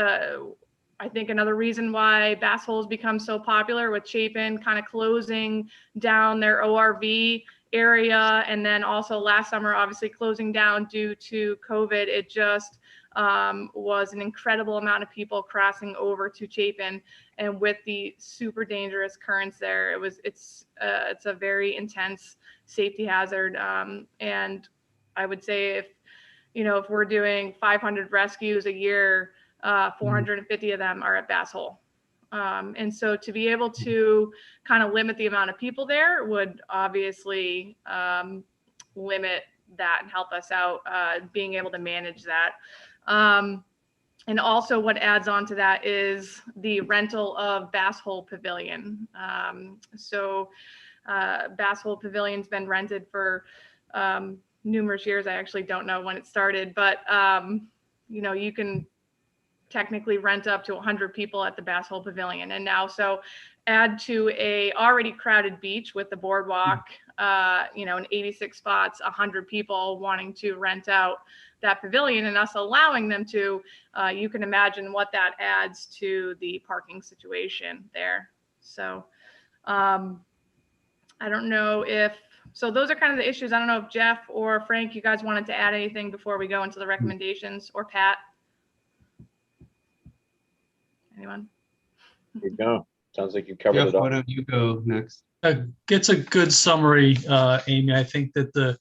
I think another reason why Bass Hole has become so popular, with Chapin kind of closing down their ORV area, and then also last summer obviously closing down due to COVID. It just was an incredible amount of people crossing over to Chapin, and with the super dangerous currents there, it's a very intense safety hazard. And I would say if we're doing 500 rescues a year, 450 of them are at Bass Hole. And so to be able to kind of limit the amount of people there would obviously limit that and help us out being able to manage that. And also what adds on to that is the rental of Bass Hole Pavilion. So Bass Hole Pavilion's been rented for numerous years. I actually don't know when it started, but you can technically rent up to 100 people at the Bass Hole Pavilion. And now, so add to a already crowded beach with the boardwalk, in 86 spots, 100 people wanting to rent out that pavilion and us allowing them to, you can imagine what that adds to the parking situation there. So I don't know so those are kind of the issues. I don't know if Jeff or Frank, you guys wanted to add anything before we go into the recommendations, or Pat? Anyone? There you go. Sounds like you covered Jeff, it all. why don't you go next? It's a good summary, Amy. I think that the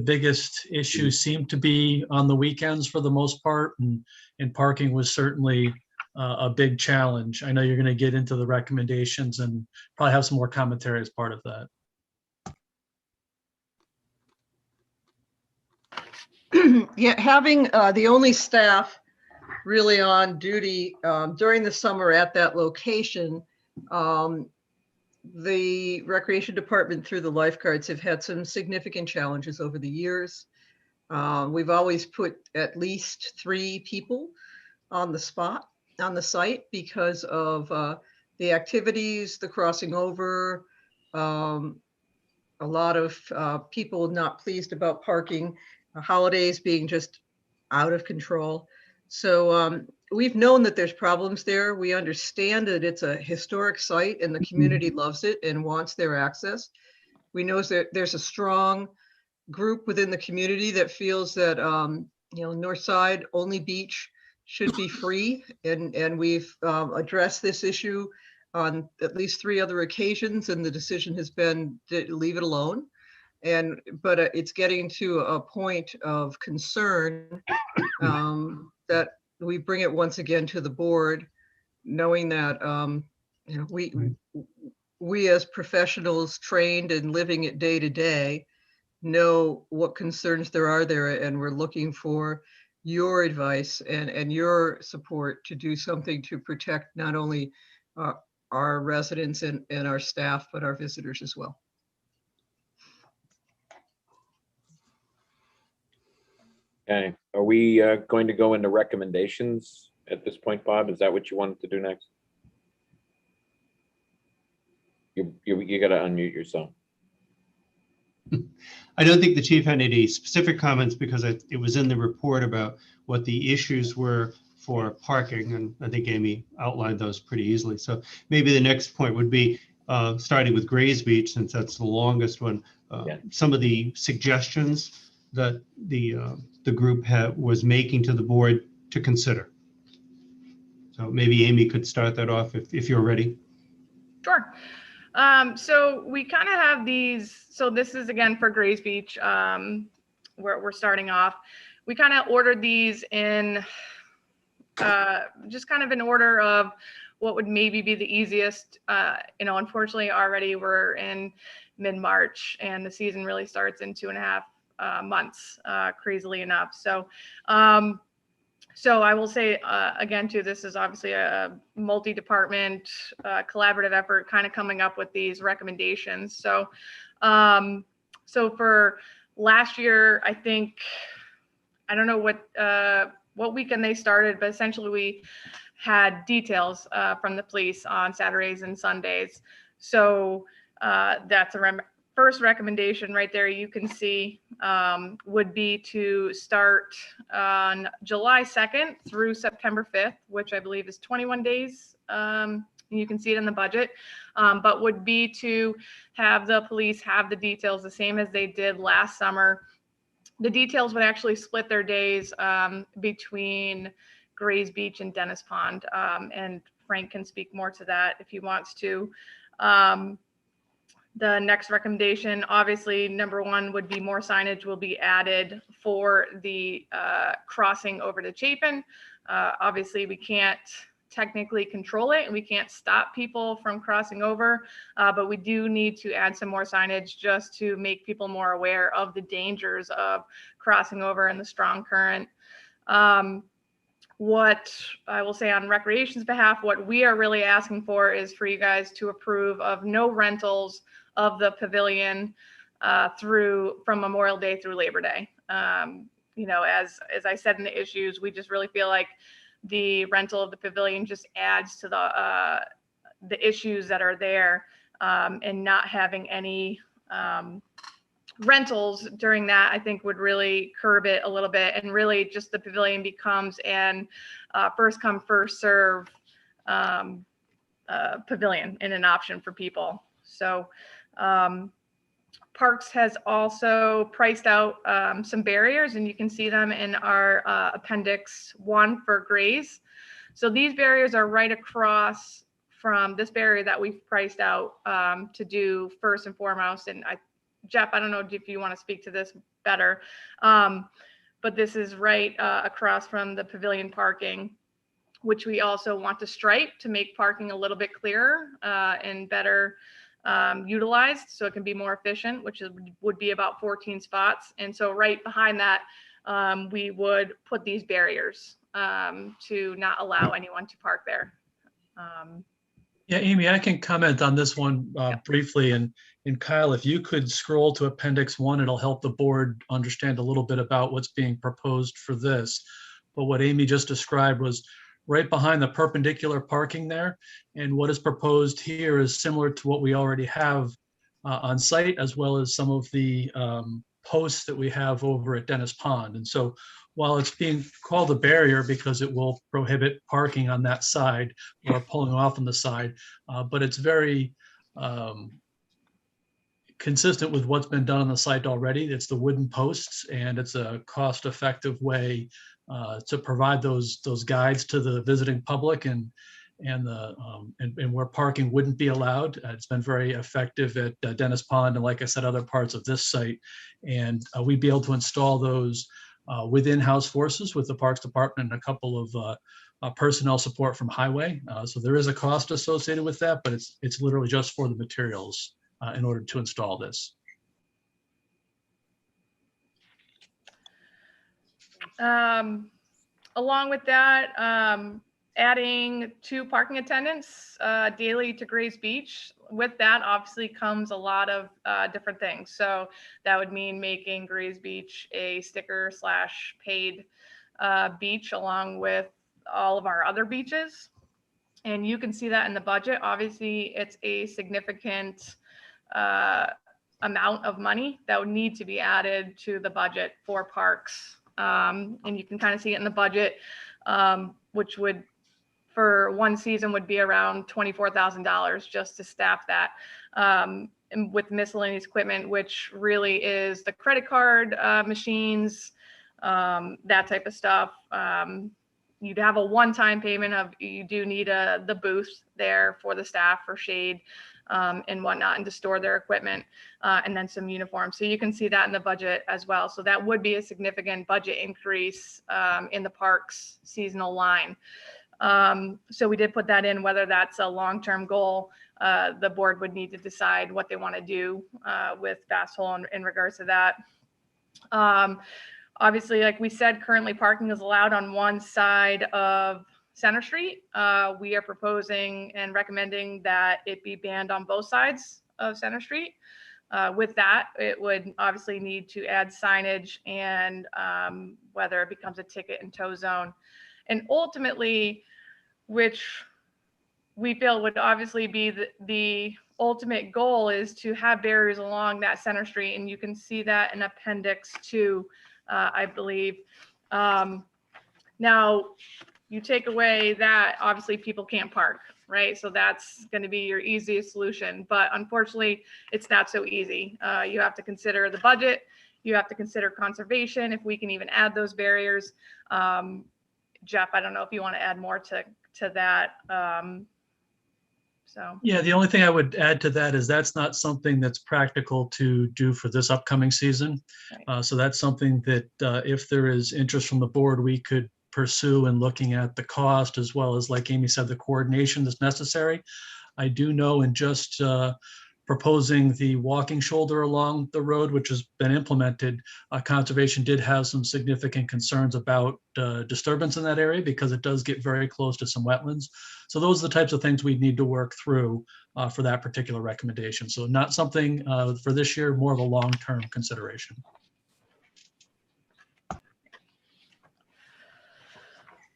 biggest issues seem to be on the weekends for the most part, and parking was certainly a big challenge. I know you're going to get into the recommendations and probably have some more commentary as part of that. Yeah, having the only staff really on duty during the summer at that location, the recreation department through the lifeguards have had some significant challenges over the years. We've always put at least 3 people on the site because of the activities, the crossing over, a lot of people not pleased about parking, holidays being just out of control. So we've known that there's problems there. We understand that it's a historic site and the community loves it and wants their access. We know that there's a strong group within the community that feels that, North Side only beach should be free. And we've addressed this issue on at least 3 other occasions, and the decision has been to leave it alone. But it's getting to a point of concern that we bring it once again to the board, knowing that we as professionals trained and living it day to day know what concerns there are there, and we're looking for your advice and your support to do something to protect not only our residents and our staff, but our visitors as well. Okay, are we going to go into recommendations at this point, Bob? Is that what you wanted to do next? You got to unmute yourself. I don't think the chief had any specific comments because it was in the report about what the issues were for parking, and I think Amy outlined those pretty easily. So maybe the next point would be starting with Grays Beach, since that's the longest one. Some of the suggestions that the group was making to the board to consider. So maybe Amy could start that off if you're ready. Sure. So we kind of have these, so this is again for Grays Beach, where we're starting off. We kind of ordered these in just kind of in order of what would maybe be the easiest. Unfortunately already we're in mid-March and the season really starts in 2.5 months, crazily enough. So I will say, again, too, this is obviously a multi-department collaborative effort kind of coming up with these recommendations. So for last year, I think, I don't know what weekend they started, but essentially we had details from the police on Saturdays and Sundays. So that's a first recommendation right there. You can see would be to start on July 2nd through September 5th, which I believe is 21 days. You can see it in the budget, but would be to have the police have the details the same as they did last summer. The details would actually split their days between Grays Beach and Dennis Pond. And Frank can speak more to that if he wants to. The next recommendation, obviously, number 1 would be more signage will be added for the crossing over to Chapin. Obviously, we can't technically control it and we can't stop people from crossing over, but we do need to add some more signage just to make people more aware of the dangers of crossing over in the strong current. What I will say on Recreation's behalf, what we are really asking for is for you guys to approve of no rentals of the pavilion from Memorial Day through Labor Day. As I said in the issues, we just really feel like the rental of the pavilion just adds to the issues that are there, and not having any rentals during that, I think would really curb it a little bit, and really just the pavilion becomes an first come, first serve pavilion and an option for people. So Parks has also priced out some barriers, and you can see them in our Appendix 1 for Grays. So these barriers are right across from this barrier that we've priced out to do first and foremost. And Jeff, I don't know if you want to speak to this better, but this is right across from the pavilion parking, which we also want to stripe to make parking a little bit clearer and better utilized, so it can be more efficient, which would be about 14 spots. And so right behind that, we would put these barriers to not allow anyone to park there. Yeah, Amy, I can comment on this one briefly. And Kyle, if you could scroll to Appendix 1, it'll help the board understand a little bit about what's being proposed for this. But what Amy just described was right behind the perpendicular parking there. And what is proposed here is similar to what we already have on site, as well as some of the posts that we have over at Dennis Pond. And so while it's being called a barrier because it will prohibit parking on that side or pulling off on the side, but it's very consistent with what's been done on the site already. It's the wooden posts, and it's a cost-effective way to provide those guides to the visiting public and where parking wouldn't be allowed. It's been very effective at Dennis Pond and, like I said, other parts of this site. And we'd be able to install those with in-house forces with the Parks Department and a couple of personnel support from Highway. So there is a cost associated with that, but it's literally just for the materials in order to install this. Along with that, adding 2 parking attendants daily to Grays Beach. With that, obviously, comes a lot of different things. So that would mean making Grays Beach a sticker/paid beach along with all of our other beaches. And you can see that in the budget. Obviously, it's a significant amount of money that would need to be added to the budget for parks. And you can kind of see it in the budget, which would, for one season, would be around $24,000 just to staff that. And with miscellaneous equipment, which really is the credit card machines, that type of stuff. You'd have a one-time payment of, you do need the booth there for the staff for shade and whatnot, and to store their equipment, and then some uniforms. So you can see that in the budget as well. So that would be a significant budget increase in the parks seasonal line. So we did put that in. Whether that's a long-term goal, the board would need to decide what they want to do with Bass Hole in regards to that. Obviously, like we said, currently parking is allowed on one side of Center Street. We are proposing and recommending that it be banned on both sides of Center Street. With that, it would obviously need to add signage and whether it becomes a ticket and tow zone. And ultimately, which we feel would obviously be the ultimate goal, is to have barriers along that Center Street. And you can see that in Appendix 2, I believe. Now, you take away that, obviously people can't park, right? So that's going to be your easiest solution. But unfortunately, it's not so easy. You have to consider the budget. You have to consider conservation, if we can even add those barriers. Jeff, I don't know if you want to add more to that. Yeah, the only thing I would add to that is that's not something that's practical to do for this upcoming season. Right. So that's something that if there is interest from the board, we could pursue in looking at the cost, as well as, like Amy said, the coordination that's necessary. I do know in just proposing the walking shoulder along the road, which has been implemented, conservation did have some significant concerns about disturbance in that area because it does get very close to some wetlands. So those are the types of things we need to work through for that particular recommendation. So not something for this year, more of a long-term consideration.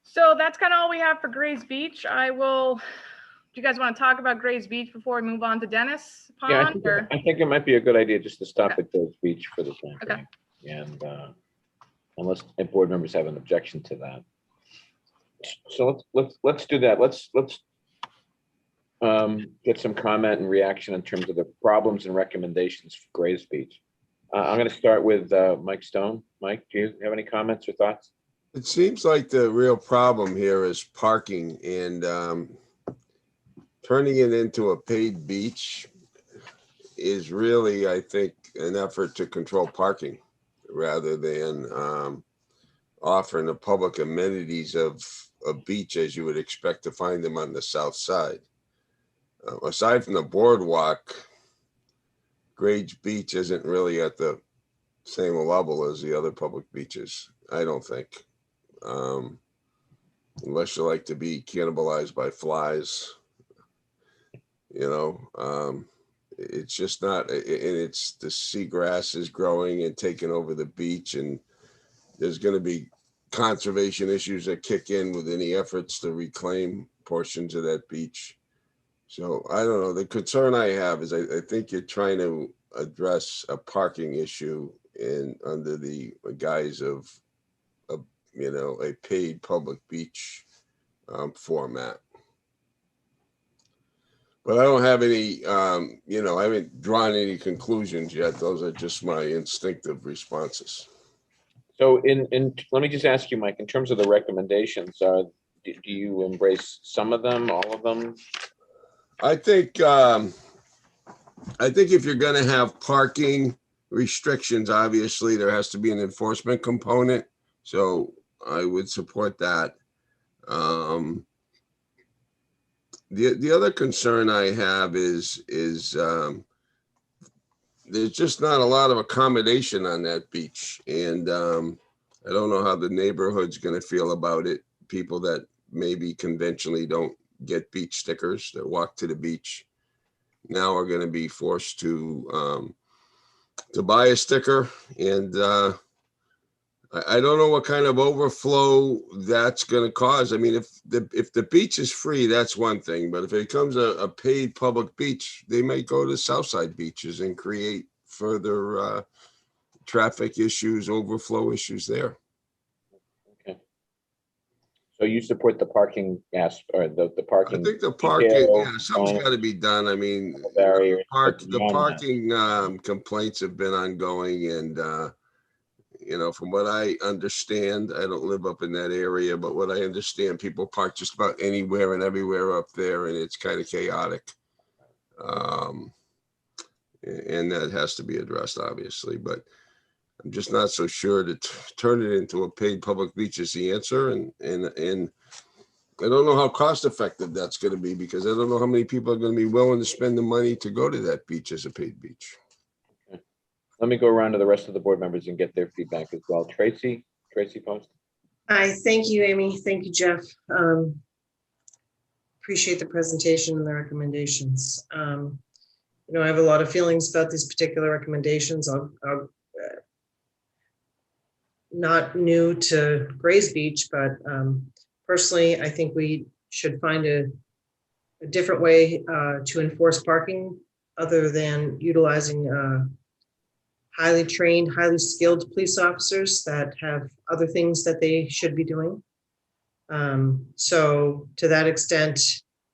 So that's kind of all we have for Grays Beach. Do you guys want to talk about Grays Beach before we move on to Dennis Pond? Yeah, I think it might be a good idea just to stop at Grays Beach for the time Okay. being. And unless board members have an objection to that. So let's do that. Let's get some comment and reaction in terms of the problems and recommendations for Grays Beach. I'm going to start with Mike Stone. Mike, do you have any comments or thoughts? It seems like the real problem here is parking, and turning it into a paid beach is really, I think, an effort to control parking rather than offering the public amenities of a beach as you would expect to find them on the south side. Aside from the boardwalk, Grays Beach isn't really at the same level as the other public beaches, I don't think. Unless you like to be cannibalized by flies, it's just not, and it's the seagrass is growing and taking over the beach, and there's going to be conservation issues that kick in with any efforts to reclaim portions of that beach. So I don't know. The concern I have is I think you're trying to address a parking issue under the guise of a a paid public beach format. But I don't have any, I haven't drawn any conclusions yet. Those are just my instinctive responses. So let me just ask you, Mike, in terms of the recommendations, do you embrace some of them, all of them? I think if you're going to have parking restrictions, obviously there has to be an enforcement component. So I would support that. The other concern I have is there's just not a lot of accommodation on that beach, and I don't know how the neighborhood's going to feel about it. People that maybe conventionally don't get beach stickers that walk to the beach now are going to be forced to buy a sticker, and I don't know what kind of overflow that's going to cause. I mean, if the beach is free, that's one thing. But if it becomes a paid public beach, they might go to Southside beaches and create further traffic issues, overflow issues there. Okay. So you support the parking or the parking? I think the parking, something's got to be done. I mean, barriers, the parking complaints have been ongoing, and from what I understand, I don't live up in that area, but what I understand, people park just about anywhere and everywhere up there, and it's kind of chaotic. And that has to be addressed, obviously, but I'm just not so sure that turn it into a paid public beach is the answer. And I don't know how cost effective that's going to be, because I don't know how many people are going to be willing to spend the money to go to that beach as a paid beach. Let me go around to the rest of the board members and get their feedback as well. Tracy Post. Hi, thank you, Amy. Thank you, Jeff. Appreciate the presentation and the recommendations. I have a lot of feelings about these particular recommendations. I'm not new to Grays Beach, but personally, I think we should find a different way to enforce parking other than utilizing highly trained, highly skilled police officers that have other things that they should be doing. So to that extent,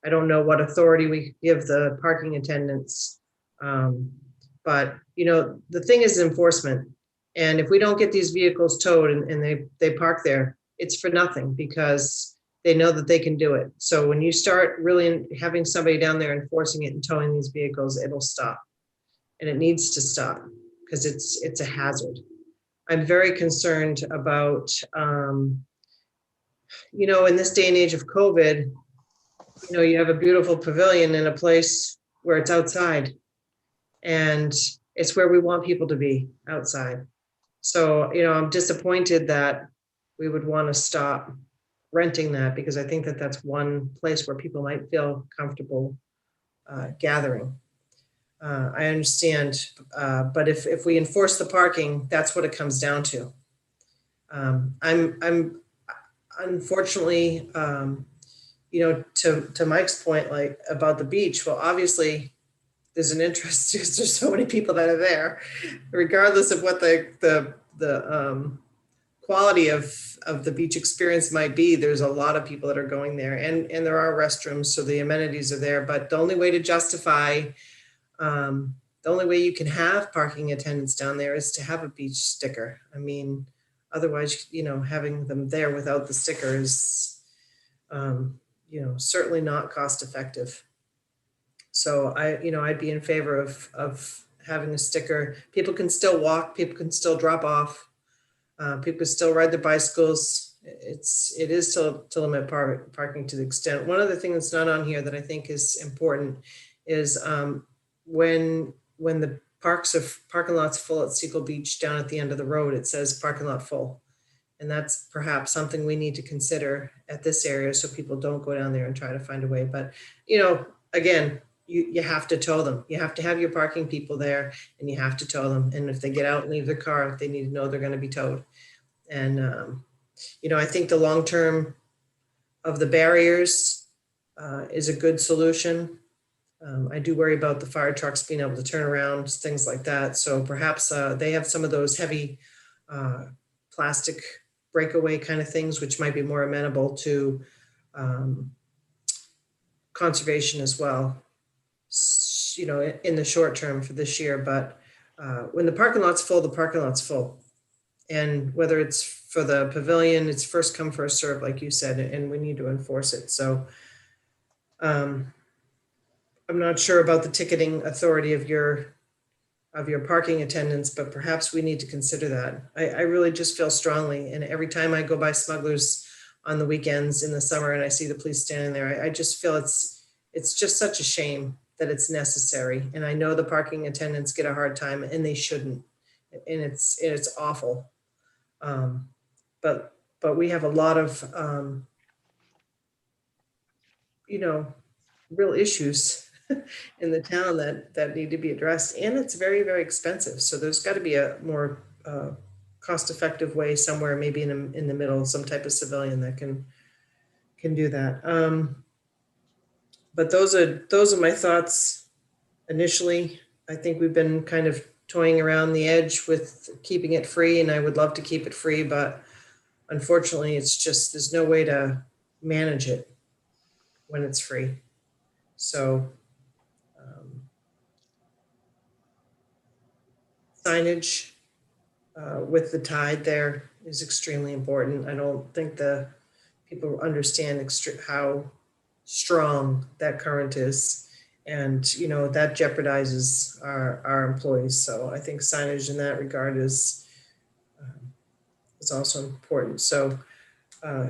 I don't know what authority we give the parking attendants. But the thing is enforcement. And if we don't get these vehicles towed and they park there, it's for nothing, because they know that they can do it. So when you start really having somebody down there enforcing it and towing these vehicles, it'll stop. And it needs to stop, because it's a hazard. I'm very concerned about, in this day and age of COVID, you have a beautiful pavilion in a place where it's outside, and it's where we want people to be, outside. So, I'm disappointed that we would want to stop renting that, because I think that that's one place where people might feel comfortable gathering. I understand, but if we enforce the parking, that's what it comes down to. I'm unfortunately, to Mike's point, like about the beach. Well, obviously, there's an interest because there's so many people that are there, regardless of what the quality of the beach experience might be. There's a lot of people that are going there, and there are restrooms, so the amenities are there. But the only way to justify the only way you can have parking attendants down there is to have a beach sticker. I mean, otherwise, having them there without the sticker is, certainly not cost effective. So I'd be in favor of having a sticker. People can still walk, people can still drop off, people can still ride their bicycles. It is to limit parking to the extent. One other thing that's not on here that I think is important is when the parking lot's full at Seagull Beach down at the end of the road, it says parking lot full. And that's perhaps something we need to consider at this area, so people don't go down there and try to find a way. But, again, you have to tow them. You have to have your parking people there, and you have to tow them. And if they get out and leave their car, they need to know they're going to be towed. And, I think the long term of the barriers is a good solution. I do worry about the fire trucks being able to turn around, things like that. So perhaps they have some of those heavy plastic breakaway kind of things, which might be more amenable to conservation as well, you know, in the short term for this year. But when the parking lot's full, the parking lot's full. And whether it's for the pavilion, it's first come, first serve, like you said, and we need to enforce it. So I'm not sure about the ticketing authority of your parking attendants, but perhaps we need to consider that. I really just feel strongly, and every time I go by Smugglers on the weekends in the summer and I see the police standing there, I just feel it's just such a shame that it's necessary. And I know the parking attendants get a hard time, and they shouldn't, and it's awful. But we have a lot of you know, real issues in the town that need to be addressed, and it's very, very expensive. So there's got to be a more cost-effective way somewhere, maybe in the middle, some type of civilian that can do that. But those are my thoughts initially. I think we've been kind of toying around the edge with keeping it free, and I would love to keep it free, but unfortunately, it's just there's no way to manage it when it's free. So signage with the tide there is extremely important. I don't think the people understand how strong that current is. And, you know, that jeopardizes our employees. So I think signage in that regard is also important. So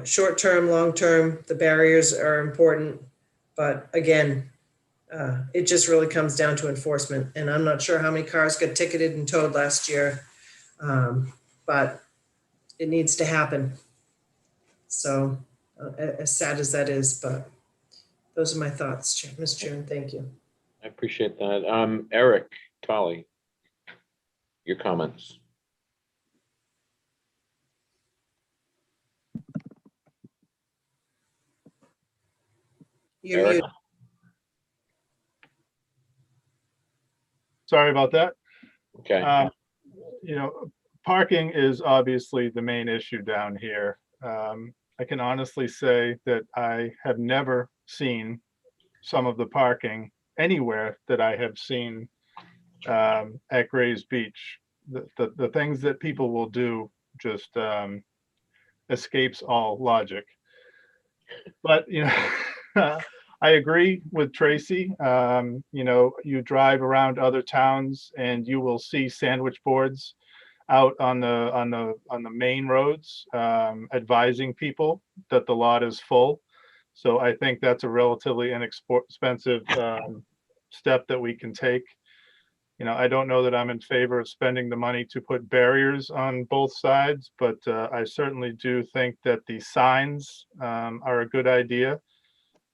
short term, long term, the barriers are important. But again, it just really comes down to enforcement. And I'm not sure how many cars got ticketed and towed last year, but it needs to happen. So as sad as that is, but those are my thoughts, Mr. Chairman. Thank you. I appreciate that. Eric Tolley, your comments. You're Eric? muted. Sorry about that. Okay. You know, parking is obviously the main issue down here. I can honestly say that I have never seen some of the parking anywhere that I have seen at Gray's Beach. The things that people will do just escapes all logic. But, you know, I agree with Tracy. You know, you drive around other towns and you will see sandwich boards out on the main roads, advising people that the lot is full. So I think that's a relatively inexpensive step that we can take. You know, I don't know that I'm in favor of spending the money to put barriers on both sides, but I certainly do think that the signs are a good idea.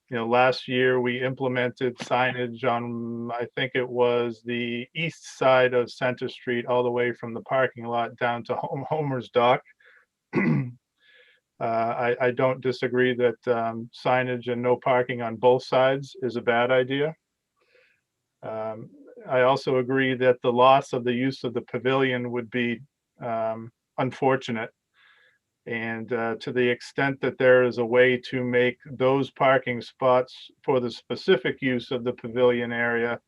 You know, last year we implemented signage on, I think it was the east side of Center Street, all the way from the parking lot down to Homer's Dock. I don't disagree that signage and no parking on both sides is a bad idea. I also agree that the loss of the use of the pavilion would be unfortunate. And to the extent that there is a way to make those parking spots for the specific use of the pavilion area,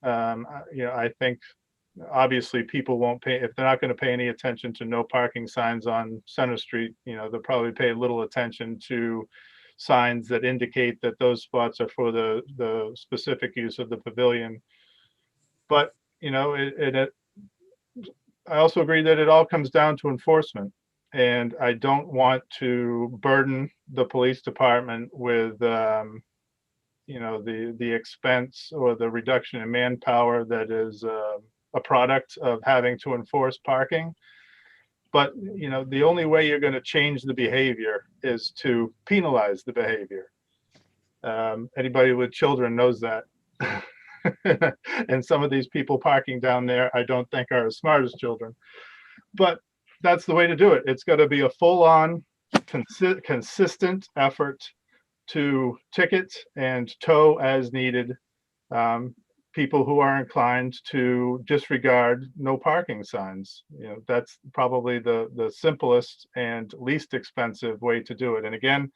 you know, I think obviously people won't pay, if they're not going to pay any attention to no parking signs on Center Street, you know, they'll probably pay little attention to signs that indicate that those spots are for the specific use of the pavilion. But, you know, I also agree that it all comes down to enforcement. And I don't want to burden the police department with, you know, the expense or the reduction in manpower that is a product of having to enforce parking. But, you know, the only way you're going to change the behavior is to penalize the behavior. Anybody with children knows that. And some of these people parking down there, I don't think are as smart as children. But that's the way to do it. It's got to be a full-on, consistent effort to ticket and tow as needed. people who are inclined to disregard no parking signs. That's probably the simplest and least expensive way to do it. And again,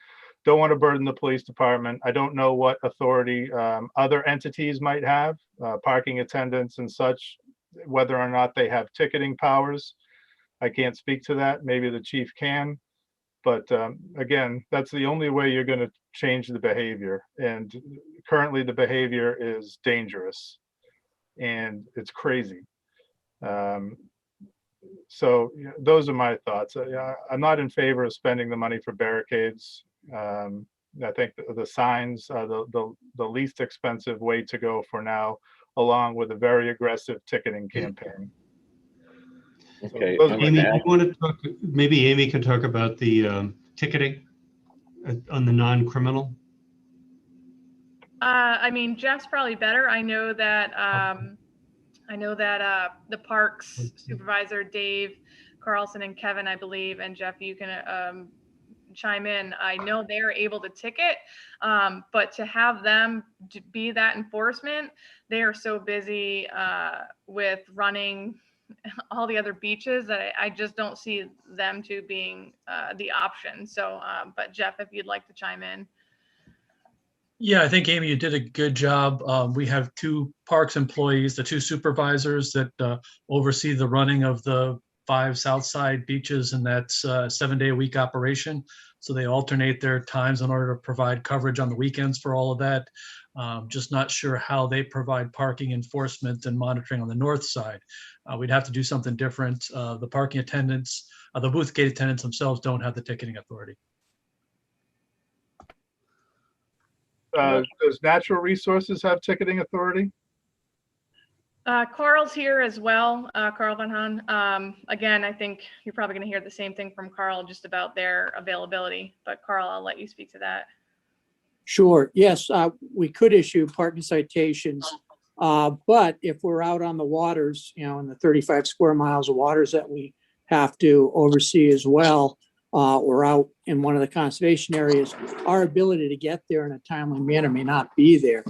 don't want to burden the police department. I don't know what authority other entities might have, parking attendants and such, whether or not they have ticketing powers. I can't speak to that. Maybe the chief can. But again, that's the only way you're going to change the behavior. And currently the behavior is dangerous and it's crazy. So those are my thoughts. I'm not in favor of spending the money for barricades. I think the signs are the least expensive way to go for now, along with a very aggressive ticketing campaign. Okay. those I'm are my Amy, gonna you want to talk, maybe Amy can talk about the ticketing on the non-criminal? I mean, Jeff's probably better. I know that the parks supervisor, Dave Carlson and Kevin, I believe, and Jeff, you can chime in. I know they're able to ticket, but to have them be that enforcement, they are so busy with running all the other beaches that I just don't see them to being the option. So, but Jeff, if you'd like to chime in. Yeah, I think Amy, you did a good job. We have two parks employees, the two supervisors that oversee the running of the 5 Southside beaches, and that's a 7-day-a-week operation. So they alternate their times in order to provide coverage on the weekends for all of that. Just not sure how they provide parking enforcement and monitoring on the north side. We'd have to do something different. The parking attendants, the booth gate attendants themselves don't have the ticketing authority. Does Natural Resources have ticketing authority? Carl's here as well, Carl Van Haan. Again, I think you're probably going to hear the same thing from Carl just about their availability, but Carl, I'll let you speak to that. Sure. Yes, we could issue parking citations, but if we're out on the waters, in the 35 square miles of waters that we have to oversee as well, or out in one of the conservation areas, our ability to get there in a timely manner may not be there.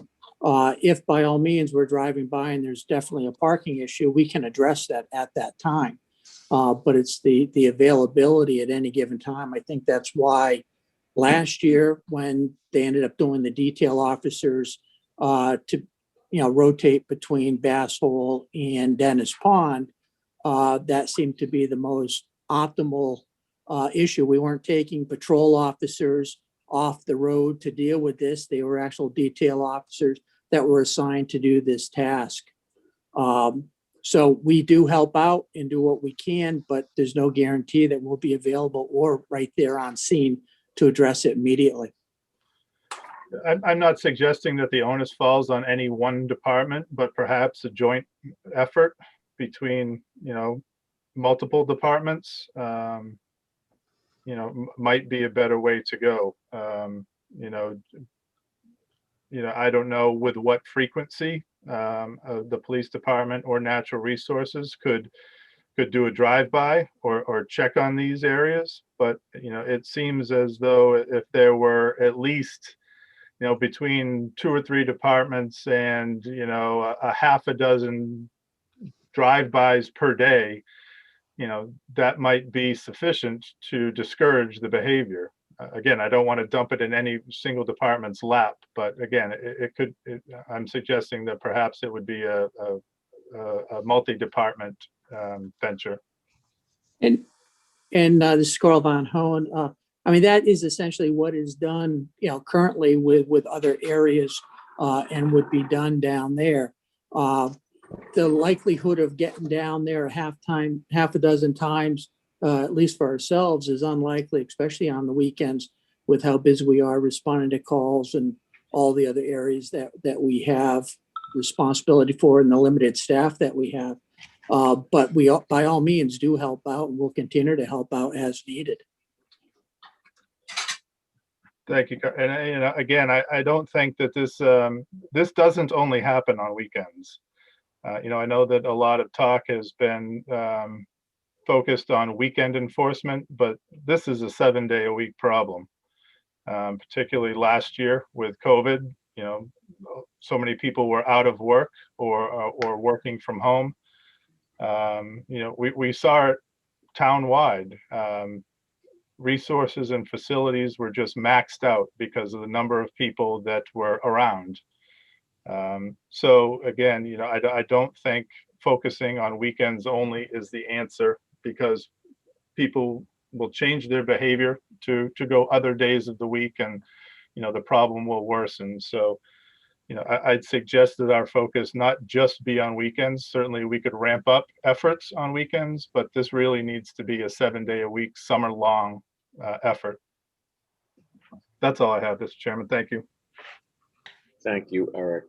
If by all means we're driving by and there's definitely a parking issue, we can address that at that time. But it's the availability at any given time. I think that's why last year, when they ended up doing the detail officers to rotate between Bass Hole and Dennis Pond, that seemed to be the most optimal issue. We weren't taking patrol officers off the road to deal with this. They were actual detail officers that were assigned to do this task. So we do help out and do what we can, but there's no guarantee that we'll be available or right there on scene to address it immediately. I'm not suggesting that the onus falls on any one department, but perhaps a joint effort between, multiple departments, might be a better way to go. I don't know with what frequency the police department or natural resources could do a drive-by or check on these areas, but it seems as though if there were at least between 2 or 3 departments and a half a dozen drive-bys per day, that might be sufficient to discourage the behavior. Again, I don't want to dump it in any single department's lap, but again, I'm suggesting that perhaps it would be a multi-department venture. And this is Carl Van Hoen. That is essentially what is done, currently with other areas and would be done down there. The likelihood of getting down there half a dozen times, at least for ourselves, is unlikely, especially on the weekends with how busy we are responding to calls and all the other areas that we have responsibility for and the limited staff that we have. But we, by all means, do help out and we'll continue to help out as needed. Thank you. And again, I don't think that this doesn't only happen on weekends. I know that a lot of talk has been focused on weekend enforcement, but this is a 7-day-a-week problem. Particularly last year with COVID, you know, so many people were out of work or working from home. You know, we saw it town-wide. Resources and facilities were just maxed out because of the number of people that were around. So again, you know, I don't think focusing on weekends only is the answer, because people will change their behavior to go other days of the week, and you know, the problem will worsen. So you know, I'd suggest that our focus not just be on weekends. Certainly we could ramp up efforts on weekends, but this really needs to be a 7-day-a-week, summer-long effort. That's all I have, Mr. Chairman. Thank you. Thank you, Eric.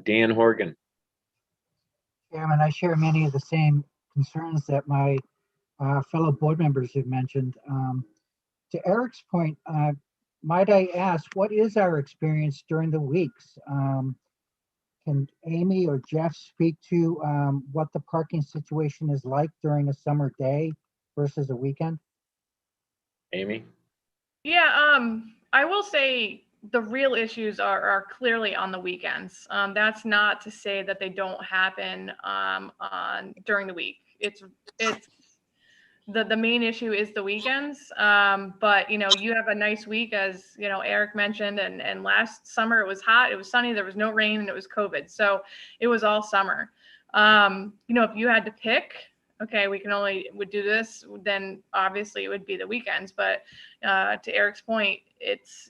Dan Horgan. Chairman, I share many of the same concerns that my fellow board members have mentioned. To Eric's point, might I ask, what is our experience during the weeks? Can Amy or Jeff speak to what the parking situation is like during a summer day versus a weekend? Amy? Yeah, I will say the real issues are clearly on the weekends. That's not to say that they don't happen during the week. It's the main issue is the weekends. But you know, you have a nice week, as you know, Eric mentioned, and last summer it was hot, it was sunny, there was no rain, and it was COVID. So it was all summer. You know, if you had to pick, okay, would do this, then obviously it would be the weekends. But to Eric's point, it's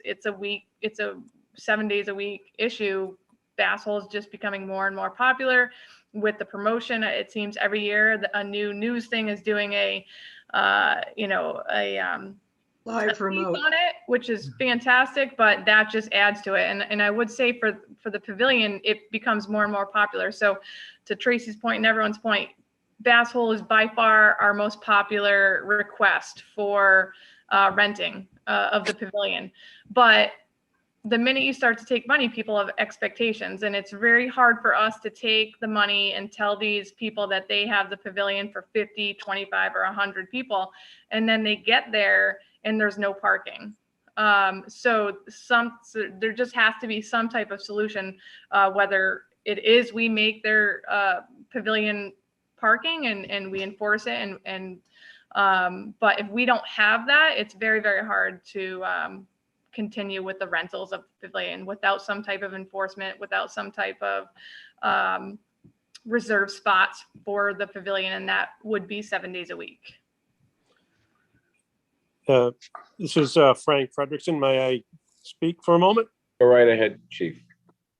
a 7 days a week issue. Bass Hole is just becoming more and more popular with the promotion. It seems every year a new news thing is doing a live remote on it, which is fantastic, but that just adds to it. And I would say for the pavilion, it becomes more and more popular. So to Tracy's point and everyone's point, Bass Hole is by far our most popular request for renting of the pavilion. But the minute you start to take money, people have expectations, and it's very hard for us to take the money and tell these people that they have the pavilion for 50, 25, or 100 people, and then they get there and there's no parking. So there just has to be some type of solution, whether it is we make their pavilion parking and we enforce it, but if we don't have that, it's very, very hard to continue with the rentals of the pavilion without some type of enforcement, without some type of reserve spots for the pavilion, and that would be 7 days a week. This is Frank Frederickson. May I speak for a moment? Go right ahead, Chief.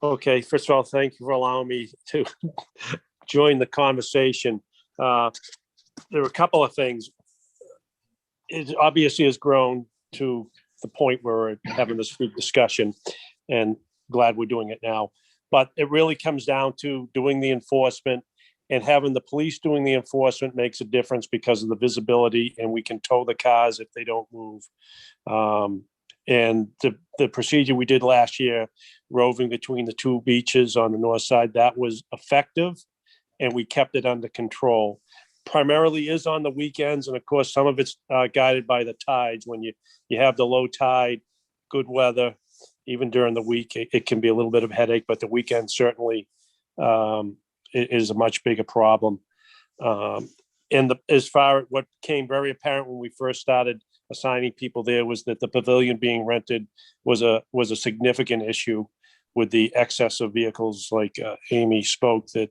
Okay, first of all, thank you for allowing me to join the conversation. There were a couple of things. It obviously has grown to the point where we're having this big discussion, and glad we're doing it now. But it really comes down to doing the enforcement, and having the police doing the enforcement makes a difference because of the visibility, and we can tow the cars if they don't move. And the procedure we did last year, roving between the two beaches on the north side, that was effective, and we kept it under control. Primarily is on the weekends, and of course some of it's guided by the tides. When you have the low tide, good weather, even during the week it can be a little bit of a headache, but the weekend certainly is a much bigger problem. As far as what became very apparent when we first started assigning people there was that the pavilion being rented was a significant issue with the excess of vehicles, like Amy spoke, that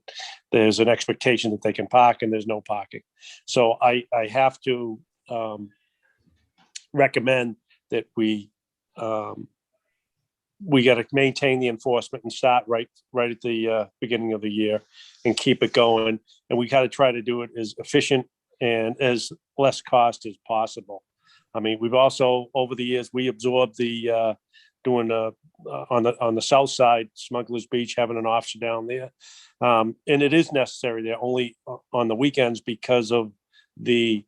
there's an expectation that they can park and there's no parking. So I have to recommend that we got to maintain the enforcement and start right at the beginning of the year and keep it going. And we got to try to do it as efficient and as less cost as possible. I mean, we've also, over the years, we absorbed the doing on the south side, Smugglers Beach, having an officer down there. And it is necessary there only on the weekends because of the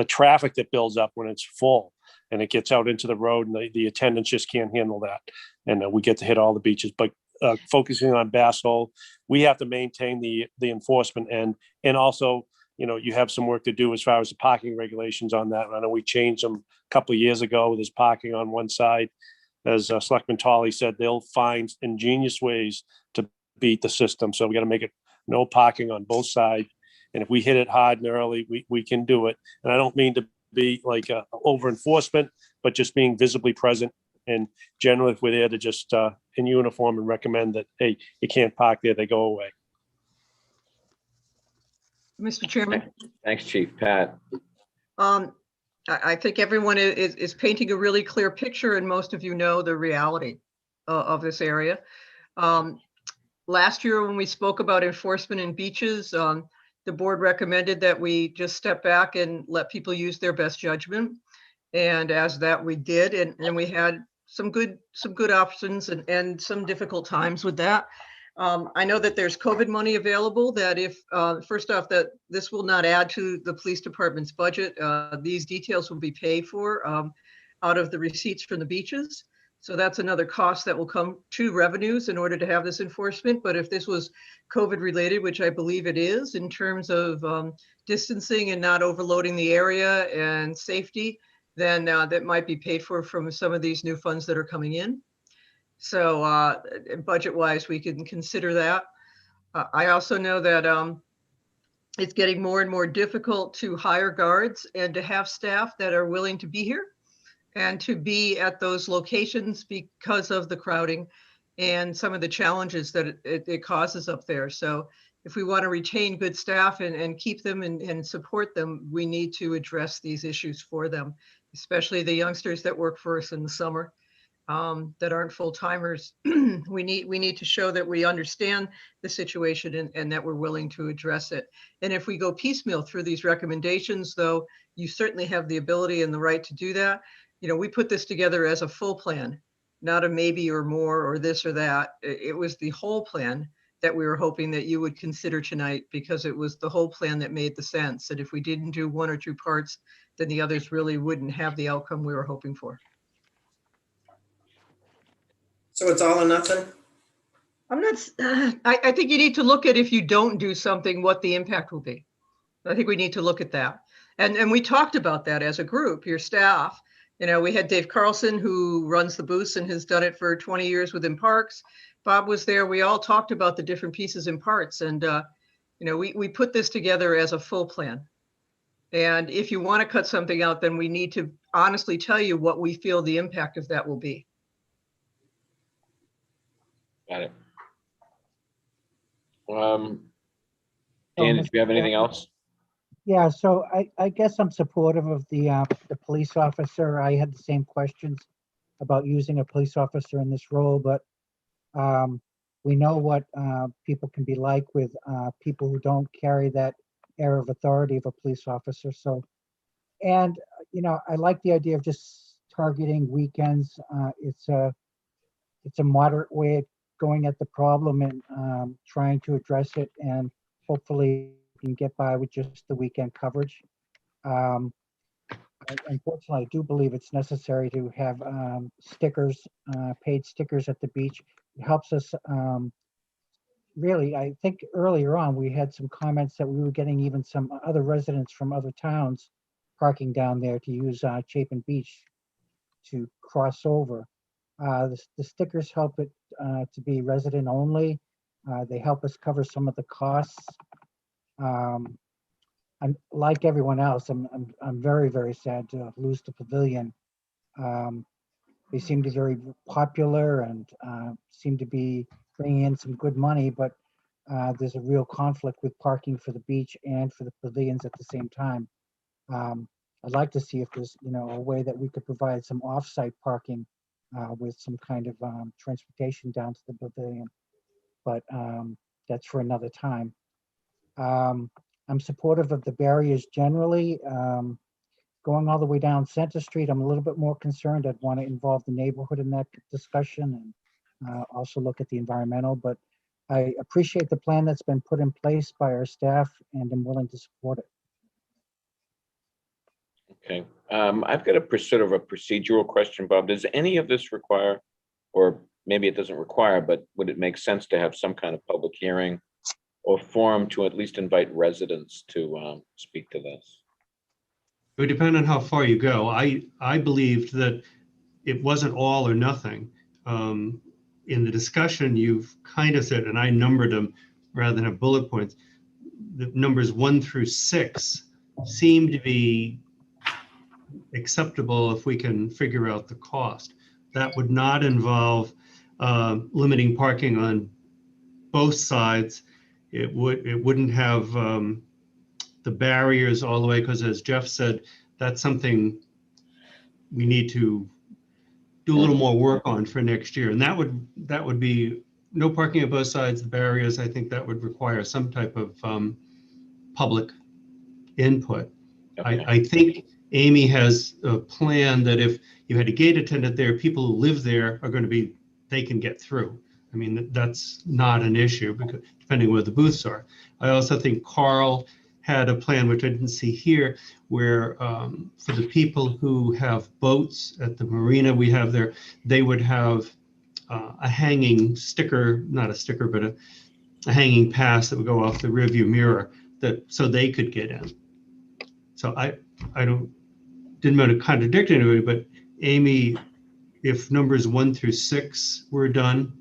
traffic that builds up when it's full and it gets out into the road, and the attendants just can't handle that. And we get to hit all the beaches. But focusing on Bass Hole, we have to maintain the enforcement and also, you know, you have some work to do as far as the parking regulations on that. I know we changed them a couple of years ago. There's parking on one side as Selectman Tully said, they'll find ingenious ways to beat the system. So we got to make it no parking on both sides. And if we hit it hard and early, we can do it. And I don't mean to be like over enforcement, but just being visibly present. And generally, if we're there to just in uniform and recommend that, hey, you can't park there, they go away. Mr. Chairman. Thanks, Chief. Pat? I think everyone is painting a really clear picture, and most of you know the reality of this area. Last year, when we spoke about enforcement in beaches, the board recommended that we just step back and let people use their best judgment. And as that we did, and we had some good options and some difficult times with that. I know that there's COVID money available that if, first off, that this will not add to the police department's budget. These details will be paid for out of the receipts from the beaches. So that's another cost that will come to revenues in order to have this enforcement. But if this was COVID related, which I believe it is in terms of distancing and not overloading the area and safety, then that might be paid for from some of these new funds that are coming in. So budget-wise, we can consider that. I also know that it's getting more and more difficult to hire guards and to have staff that are willing to be here and to be at those locations because of the crowding and some of the challenges that it causes up there. So if we want to retain good staff and keep them and support them, we need to address these issues for them, especially the youngsters that work for us in the summer. That aren't full timers. we need to show that we understand the situation and that we're willing to address it. And if we go piecemeal through these recommendations, though, you certainly have the ability and the right to do that. You know, we put this together as a full plan, not a maybe or more or this or that. It was the whole plan that we were hoping that you would consider tonight, because it was the whole plan that made the sense. And if we didn't do one or two parts, then the others really wouldn't have the outcome we were hoping for. So it's all or nothing? I'm not, I think you need to look at, if you don't do something, what the impact will be. I think we need to look at that. And we talked about that as a group, your staff. You know, we had Dave Carlson, who runs the booths and has done it for 20 years within parks. Bob was there. We all talked about the different pieces and parts. And, you know, we put this together as a full plan. And if you want to cut something out, then we need to honestly tell you what we feel the impact of that will be. Got it. Dan, do you have anything else? Yeah, so I guess I'm supportive of the police officer. I had the same questions about using a police officer in this role, but we know what people can be like with people who don't carry that air of authority of a police officer. So, and you know, I like the idea of just targeting weekends. It's a moderate way of going at the problem and trying to address it, and hopefully you can get by with just the weekend coverage. Unfortunately, I do believe it's necessary to have stickers, paid stickers at the beach. It helps us. Really, I think earlier on we had some comments that we were getting even some other residents from other towns parking down there to use Chapin Beach to cross over. The stickers help it to be resident only. They help us cover some of the costs. I'm like everyone else. I'm very, very sad to lose the pavilion. They seem to be very popular and seem to be bringing in some good money, but there's a real conflict with parking for the beach and for the pavilions at the same time. I'd like to see if there's, you know, a way that we could provide some off-site parking with some kind of transportation down to the pavilion, but that's for another time. I'm supportive of the barriers generally. Going all the way down Center Street, I'm a little bit more concerned. I'd want to involve the neighborhood in that discussion and also look at the environmental, but I appreciate the plan that's been put in place by our staff and I'm willing to support it. Okay, I've got a sort of a procedural question, Bob. Does any of this require, or maybe it doesn't require, but would it make sense to have some kind of public hearing or forum to at least invite residents to speak to this? It would depend on how far you go. I believed that it wasn't all or nothing. In the discussion, you've kind of said, and I numbered them rather than have bullet points, the numbers 1 through 6 seem to be acceptable if we can figure out the cost. That would not involve limiting parking on both sides. It wouldn't have the barriers all the way, because as Jeff said, that's something we need to do a little more work on for next year. And that would be no parking on both sides, the barriers. I think that would require some type of public input. Okay. I think Amy has a plan that if you had a gate attendant there, people who live there are going to be, they can get through. I mean, that's not an issue because depending where the booths are. I also think Carl had a plan, which I didn't see here, where for the people who have boats at the marina we have there, they would have a hanging sticker, not a sticker, but a hanging pass that would go off the rearview mirror so they could get in. So I didn't want to contradict anybody, but Amy, if numbers 1 through 6 were done,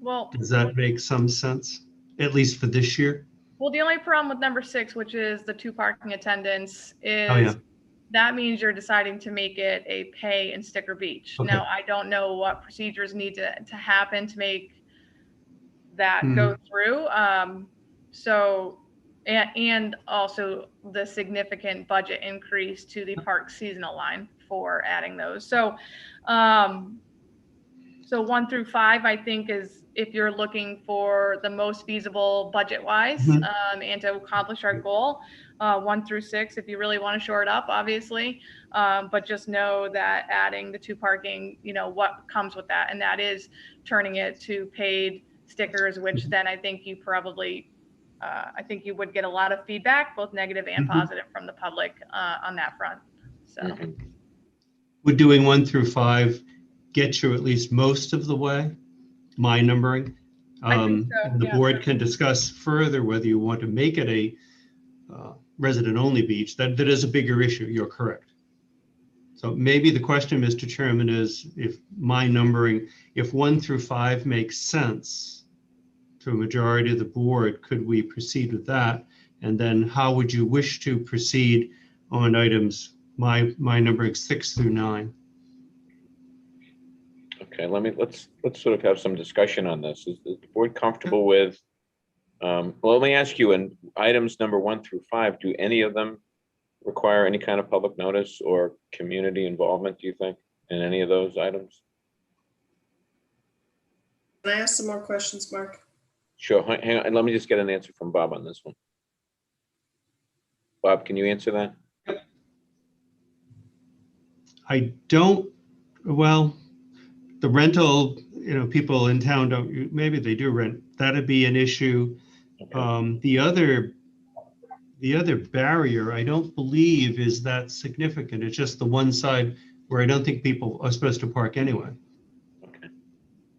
Well, does that make some sense, at least for this year? well, the only problem with number 6, which is the 2 parking attendants, is Oh, yeah. that means you're deciding to make it a pay and sticker beach. Okay. Now, I don't know what procedures need to happen to make that go through. So, and also the significant budget increase to the park seasonal line for adding those. So, so 1 through 5, I think, is if you're looking for the most feasible budget-wise and to accomplish our goal. 1 through 6, if you really want to shore it up, obviously, but just know that adding the 2 parking, you know, what comes with that, and that is turning it to paid stickers, which then I think you probably, I think you would get a lot of feedback, both negative and positive, from the public on that front. So. Would doing 1 through 5 get you at least most of the way? My numbering. I think so, and the board can discuss further whether you want to make it a resident-only beach. That is a bigger issue. You're correct. So maybe the question, Mr. Chairman, is if my numbering, if 1 through 5 makes sense to a majority of the board, could we proceed with that? And then how would you wish to proceed on items, my numbering 6 through 9? Okay, let's sort of have some discussion on this. Is the board comfortable with, well, let me ask you, in items number 1 through 5, do any of them require any kind of public notice or community involvement, do you think, in any of those items? Can I ask some more questions, Mark? Sure, hang on, let me just get an answer from Bob on this one. Bob, can you answer that? I don't, well, the rental, you know, people in town don't, maybe they do rent. That'd be an issue. Okay. The other barrier, I don't believe is that significant. It's just the one side where I don't think people are supposed to park anyway. Okay.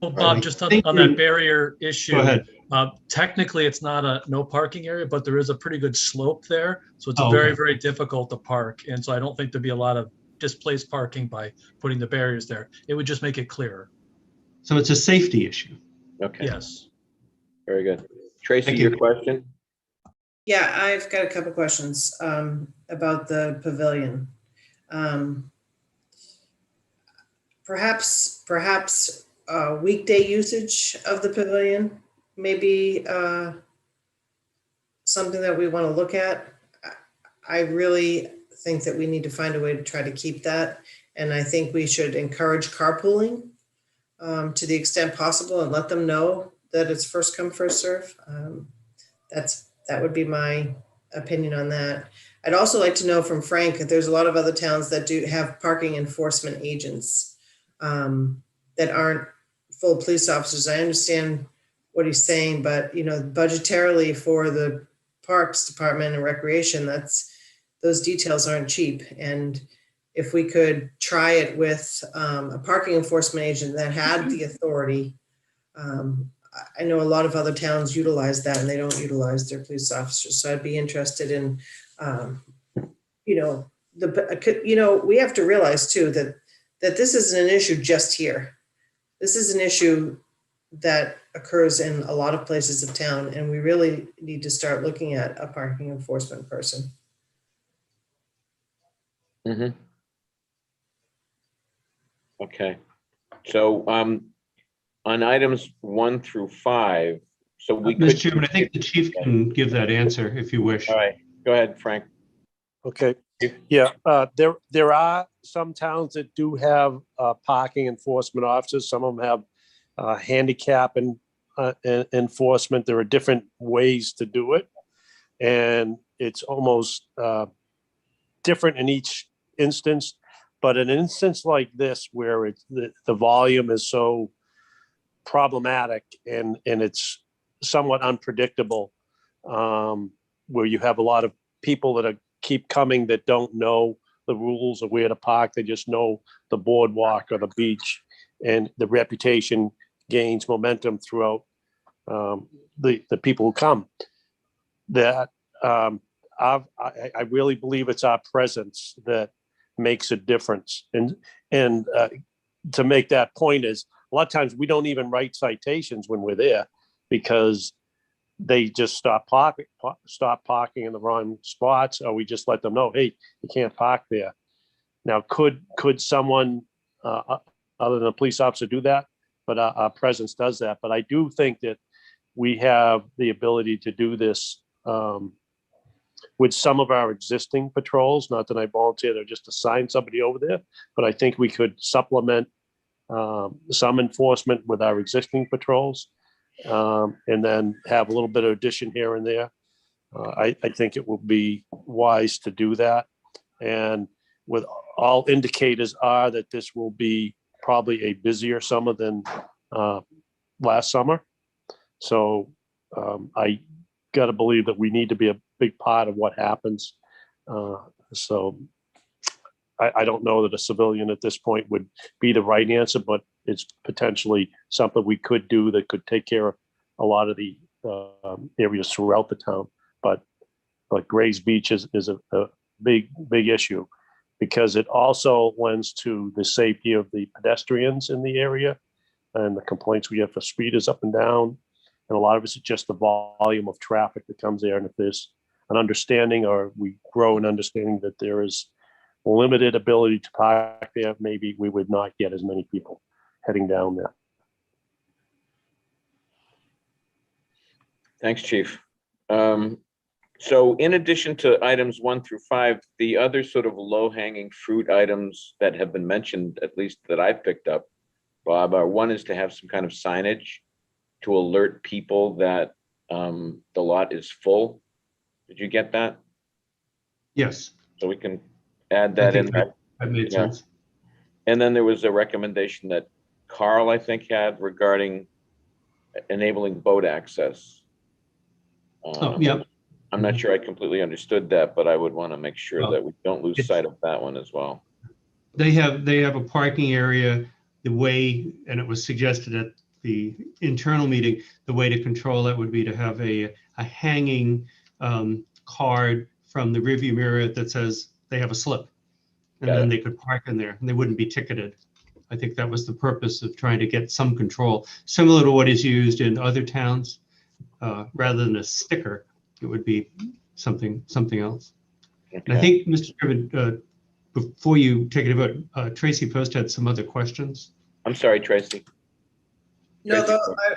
Well, Bob, just on that barrier issue, go ahead. Technically it's not a no parking area, but there is a pretty good slope there. So it's very, very difficult to park. And so I don't think there'd be a lot of displaced parking by putting the barriers there. It would just make it clearer. So it's a safety issue. Okay. Yes. Very good. Tracy, your question? Yeah, I've got a couple questions about the pavilion. Perhaps weekday usage of the pavilion may be something that we want to look at. I really think that we need to find a way to try to keep that. And I think we should encourage carpooling to the extent possible and let them know that it's first come, first serve. That would be my opinion on that. I'd also like to know from Frank that there's a lot of other towns that do have parking enforcement agents that aren't full police officers. I understand what he's saying, but you know, budgetarily for the Parks Department and Recreation, those details aren't cheap. And if we could try it with a parking enforcement agent that had the authority, I know a lot of other towns utilize that and they don't utilize their police officers. So I'd be interested in, we have to realize too that that this isn't an issue just here. This is an issue that occurs in a lot of places of town, and we really need to start looking at a parking enforcement person. Mm-hmm. Okay. So on items 1 through 5, so we Mr. could. Chairman, I think the chief can give that answer if you wish. All right, go ahead, Frank. Okay, yeah, there are some towns that do have parking enforcement officers. Some of them have handicap and enforcement. There are different ways to do it. And it's almost different in each instance. But in an instance like this, where it's the volume is so problematic and it's somewhat unpredictable, where you have a lot of people that keep coming that don't know the rules of where to park. They just know the boardwalk or the beach, and the reputation gains momentum throughout the people who come. That I really believe it's our presence that makes a difference. And to make that point is, a lot of times we don't even write citations when we're there because they just stop parking in the wrong spots, or we just let them know, hey, you can't park there. Now, could someone other than a police officer do that? But our presence does that. But I do think that we have the ability to do this with some of our existing patrols. Not that I volunteered or just assign somebody over there, but I think we could supplement some enforcement with our existing patrols, and then have a little bit of addition here and there. I think it will be wise to do that. And with all indicators are that this will be probably a busier summer than last summer. So I got to believe that we need to be a big part of what happens. So I don't know that a civilian at this point would be the right answer, but it's potentially something we could do that could take care of a lot of the areas throughout the town. But Gray's Beach is a big issue, because it also lends to the safety of the pedestrians in the area, and the complaints we have for speeders up and down. And a lot of it's just the volume of traffic that comes there. And if there's an understanding, or we grow an understanding that there is limited ability to park there, maybe we would not get as many people heading down there. Thanks, Chief. So in addition to items 1 through 5, the other sort of low-hanging fruit items that have been mentioned, at least that I've picked up, Bob, one is to have some kind of signage to alert people that the lot is full. Did you get that? Yes. So we can add that in. That made sense. And then there was a recommendation that Carl, I think, had regarding enabling boat access. Yep. I'm not sure I completely understood that, but I would want to make sure that we don't lose sight of that one as well. They have a parking area. The way, and it was suggested at the internal meeting, the way to control it would be to have a hanging card from the rearview mirror that says they have a slip, and then they could park in there and they wouldn't be ticketed. I think that was the purpose of trying to get some control, similar to what is used in other towns. Rather than a sticker, it would be something else. Okay. And I think, Mr. Chairman, before you take it over, Tracy Post had some other questions. I'm sorry, Tracy. No,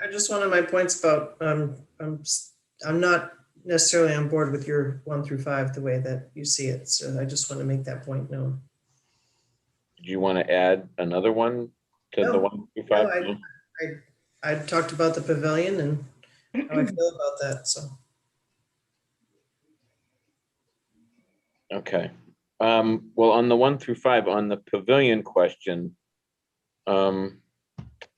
I just wanted my points about, I'm not necessarily on board with your 1 through 5, the way that you see it. So I just want to make that point known. Do you want to add another one to the 1 through 5? No, I talked about the pavilion and how I feel about that, so. Okay. Well, on the 1 through 5, on the pavilion question, the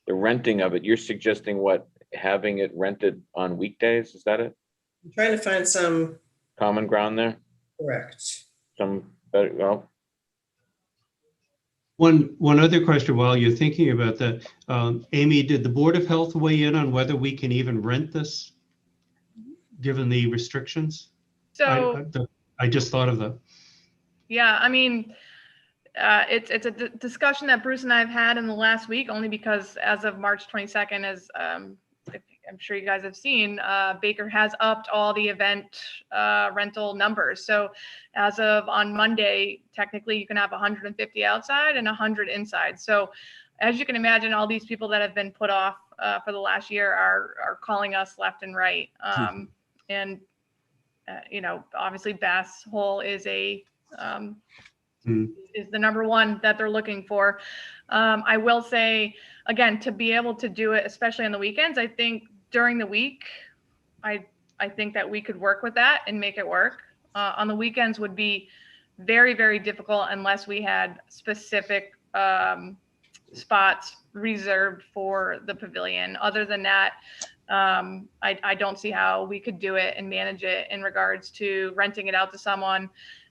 renting of it, you're suggesting what, having it rented on weekdays? Is that it? I'm trying to find some common ground there. Correct. Some better, well. One other question while you're thinking about that, Amy, did the Board of Health weigh in on whether we can even rent this, given the restrictions? So I just thought of that. yeah, I mean, it's a discussion that Bruce and I have had in the last week, only because as of March 22nd, as if I'm sure you guys have seen, Baker has upped all the event rental numbers. So as of on Monday, technically you can have 150 outside and 100 inside. So as you can imagine, all these people that have been put off for the last year are calling us left and right. And you know, obviously Bass Hole is a is the number one that they're looking for. I will say, again, to be able to do it, especially on the weekends, I think during the week, I think that we could work with that and make it work. On the weekends would be very, very difficult unless we had specific spots reserved for the pavilion. Other than that, I don't see how we could do it and manage it in regards to renting it out to someone,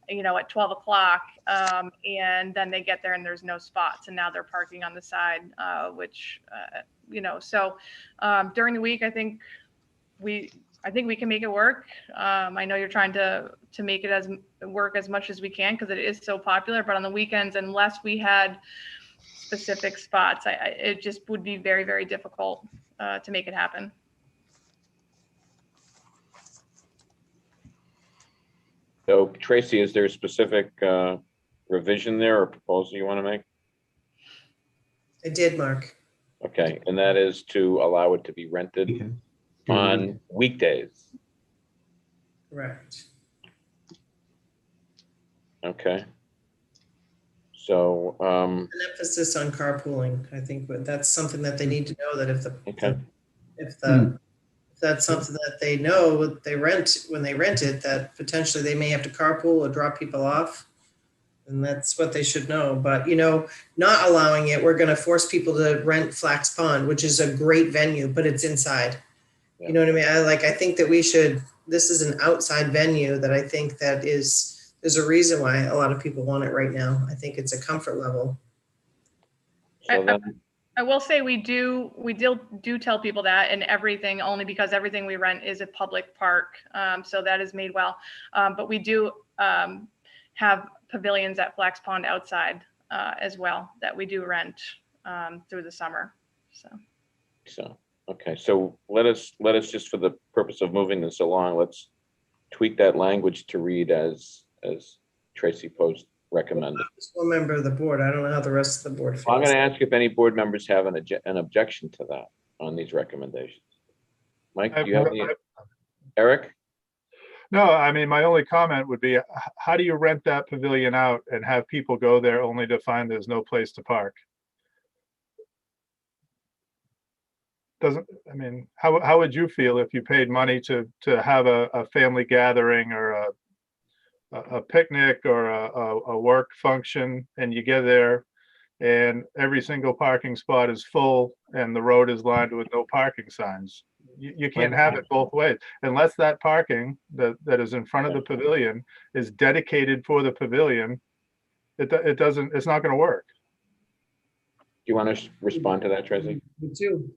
you know, at 12 o'clock, and then they get there and there's no spots, and now they're parking on the side, which, you know, so during the week, I think we can make it work. I know you're trying to make it work as much as we can because it is so popular, but on the weekends, unless we had specific spots, it just would be very, very difficult to make it happen. So Tracy, is there a specific revision there or proposal you want to make? I did, Mark. Okay, and that is to allow it to be rented on weekdays. Correct. Okay. So an emphasis on carpooling. I think that's something that they need to know, that if that's something that they know they rent when they rent it, that potentially they may have to carpool or drop people off. And that's what they should know. But, you know, not allowing it, we're going to force people to rent Flax Pond, which is a great venue, but it's inside. Yeah. You know what I mean? I think that this is an outside venue that I think that there's a reason why a lot of people want it right now. I think it's a comfort level. So I will say we do tell people that, and everything, only because everything we rent is a public park. So that is made well. But we do have pavilions at Flax Pond outside as well that we do rent through the summer. So okay. So let us just, for the purpose of moving this along, let's tweak that language to read as Tracy Post recommended. One member of the board. I don't know how the rest of the board feels. I'm going to ask if any board members have an objection to that on these recommendations. Mike, do you have any? Eric? No, I mean, my only comment would be, how do you rent that pavilion out and have people go there only to find there's no place to park? I mean, how would you feel if you paid money to have a family gathering or a picnic or a work function, and you get there and every single parking spot is full and the road is lined with no parking signs? You can't have it both ways unless that parking that is in front of the pavilion is dedicated for the pavilion. It's not going to work. Do you want to respond to that, Tracy? Me too.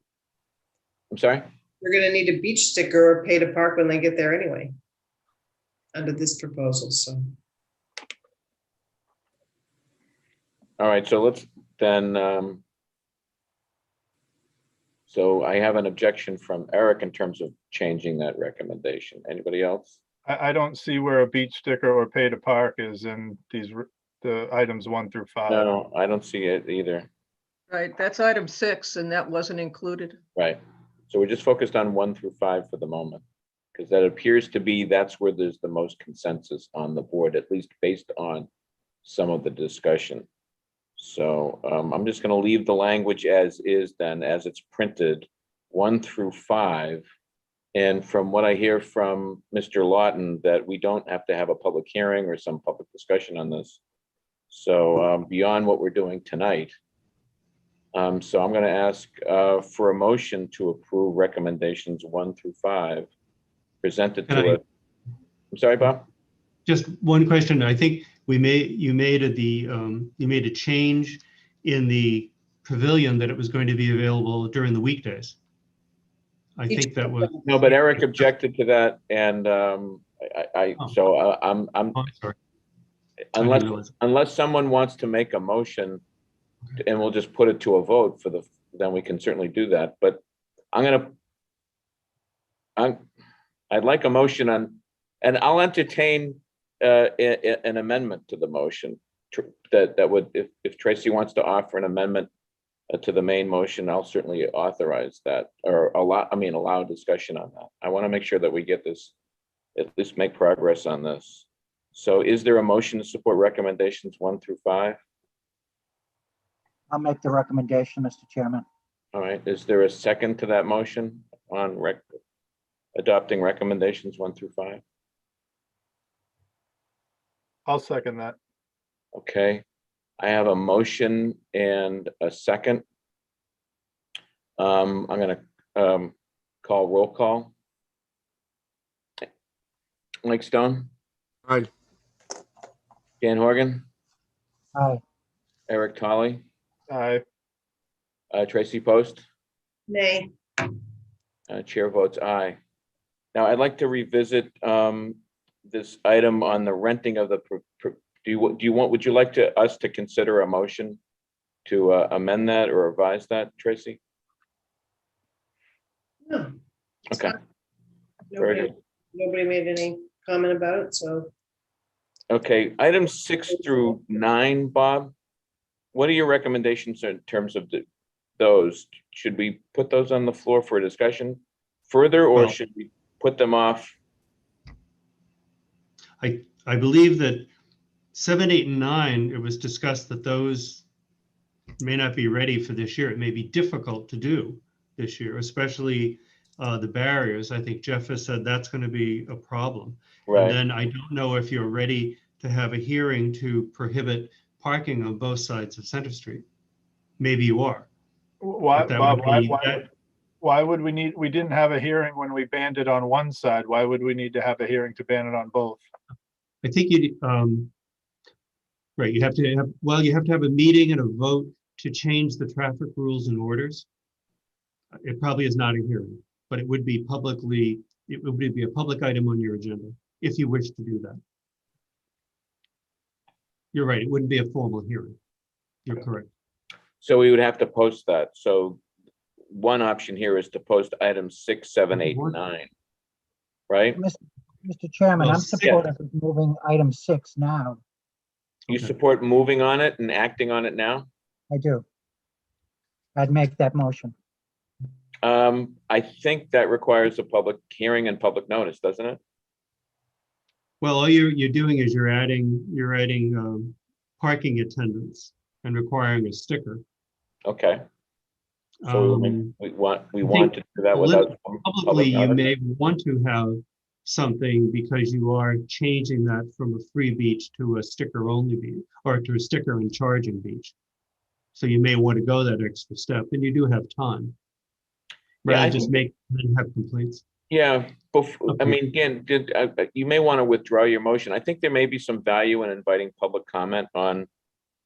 I'm sorry? They're going to need a beach sticker or pay to park when they get there anyway, under this proposal. So. All right, so let's then, so I have an objection from Eric in terms of changing that recommendation. Anybody else? I don't see where a beach sticker or pay to park is in the items 1 through 5. No, I don't see it either. Right, that's item 6, and that wasn't included. Right. So we're just focused on 1 through 5 for the moment, because that appears to be, that's where there's the most consensus on the board, at least based on some of the discussion. So I'm just going to leave the language as is then, as it's printed, 1 through 5. And from what I hear from Mr. Lawton, that we don't have to have a public hearing or some public discussion on this. So beyond what we're doing tonight. So I'm going to ask for a motion to approve recommendations 1 through 5 presented to us. I'm sorry, Bob? Just one question. I think you made a change in the pavilion that it was going to be available during the weekdays. I think that was no, but Eric objected to that, and I'm sorry. unless someone wants to make a motion and we'll just put it to a vote then we can certainly do that. But I'd like a motion and I'll entertain an amendment to the motion that would, if Tracy wants to offer an amendment to the main motion, I'll certainly authorize that or allow discussion on that. I want to make sure that we get this, at least make progress on this. So is there a motion to support recommendations 1 through 5? I'll make the recommendation, Mr. Chairman. All right, is there a second to that motion on adopting recommendations 1 through 5? I'll second that. Okay, I have a motion and a second. I'm gonna call roll call. Mike Stone. Aye. Dan Horgan. Aye. Eric Tolley. Aye. Tracy Post. Nay. Chair votes aye. Now I'd like to revisit this item on the renting of the. Would you like us to consider a motion to amend that or revise that, Tracy? No. Okay. Very good. Nobody made any comment about it, so. Okay, items 6 through 9, Bob. What are your recommendations in terms of those? Should we put those on the floor for a discussion further, or should we put them off? I believe that 7, 8, and 9, it was discussed that those may not be ready for this year. It may be difficult to do this year, especially the barriers. I think Jeff has said that's going to be a problem. Right. And then I don't know if you're ready to have a hearing to prohibit parking on both sides of Center Street. Maybe you are. Why, That Bob, would be- why would we didn't have a hearing when we banned it on one side. Why would we need to have a hearing to ban it on both? I think right, you have to have a meeting and a vote to change the traffic rules and orders. It probably is not a hearing, but it would be it would be a public item on your agenda if you wish to do that. You're right, it wouldn't be a formal hearing. You're correct. So we would have to post that. So one option here is to post items 6, 7, 8, and 9, right? Mr. Chairman, Well, I'm supportive of moving item 6 now. You support moving on it and acting on it now? I do. I'd make that motion. I think that requires a public hearing and public notice, doesn't it? Well, all you're doing is you're adding parking attendants and requiring a sticker. Okay. So we want to do that without Publicly, you may want to have something because you are changing that from a free beach to a sticker only beach, or to a sticker and charging beach. So you may want to go that extra step, and you do have time. Rather than just have complaints. Yeah, I mean, again, you may want to withdraw your motion. I think there may be some value in inviting public comment on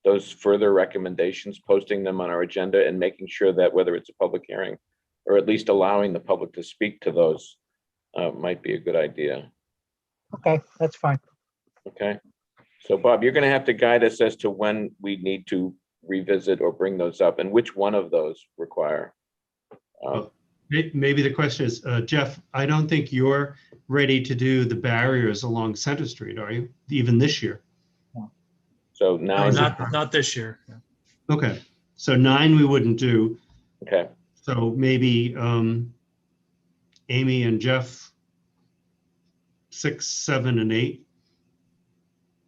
those further recommendations, posting them on our agenda and making sure that whether it's a public hearing or at least allowing the public to speak to those might be a good idea. Okay, that's fine. Okay. So Bob, you're going to have to guide us as to when we need to revisit or bring those up and which one of those require. Maybe the question is, Jeff, I don't think you're ready to do the barriers along Center Street, are you? Even this year? So 9. Not this year. Okay, so 9 we wouldn't do. Okay. So maybe Amy and Jeff, 6, 7, and 8.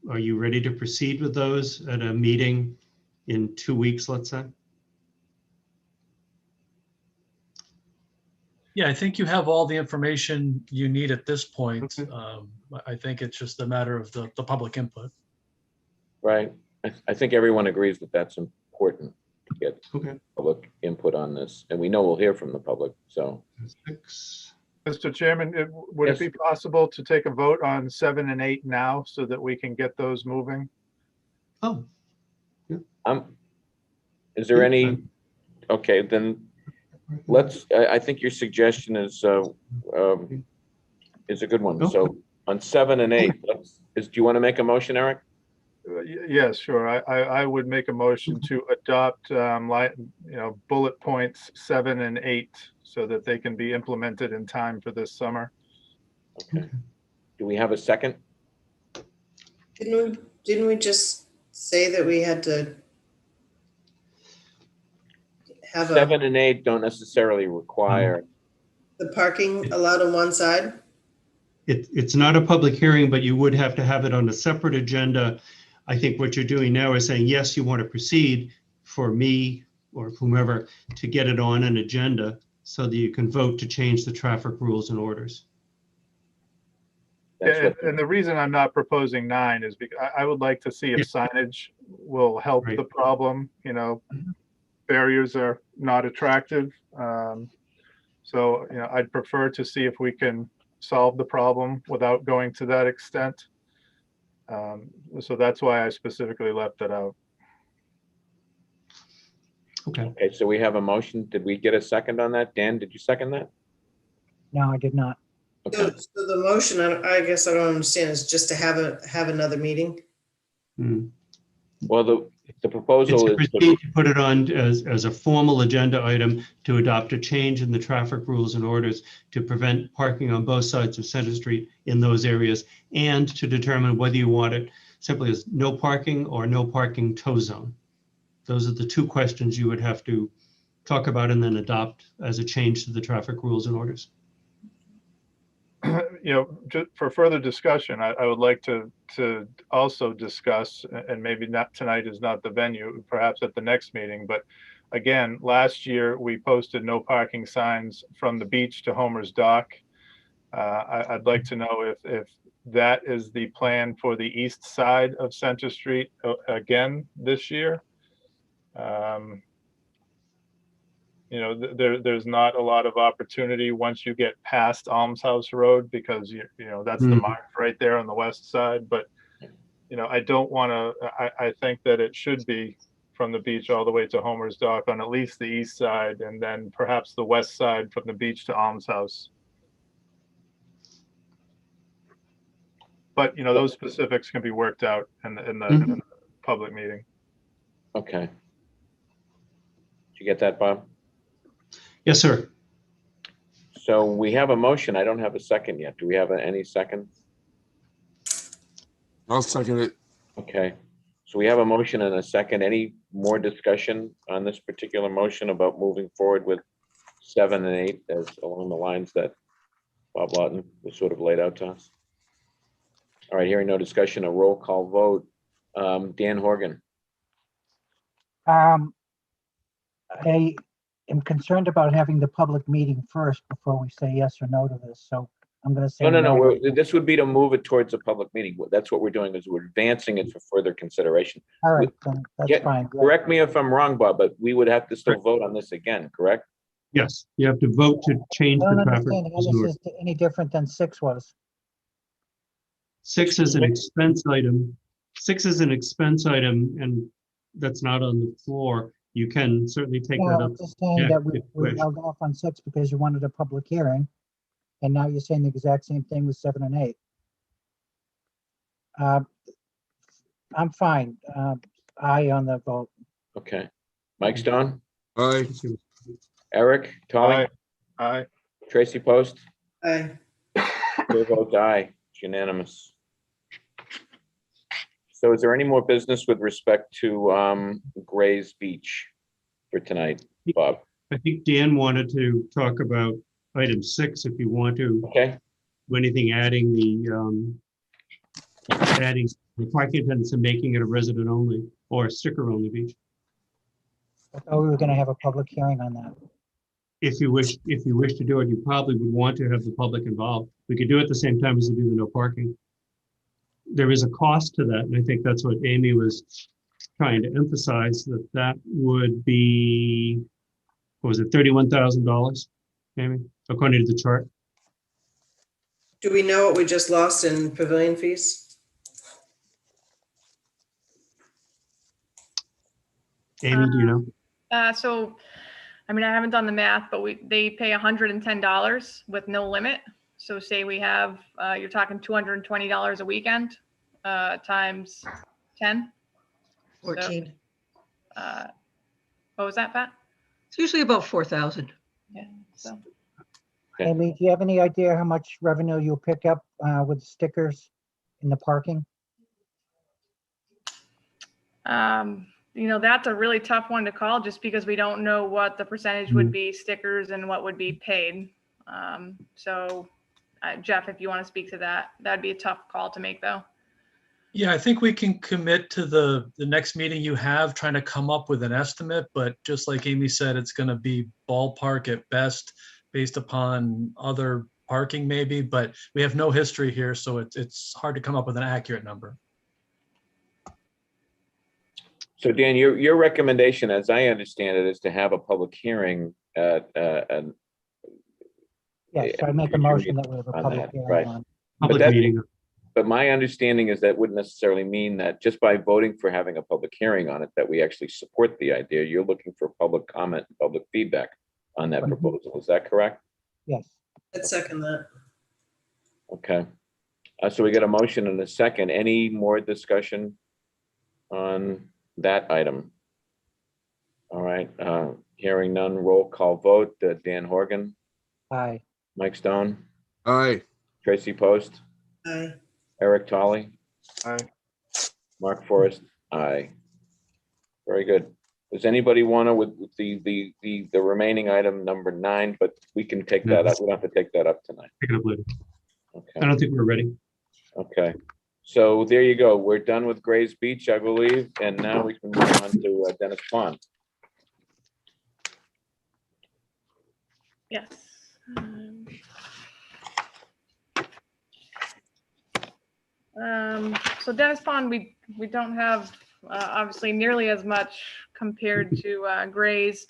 Are you ready to proceed with those at a meeting in 2 weeks, let's say? Yeah, I think you have all the information you need at this point. I think it's just a matter of the public input. Right. I think everyone agrees that that's important to get public input on this, and we know we'll hear from the public. So, Mr. Chairman, would it be possible to take a vote on 7 and 8 now so that we can get those moving? Oh. Is there any? Okay, then let's. I think your suggestion is a good one. So on 7 and 8, do you want to make a motion, Eric? Yes, sure. I would make a motion to adopt, bullet points 7 and 8 so that they can be implemented in time for this summer. Okay. Do we have a second? Didn't we just say that we had to have 7 and 8 don't necessarily require. the parking allowed on one side? It's not a public hearing, but you would have to have it on a separate agenda. I think what you're doing now is saying, yes, you want to proceed for me or whomever to get it on an agenda so that you can vote to change the traffic rules and orders. And the reason I'm not proposing 9 is because I would like to see if signage will help the problem. Barriers are not attractive. So, I'd prefer to see if we can solve the problem without going to that extent. So that's why I specifically left it out. Okay. Okay, so we have a motion. Did we get a second on that? Dan, did you second that? No, I did not. So the motion, I guess I don't understand, is just to have another meeting? Well, the proposal is to put it on as a formal agenda item to adopt a change in the traffic rules and orders to prevent parking on both sides of Center Street in those areas, and to determine whether you want it simply as no parking or no parking tow zone. Those are the two questions you would have to talk about and then adopt as a change to the traffic rules and orders. Just for further discussion, I would like to also discuss, and maybe not tonight is not the venue, perhaps at the next meeting, but again, last year we posted no parking signs from the beach to Homer's Dock. I'd like to know if that is the plan for the east side of Center Street again this year. There's not a lot of opportunity once you get past Almshouse Road, because that's the mark right there on the west side. But I don't want to. I think that it should be from the beach all the way to Homer's Dock on at least the east side, and then perhaps the west side from the beach to Almshouse. But those specifics can be worked out in the public meeting. Okay. Did you get that, Bob? Yes, sir. So we have a motion. I don't have a second yet. Do we have any second? I'll second it. Okay. So we have a motion and a second. Any more discussion on this particular motion about moving forward with 7 and 8 as along the lines that Bob Lawton was sort of laid out to us? All right, hearing no discussion, a roll call vote. Dan Horgan. I am concerned about having the public meeting first before we say yes or no to this. So I'm going to say No. This would be to move it towards a public meeting. That's what we're doing, is we're advancing it for further consideration. All right, then that's fine. Correct me if I'm wrong, Bob, but we would have to still vote on this again, correct? Yes, you have to vote to change I the don't traffic. understand how this is any different than 6 was. 6 is an expense item. 6 is an expense item, and that's not on the floor. You can certainly take that No, up. I'm just saying Yeah, that if you we wish. held off on 6 because you wanted a public hearing. And now you're saying the exact same thing with 7 and 8. I'm fine. Aye on the vote. Okay. Mike Stone, Aye. Eric Tolling, Aye. Tracy Post, Aye. your vote aye. It's unanimous. So is there any more business with respect to Gray's Beach for tonight, Bob? I think Dan wanted to talk about item 6, if you want to. Okay. Do anything adding the parking attendants and making it a resident only or a sticker only beach. I thought we were going to have a public hearing on that. If you wish to do it, you probably would want to have the public involved. We could do it at the same time as we do the no parking. There is a cost to that, and I think that's what Amy was trying to emphasize, that would be, what was it, $31,000, Amy, according to the chart? Do we know what we just lost in pavilion fees? Amy, do you know? So, I mean, I haven't done the math, but they pay $110 with no limit. So say we have, you're talking $220 a weekend, times 10. 14. What was that, Pat? It's usually about 4,000. Yeah, so. Amy, do you have any idea how much revenue you'll pick up with stickers in the parking? That's a really tough one to call just because we don't know what the percentage would be stickers and what would be paid. Jeff, if you want to speak to that, that'd be a tough call to make though. Yeah, I think we can commit to the next meeting you have, trying to come up with an estimate, but just like Amy said, it's going to be ballpark at best based upon other parking maybe, but we have no history here, so it's hard to come up with an accurate number. So Dan, your recommendation, as I understand it, is to have a public hearing at Yes, so I make a motion that we have a on public that, hearing right. on. Public that- meeting. But my understanding is that wouldn't necessarily mean that just by voting for having a public hearing on it, that we actually support the idea. You're looking for public comment, and public feedback on that proposal. Is that correct? Yes. I'd second that. Okay. So we got a motion and a second. Any more discussion on that item? All right. Hearing none, roll call vote. Dan Horgan, Aye. Mike Stone, Aye. Tracy Post, Aye. Eric Tolley, Aye. Mark Forrest, aye. Very good. Does anybody want to with the remaining item number 9, but we can take that up. We don't have to take that up tonight. Pick it up later. Okay. I don't think we're ready. Okay. So there you go. We're done with Gray's Beach, I believe, and now we can move on to Dennis Pond. Yes. So Dennis Pond, we don't have obviously nearly as much compared to Gray's,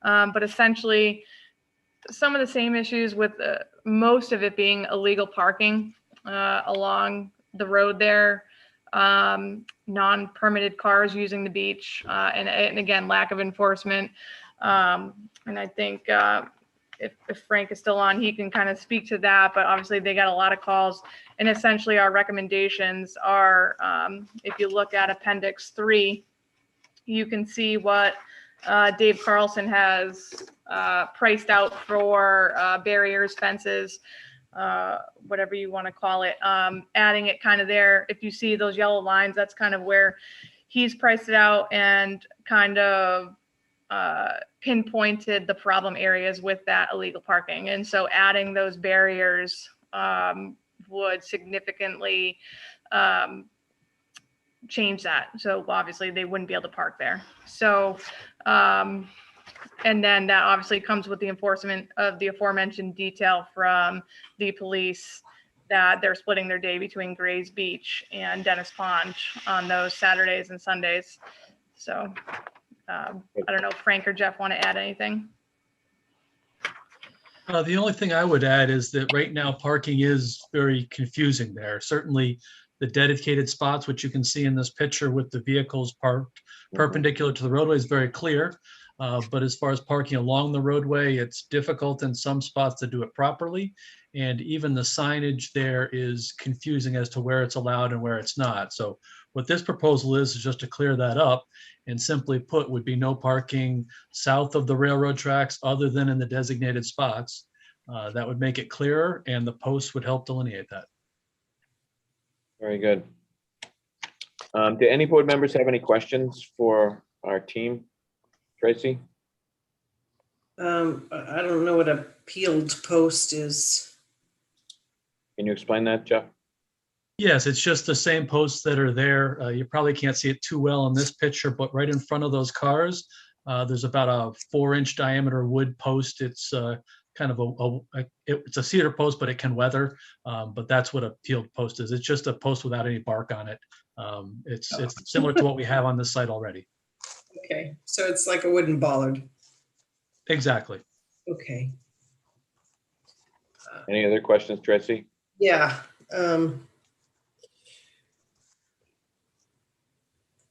but essentially some of the same issues with most of it being illegal parking along the road there, non-permitted cars using the beach, and again, lack of enforcement. And I think if Frank is still on, he can kind of speak to that, but obviously they got a lot of calls. And essentially our recommendations are, if you look at Appendix 3, you can see what Dave Carlson has priced out for barriers, fences, whatever you want to call it, adding it kind of there. If you see those yellow lines, that's kind of where he's priced it out and kind of pinpointed the problem areas with that illegal parking. And so adding those barriers would significantly change that. So obviously they wouldn't be able to park there. So, and then that obviously comes with the enforcement of the aforementioned detail from the police that they're splitting their day between Gray's Beach and Dennis Pond on those Saturdays and Sundays. So I don't know if Frank or Jeff want to add anything. The only thing I would add is that right now parking is very confusing there. Certainly the dedicated spots, which you can see in this picture with the vehicles parked perpendicular to the roadway, is very clear. But as far as parking along the roadway, it's difficult in some spots to do it properly. And even the signage there is confusing as to where it's allowed and where it's not. So what this proposal is just to clear that up, and simply put would be no parking south of the railroad tracks other than in the designated spots. That would make it clearer, and the posts would help delineate that. Very good. Do any board members have any questions for our team? Tracy? I don't know what a peeled post is. Can you explain that, Jeff? Yes, it's just the same posts that are there. You probably can't see it too well in this picture, but right in front of those cars, there's about a 4-inch diameter wood post. It's kind of it's a cedar post, but it can weather. But that's what a peeled post is. It's just a post without any bark on it. It's similar to what we have on this site already. Okay, so it's like a wooden bollard. Exactly. Okay. Any other questions, Tracy? Yeah.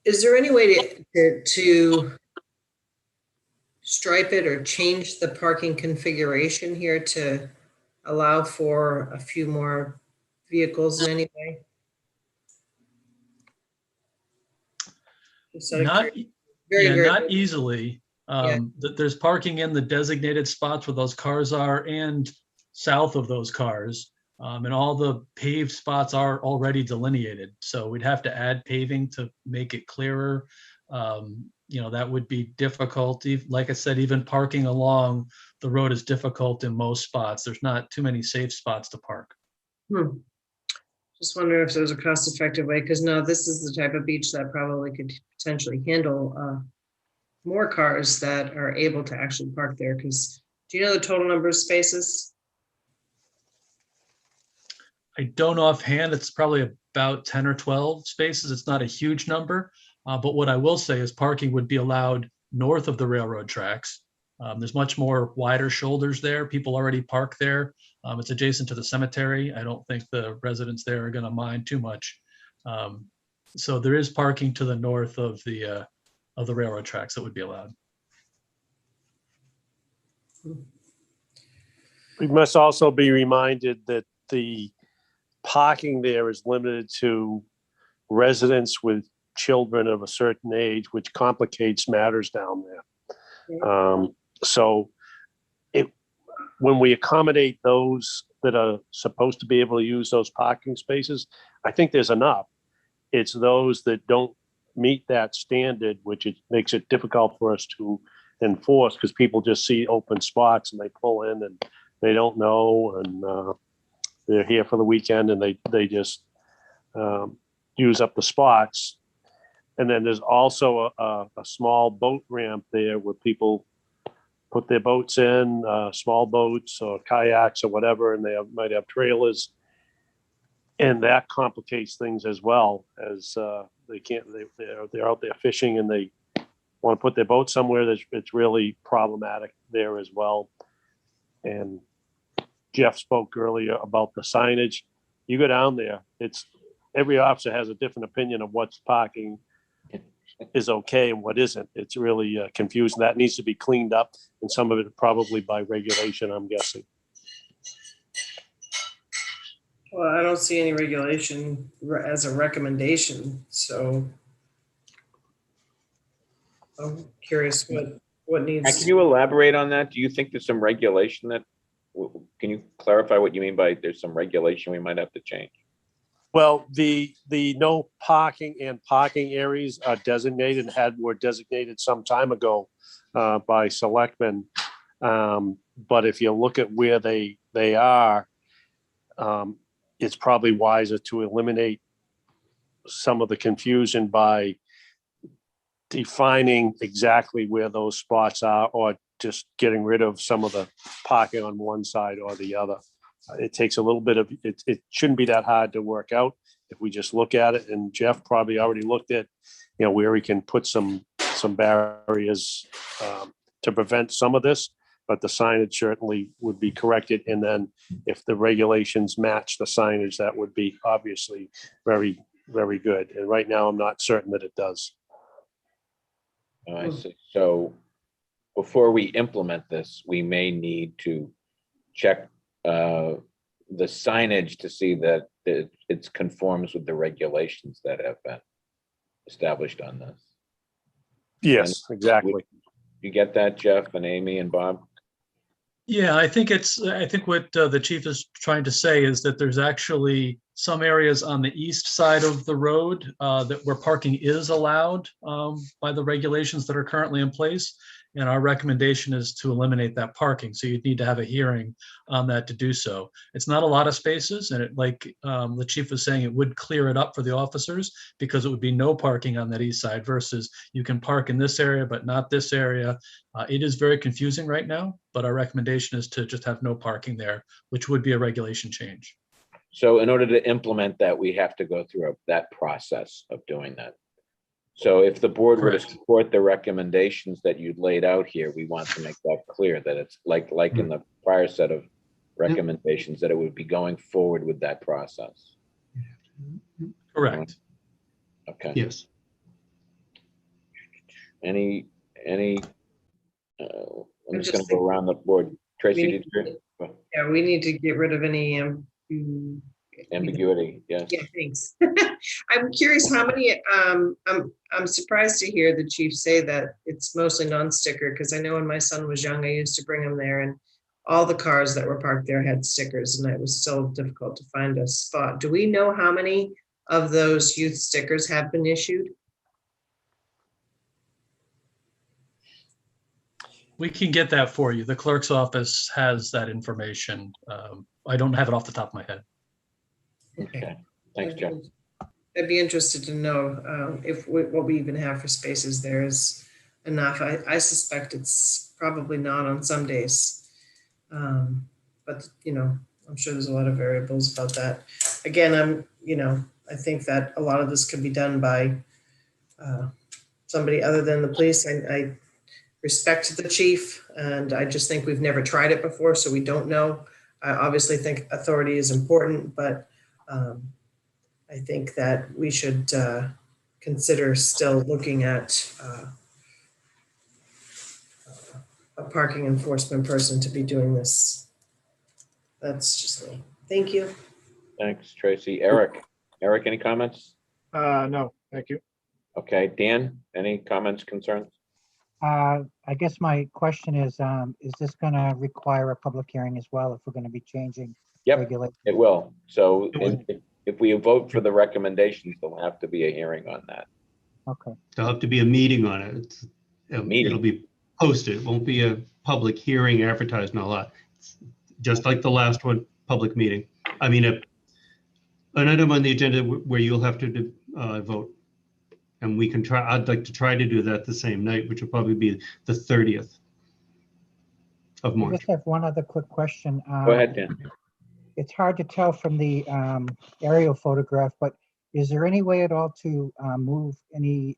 Is there any way to stripe it or change the parking configuration here to allow for a few more vehicles in any way? Just out of Not, curiosity. Very, yeah, very. not easily. There's parking in the designated spots where those cars are and south of those cars. And all the paved spots are already delineated. So we'd have to add paving to make it clearer. That would be difficult. Like I said, even parking along the road is difficult in most spots. There's not too many safe spots to park. Just wondering if there's a cost-effective way, because no, this is the type of beach that probably could potentially handle more cars that are able to actually park there. Because do you know the total number of spaces? I don't offhand, it's probably about 10 or 12 spaces. It's not a huge number. But what I will say is parking would be allowed north of the railroad tracks. There's much more wider shoulders there. People already park there. It's adjacent to the cemetery. I don't think the residents there are going to mind too much. So there is parking to the north of the railroad tracks that would be allowed. We must also be reminded that the parking there is limited to residents with children of a certain age, which complicates matters down there. So when we accommodate those that are supposed to be able to use those parking spaces, I think there's enough. It's those that don't meet that standard, which makes it difficult for us to enforce, because people just see open spots and they pull in and they don't know, and they're here for the weekend and they just use up the spots. And then there's also a small boat ramp there where people put their boats in, small boats or kayaks or whatever, and they might have trailers. And that complicates things as well, as they're out there fishing and they want to put their boat somewhere. It's really problematic there as well. And Jeff spoke earlier about the signage. You go down there, every officer has a different opinion of what's parking is okay and what isn't. It's really confusing. That needs to be cleaned up, and some of it probably by regulation, I'm guessing. Well, I don't see any regulation as a recommendation, so I'm curious what needs. Can you elaborate on that? Do you think there's some regulation can you clarify what you mean by there's some regulation we might have to change? Well, the no parking and parking areas are designated, were designated some time ago by Selectmen. But if you look at where they are, it's probably wiser to eliminate some of the confusion by defining exactly where those spots are, or just getting rid of some of the parking on one side or the other. It takes a little bit of, it shouldn't be that hard to work out if we just look at it. And Jeff probably already looked at, where we can put some barriers to prevent some of this, but the signage certainly would be corrected. And then if the regulations match the signage, that would be obviously very, very good. And right now, I'm not certain that it does. I see. So before we implement this, we may need to check the signage to see that it conforms with the regulations that have been established on this. Yes, exactly. You get that, Jeff and Amy and Bob? Yeah, I think what the chief is trying to say is that there's actually some areas on the east side of the road where parking is allowed by the regulations that are currently in place. And our recommendation is to eliminate that parking. So you'd need to have a hearing on that to do so. It's not a lot of spaces, and like the chief was saying, it would clear it up for the officers, because it would be no parking on that east side versus you can park in this area, but not this area. It is very confusing right now, but our recommendation is to just have no parking there, which would be a regulation change. So in order to implement that, we have to go through that process of doing that. So if the board were to support the recommendations that you'd laid out here, we want to make that clear that it's like in the prior set of recommendations, that it would be going forward with that process. Correct. Okay. Yes. I'm just going to go around the board. Tracy, did you? Yeah, we need to get rid of any ambiguity, yes. Yeah, thanks. I'm curious how many, I'm surprised to hear the chief say that it's mostly non-sticker, because I know when my son was young, I used to bring him there and all the cars that were parked there had stickers and it was so difficult to find a spot. Do we know how many of those youth stickers have been issued? We can get that for you. The clerk's office has that information. I don't have it off the top of my head. Okay, thanks, Jeff. I'd be interested to know if what we even have for spaces there is enough. I suspect it's probably not on some days. But, you know, I'm sure there's a lot of variables about that. Again, I think that a lot of this can be done by somebody other than the police. I respect the chief, and I just think we've never tried it before, so we don't know. I obviously think authority is important, but I think that we should consider still looking at a parking enforcement person to be doing this. That's just me. Thank you. Thanks, Tracy. Eric, any comments? No, thank you. Okay, Dan, any comments, concerns? I guess my question is this going to require a public hearing as well if we're going to be changing Yep, regulations? it will. So if we vote for the recommendations, there'll have to be a hearing on that. Okay. There'll have to be a meeting on it. It'll be posted. It won't be a public hearing advertised and all that. It's just like the last one, public meeting. I mean, an item on the agenda where you'll have to vote. And we can try, I'd like to try to do that the same night, which will probably be the 30th of I March. just have one other quick question. Go ahead, Dan. It's hard to tell from the aerial photograph, but is there any way at all to move any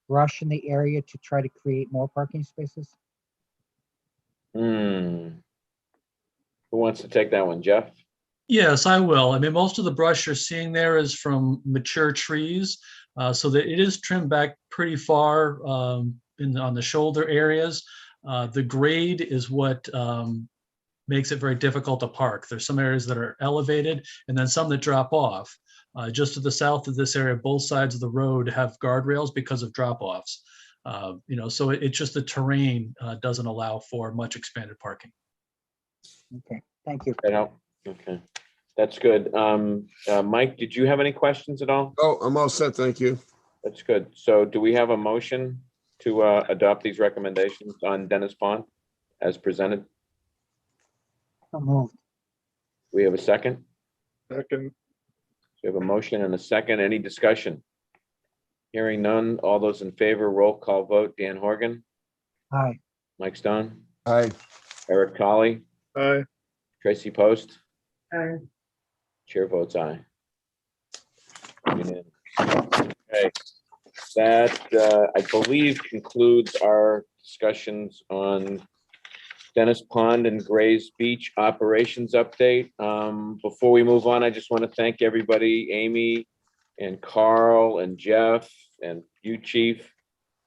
brush in the area to try to create more parking spaces? Who wants to take that one, Jeff? Yes, I will. I mean, most of the brush you're seeing there is from mature trees, so that it is trimmed back pretty far on the shoulder areas. The grade is what makes it very difficult to park. There's some areas that are elevated and then some that drop off. Just to the south of this area, both sides of the road have guardrails because of drop-offs. So it's just the terrain doesn't allow for much expanded parking. Okay, thank you. Okay, that's good. Mike, did you have any questions at all? Oh, I'm all set, thank you. That's good. So do we have a motion to adopt these recommendations on Dennis Pond as presented? So moved. We have a second? Second. We have a motion and a second. Any discussion? Hearing none. All those in favor, roll call vote. Dan Horgan, Aye. Mike Stone, Aye. Eric Colley, Aye. Tracy Post, Aye. chair votes aye. Unanimous. Okay, that I believe concludes our discussions on Dennis Pond and Grays Beach operations update. Before we move on, I just want to thank everybody, Amy and Carl and Jeff and you, Chief,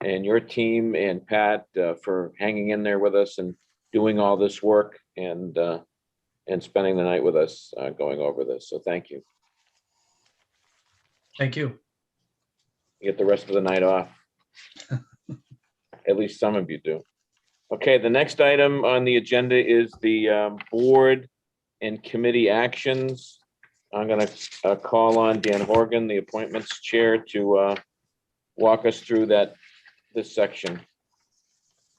and your team and Pat for hanging in there with us and doing all this work and spending the night with us going over this. So thank you. Thank you. You get the rest of the night off. At least some of you do. Okay, the next item on the agenda is the board and committee actions. I'm going to call on Dan Horgan, the appointments chair, to walk us through this section.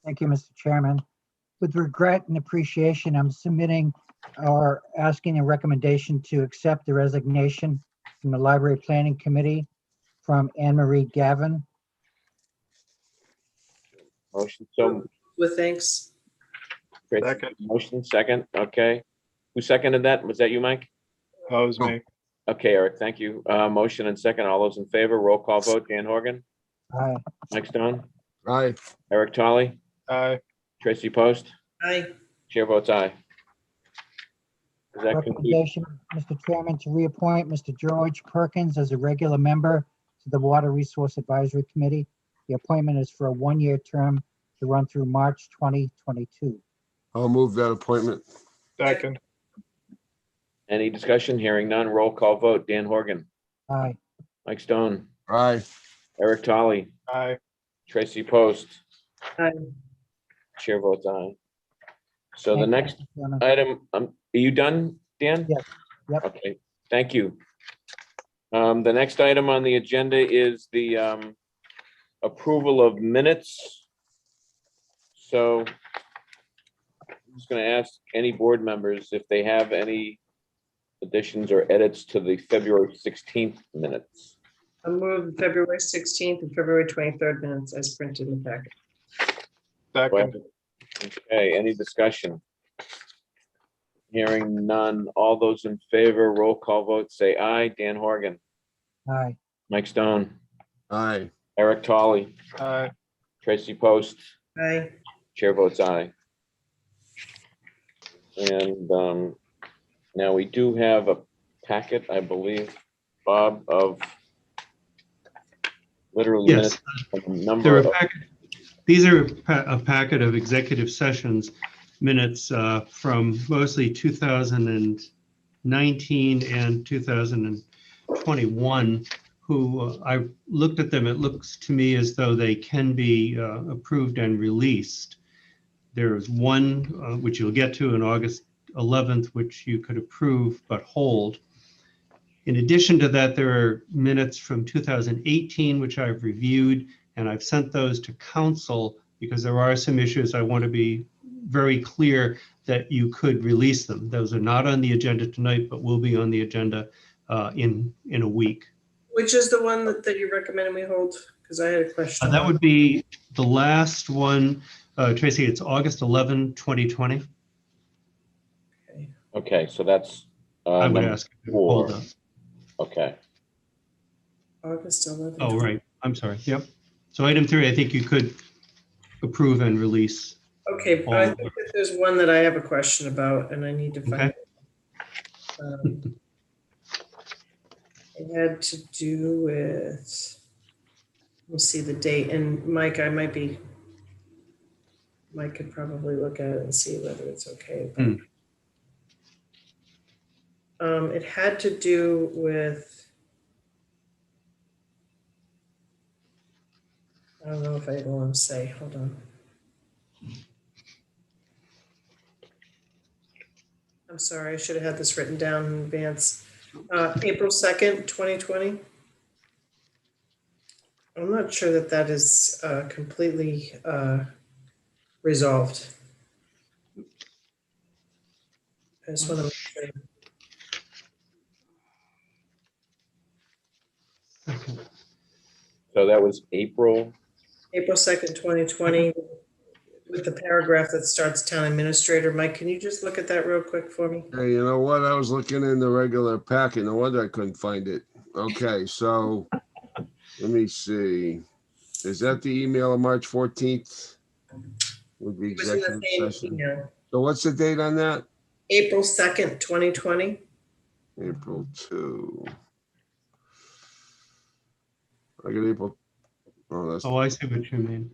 Thank you, Mr. Chairman. With regret and appreciation, I'm submitting or asking a recommendation to accept the resignation from the Library Planning Committee from Anne Marie Gavin. Motion. So With thanks. great. Second. Motion second. Okay. Who seconded that? Was that you, Mike? That was me. Okay, Eric, thank you. Motion and second. All those in favor, roll call vote. Dan Horgan, Aye. Mike Stone, Aye. Eric Tolley, Aye. Tracy Post, Aye. chair votes aye. Does that conclude? Recommendation, Mr. Chairman, to reappoint Mr. George Perkins as a regular member to the Water Resource Advisory Committee. The appointment is for a one-year term to run through March 2022. I'll move that appointment. Second. Any discussion? Hearing none. Roll call vote. Dan Horgan, Aye. Mike Stone, Aye. Eric Tolley, Aye. Tracy Post, Aye. chair votes aye. So the Thank you, next Mr. Chairman. item, are you done, Dan? Yes. Yep. Okay, thank you. The next item on the agenda is the approval of minutes. So I'm just going to ask any board members if they have any additions or edits to the February 16th minutes. I move February 16th and February 23rd minutes as printed in the packet. Second. Okay, any discussion? Hearing none. All those in favor, roll call vote, say aye. Dan Horgan, Aye. Mike Stone, Aye. Eric Tolley, Aye. Tracy Post, Aye. chair votes aye. And now we do have a packet, I believe, Bob, of literally Yes. minutes from a number There are of, These are a packet of executive sessions minutes from mostly 2019 and 2021, who I looked at them. It looks to me as though they can be approved and released. There is one, which you'll get to on August 11th, which you could approve but hold. In addition to that, there are minutes from 2018, which I've reviewed, and I've sent those to council because there are some issues I want to be very clear that you could release them. Those are not on the agenda tonight, but will be on the agenda in a week. Which is the one that you recommended we hold? Because I had a question. That would be the last one. Tracy, it's August 11, 2020. okay, so that's I would number ask you to hold 4. up. Okay, August 11th. Oh, right. I'm sorry. Yep. So item 3, I think you could approve and release. Okay, all I of think that there's one that I have a question about and I need to find. Okay. It had to do with, we'll see the date, and Mike, Mike could probably look at it and see whether it's okay. But, it had to do with, I don't know if I even want to say, hold on. I'm sorry, I should have had this written down in advance. April 2nd, 2020. I'm not sure that that is completely resolved. I just want to make sure. so that was April. April 2nd, 2020, with the paragraph that starts town administrator. Mike, can you just look at that real quick for me? Hey, you know what? I was looking in the regular packet. No wonder I couldn't find it. Okay, so let me see. Is that the email of March 14th? With the It was in the executive same session? email. So what's the date on that? April 2nd, 2020. April 2. I got April. Oh, that's. Oh, I see what you mean.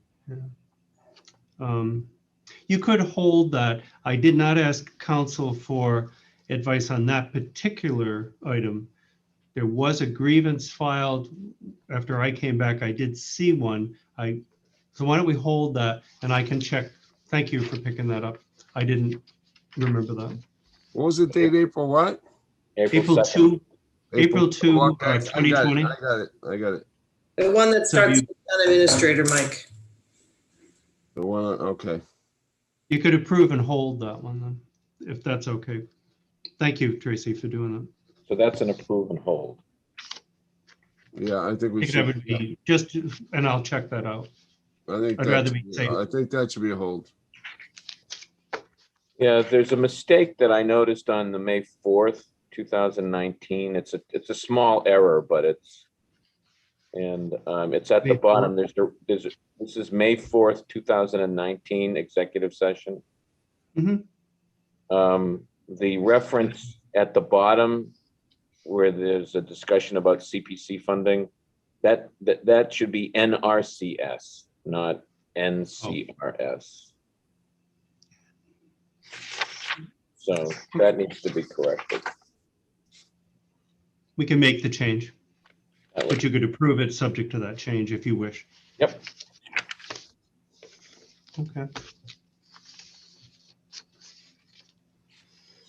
Yeah. You could hold that. I did not ask council for advice on that particular item. There was a grievance filed after I came back. I did see one. So why don't we hold that and I can check. Thank you for picking that up. I didn't remember that. What was the date? April what? April 2nd. 2, April 2, Okay, 2020. I got it. The one that So starts you- with town administrator, Mike. The one, okay. You could approve and hold that one then, if that's okay. Thank you, Tracy, for doing that. So that's an approve and hold. Yeah, I think we I think that should. would be just, and I'll check that out. I think I'd that- rather be safe. I think that should be a hold. Yeah, there's a mistake that I noticed on the May 4th, 2019. It's a small error, but it's at the May bottom. This is May 4th, 2019 executive session. Mhm. The reference at the bottom where there's a discussion about CPC funding, that should be NRCS, not NCRS. So that needs to be corrected. We can make the change, That but would- you could approve it subject to that change if you wish. Yep. Okay.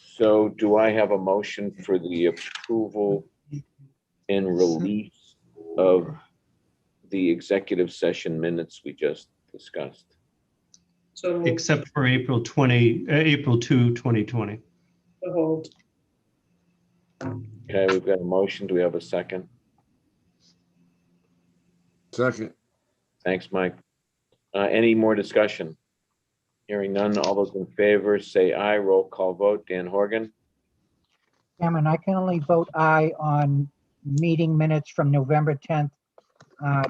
So do I have a motion for the approval and release of the executive session minutes we just discussed? So Except for April 2, 2020. hold. Okay, we've got a motion. Do we have a second? Second. Thanks, Mike. Any more discussion? Hearing none, all those in favor say aye. Roll call vote. Dan Horgan. Chairman, I can only vote aye on meeting minutes from November 10th,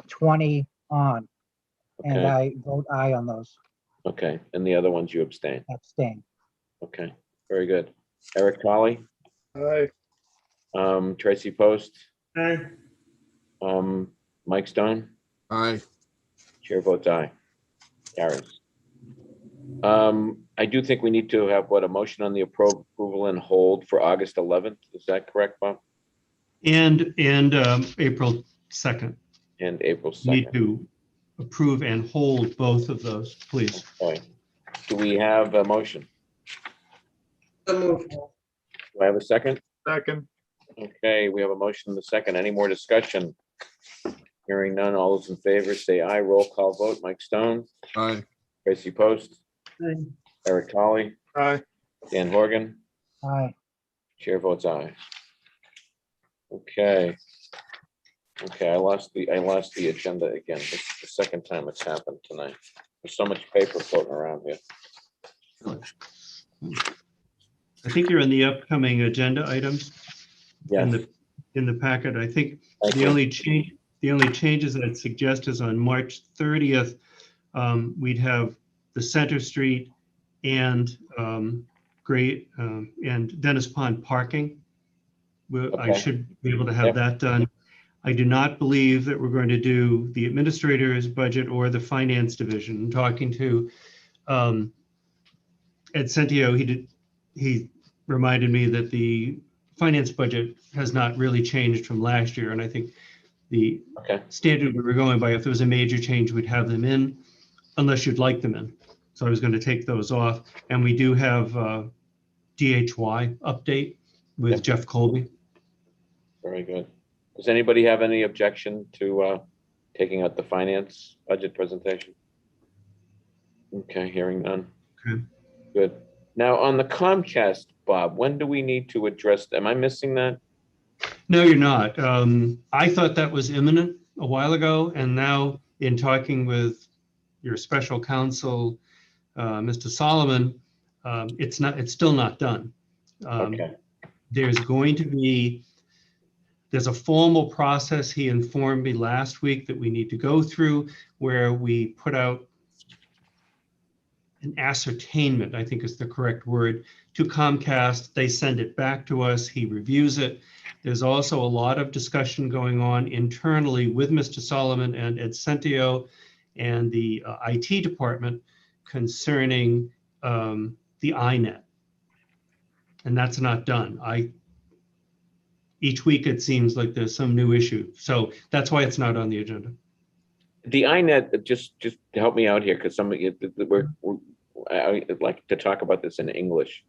20 on. And Okay, I vote aye on those. okay. And the other ones you abstain. Abstain. Okay, very good. Eric Tolley, Aye. Tracy Post, Aye. Mike Stone, Aye. chair votes aye. Carries. I do think we need to have a motion on the approval and hold for August 11th. Is that correct, Bob? And April 2nd. And April Need 2nd. to approve and hold both of those, please. Okay. Do we have a motion? So moved. Do I have a second? Second. Okay, we have a motion and a second. Any more discussion? Hearing none, all those in favor say aye. Roll call vote. Mike Stone, Aye. Tracy Post, Aye. Eric Tolley, Aye. Dan Horgan, Aye. chair votes aye. Okay. Okay, I lost the agenda again. This is the second time it's happened tonight. There's so much paper floating around here. I think you're in the upcoming agenda items Yes. in the packet. I think Thank the you. only changes that I'd suggest is on March 30th, we'd have the Center Street and and Dennis Pond parking. I Okay. should be able to have Yep. that done. I do not believe that we're going to do the administrator's budget or the finance division. I'm talking to Ed Centio. He reminded me that the finance budget has not really changed from last year. And I think the Okay. standard we were going by, if there was a major change, we'd have them in, unless you'd like them in. So I was going to take those off. And we do have DHY update with Yep. Jeff Colby. Very good. Does anybody have any objection to taking out the finance budget presentation? Okay, hearing none. Okay. Good. Now, on the Comcast, Bob, when do we need to address, am I missing that? No, you're not. I thought that was imminent a while ago, and now in talking with your special counsel, Mr. Solomon, it's still not done. Okay, There's a formal process he informed me last week that we need to go through, where we put out an ascertainment, I think is the correct word, to Comcast. They send it back to us. He reviews it. There's also a lot of discussion going on internally with Mr. Solomon and Ed Centio and the IT department concerning the INET. And that's not done. Each week it seems like there's some new issue. So that's why it's not on the agenda. the INET, just to help me out here, because some of you, I'd like to talk about this in English.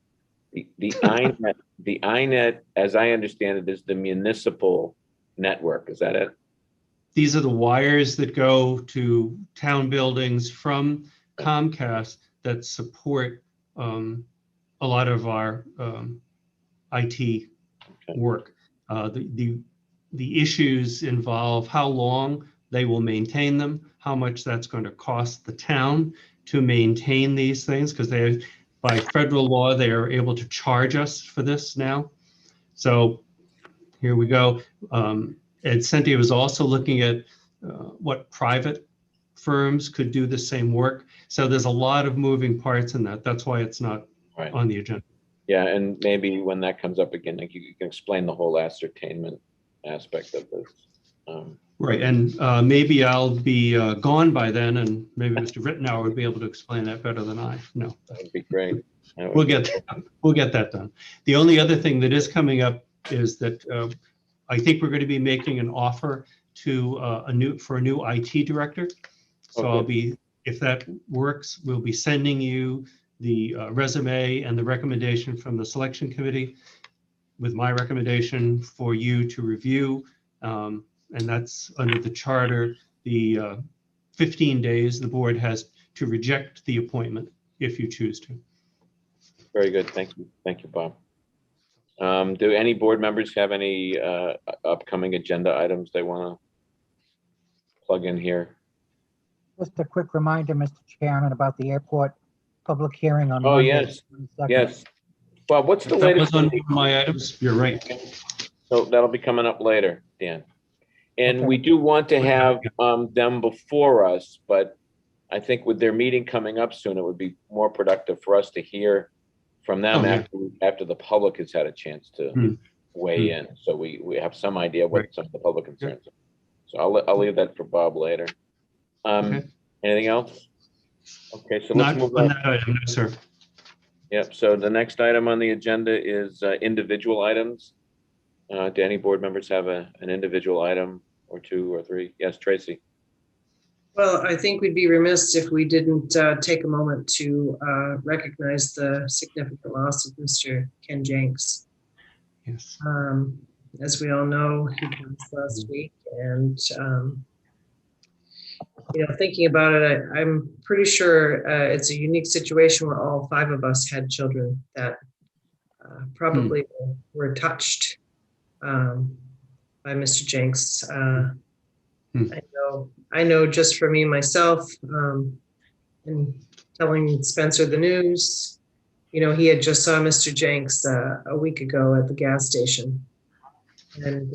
The INET, as I understand it, is the municipal network. Is that it? These are the wires that go to town buildings from Comcast that support a lot of our IT work. The issues involve how long they will maintain them, how much that's going to cost the town to maintain these things, because by federal law, they are able to charge us for this now. So here we go. Ed Centio was also looking at what private firms could do the same work. So there's a lot of moving parts in that. That's why it's not on the agenda. Yeah, and maybe when that comes up again, like you can explain the whole ascertainment aspect of this. Right, and maybe I'll be gone by then, and maybe Mr. Rittenauer would be able to explain that better than I. No, that would be great. We'll get that done. The only other thing that is coming up is that I think we're going to be making an offer to a new IT director. So Okay. I'll be, if that works, we'll be sending you the resume and the recommendation from the selection committee with my recommendation for you to review. And that's under the charter, the 15 days the board has to reject the appointment if you choose to. Very good. Thank you. Thank you, Bob. Do any board members have any upcoming agenda items they want to plug in here? Just a quick reminder, Mr. Chairman, about the airport public hearing on Oh, Monday. yes. the 22nd. Yes. Bob, what's the That latest? was on my items. You're right. So that'll be coming up later, Dan. And Okay. we do want to have them before us, but I think with their meeting coming up soon, it would be more productive for us to hear from them Oh, yeah. after the public has had a chance to Hmm. weigh in. So we have some idea what Right. some of the public concerns are. So I'll leave that for Bob later. Okay. Anything else? Okay, so let's Not move on on. that item, no, sir. Yep, so the next item on the agenda is individual items. Do any board members have an individual item or two or three? Yes, Tracy. Well, I think we'd be remiss if we didn't take a moment to recognize the significant loss of Mr. Ken Jenks. Yes. As we all know, he passed last week, and thinking about it, I'm pretty sure it's a unique situation where all 5 of us had children that probably were touched by Mr. Jenks. I know just for me, myself, and telling Spencer the news, he had just saw Mr. Jenks a week ago at the gas station. And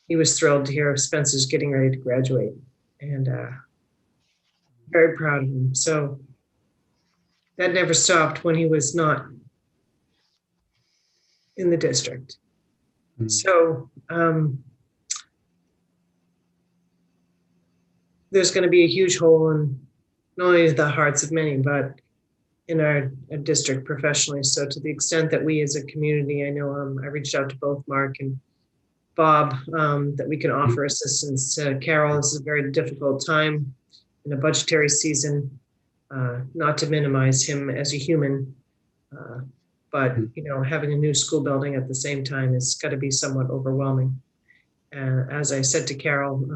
he was thrilled to hear Spencer's getting ready to graduate, and very proud of him. So that never stopped when he was not in the district. So there's going to be a huge hole in not only the hearts of many, but in our district professionally. So to the extent that we as a community, I know I reached out to both Mark and Bob that we can offer assistance to Carol. This is a very difficult time in a budgetary season, not to minimize him as a human, but having a new school building at the same time has got to be somewhat overwhelming. As I said to Carol,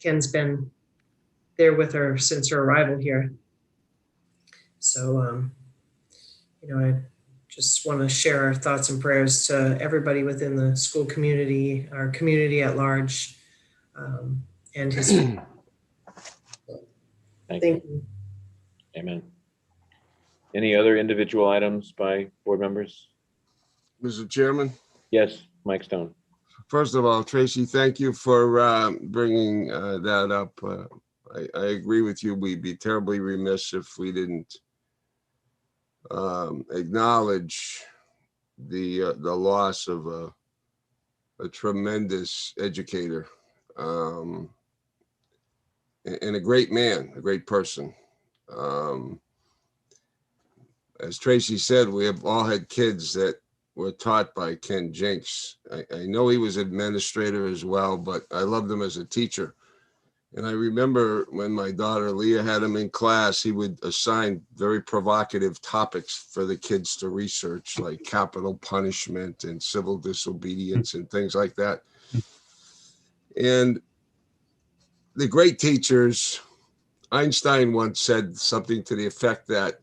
Ken's been there with her since her arrival here. So, I just want to share our thoughts and prayers to everybody within the school community, our community at large, and his family. Thank you. Amen. Any other individual items by board members? Mr. Chairman? Yes, Mike Stone. First of all, Tracy, thank you for bringing that up. I agree with you. We'd be terribly remiss if we didn't acknowledge the loss of a tremendous educator and a great man, a great person. As Tracy said, we have all had kids that were taught by Ken Jenks. I know he was administrator as well, but I loved him as a teacher. And I remember when my daughter Leah had him in class, he would assign very provocative topics for the kids to research, like capital punishment and civil disobedience and things like that. And the great teachers, Einstein once said something to the effect that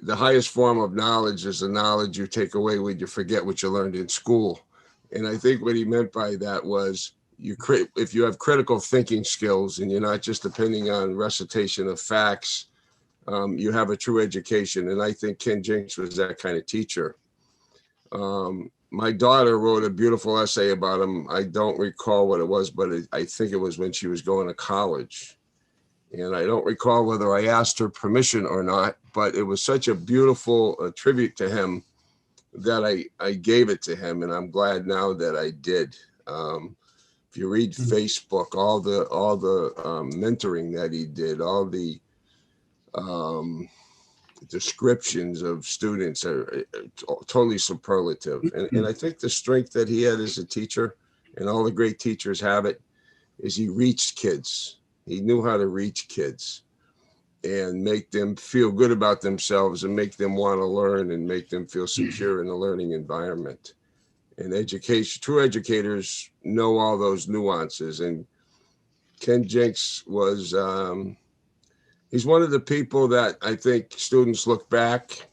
the highest form of knowledge is the knowledge you take away when you forget what you learned in school. And I think what he meant by that was if you have critical thinking skills and you're not just depending on recitation of facts, you have a true education. And I think Ken Jenks was that kind of teacher. My daughter wrote a beautiful essay about him. I don't recall what it was, but I think it was when she was going to college. And I don't recall whether I asked her permission or not, but it was such a beautiful tribute to him that I gave it to him. And I'm glad now that I did. If you read Facebook, all the mentoring that he did, all the descriptions of students are totally superlative. And I think the strength that he had as a teacher, and all the great teachers have it, is he reached kids. He knew how to reach kids and make them feel good about themselves and make them want to learn and make them feel secure in the learning environment. And education, true educators know all those nuances. And Ken Jenks was, he's one of the people that I think students look back,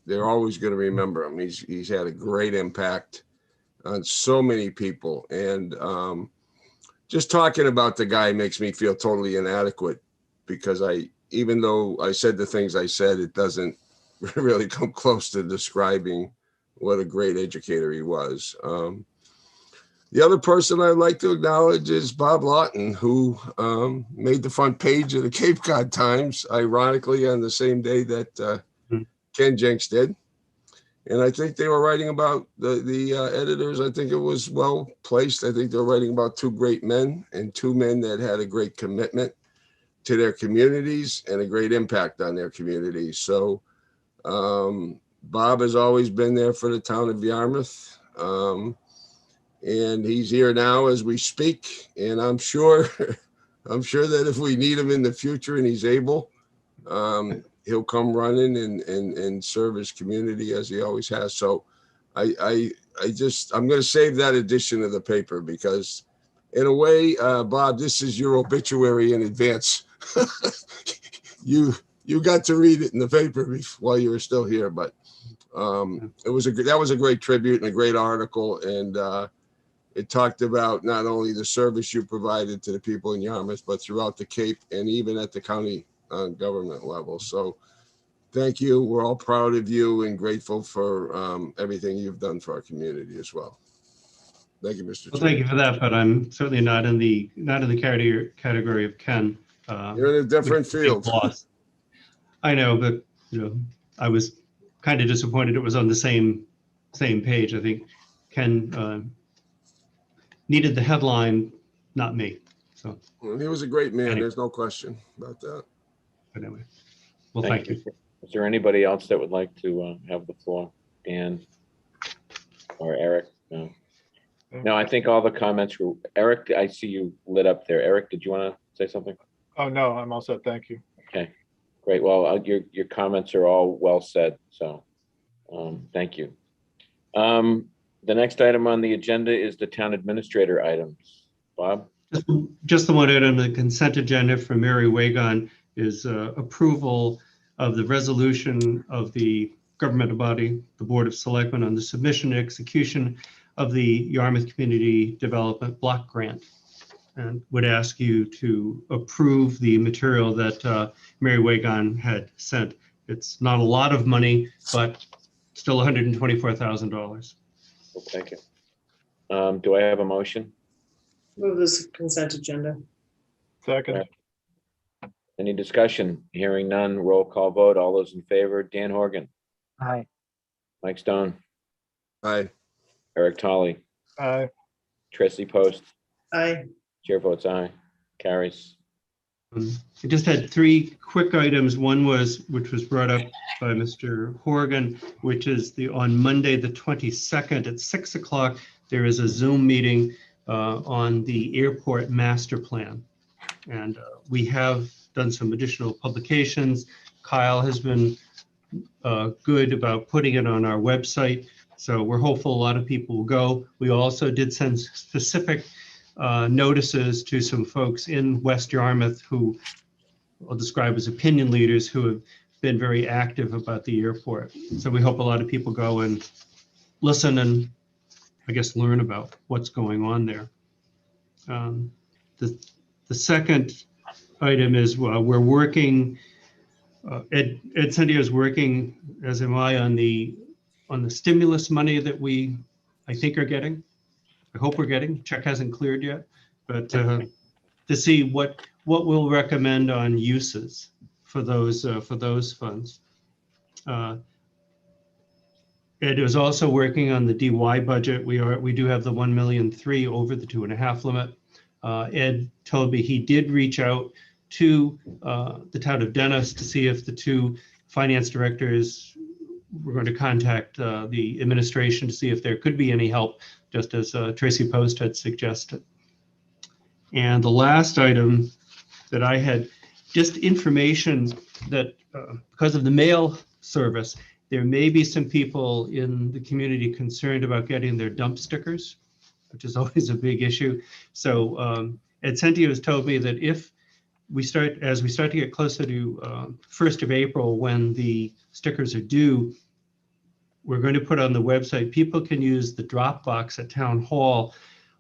they're always going to remember him. He's had a great impact on so many people. And just talking about the guy makes me feel totally inadequate, because even though I said the things I said, it doesn't really come close to describing what a great educator he was. The other person I'd like to acknowledge is Bob Lawton, who made the front page of the Cape Cod Times, ironically, on the same day that Ken Jenks did. And I think they were writing about the editors. I think it was well placed. I think they were writing about two great men, and two men that had a great commitment to their communities and a great impact on their communities. So Bob has always been there for the town of Yarmouth. And he's here now as we speak. And I'm sure that if we need him in the future and he's able, he'll come running and serve his community as he always has. So I'm going to save that edition of the paper, because in a way, Bob, this is your obituary in advance. You got to read it in the paper while you were still here, but that was a great tribute and a great article. And it talked about not only the service you provided to the people in Yarmouth, but throughout the Cape and even at the county government level. So thank you. We're all proud of you and grateful for everything you've done for our community as well. Thank you, Mr. Well, Chairman. thank you for that, but I'm certainly not in the category of Ken. You're in a different field. I know, but I was kind of disappointed it was on the same page. I think Ken needed the headline, not me. So Well, he was a great man. Anyway. There's no question about that. But anyway, well, thank you. Is there anybody else that would like to have the floor? Dan or Eric? No. No, I think all the comments were, Eric, I see you lit up there. Eric, did you want to say something? Oh, no, I'm all set. Thank you. Okay, great. Well, your comments are all well said. So thank you. The next item on the agenda is the town administrator items. Bob? Just the one item, the consent agenda for Mary Wagon is approval of the resolution of the governmental body, the Board of Selectmen, on the submission and execution of the Yarmouth Community Development Block Grant, and would ask you to approve the material that Mary Wagon had sent. It's not a lot of money, but still $124,000. Well, thank you. Do I have a motion? Move this consent agenda. Second. Any discussion? Hearing none, roll call vote. All those in favor, Dan Horgan, Aye. Mike Stone, Aye. Eric Tolley, Aye. Tracy Post, Aye. chair votes aye, carries. I just had three quick items. One was, which was brought up by Mr. Horgan, which is on Monday, the 22nd at 6 o'clock, there is a Zoom meeting on the airport master plan. And we have done some additional publications. Kyle has been good about putting it on our website. So we're hopeful a lot of people will go. We also did send specific notices to some folks in West Yarmouth who I'll describe as opinion leaders who have been very active about the airport. So we hope a lot of people go and listen and I guess learn about what's going on there. The second item is we're working, Ed Sendio is working, as am I, on the stimulus money that I think are getting. I hope we're getting. Check hasn't cleared yet, but to see what we'll recommend on uses for those funds. Ed is also working on the DY budget. We do have the 1.3 million over the 2.5 limit. Ed told me he did reach out to the town of Dennis to see if the two finance directors, we're going to contact the administration to see if there could be any help, just as Tracy Post had suggested. And the last item that I had, just information that because of the mail service, there may be some people in the community concerned about getting their dump stickers, which is always a big issue. So Ed Centio has told me that if we start, as we start to get closer to 1st of April, when the stickers are due, we're going to put on the website, people can use the drop box at Town Hall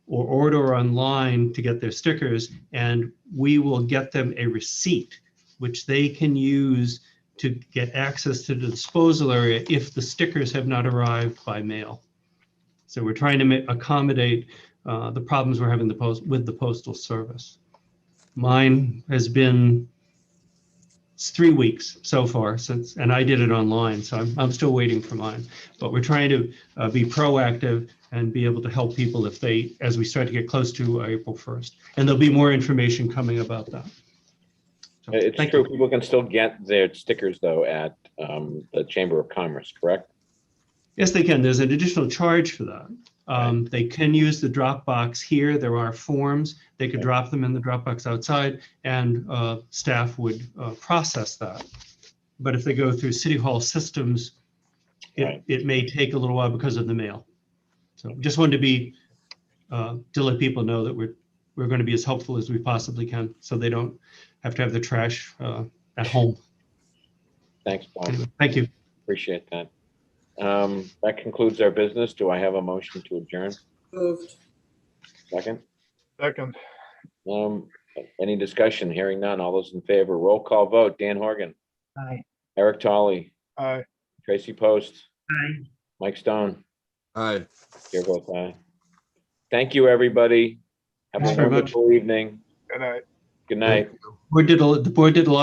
or order online to get their stickers, and we will get them a receipt, which they can use to get access to the disposal area if the stickers have not arrived by mail. So we're trying to accommodate the problems we're having with the Postal Service. Mine has been, it's 3 weeks so far since, and I did it online, so I'm still waiting for mine. But we're trying to be proactive and be able to help people if they, as we start to get close to April 1st. And there'll be more information coming about that. So, It's thank true. you. People can still get their stickers though at the Chamber of Commerce, correct? Yes, they can. There's an additional charge for that. They can use the drop box here. There are forms. They could drop them in the drop box outside, and staff would process that. But if they go through City Hall systems, it may take a little while because of the mail. So just wanted to be to let people know that we're going to be as helpful as we possibly can, so they don't have to have the trash at home. Thanks, Bob. Anyway, thank you. Appreciate that. That concludes our business. Do I have a motion to adjourn? Moved. Second? Second. Any discussion? Hearing none. All those in favor, roll call vote. Dan Horgan, Aye. Eric Tolley, Aye. Tracy Post, Aye. Mike Stone. Aye. Chair votes aye. Thank you, everybody. Have Thanks a very much. wonderful evening. Good night. Good night. The board did a lot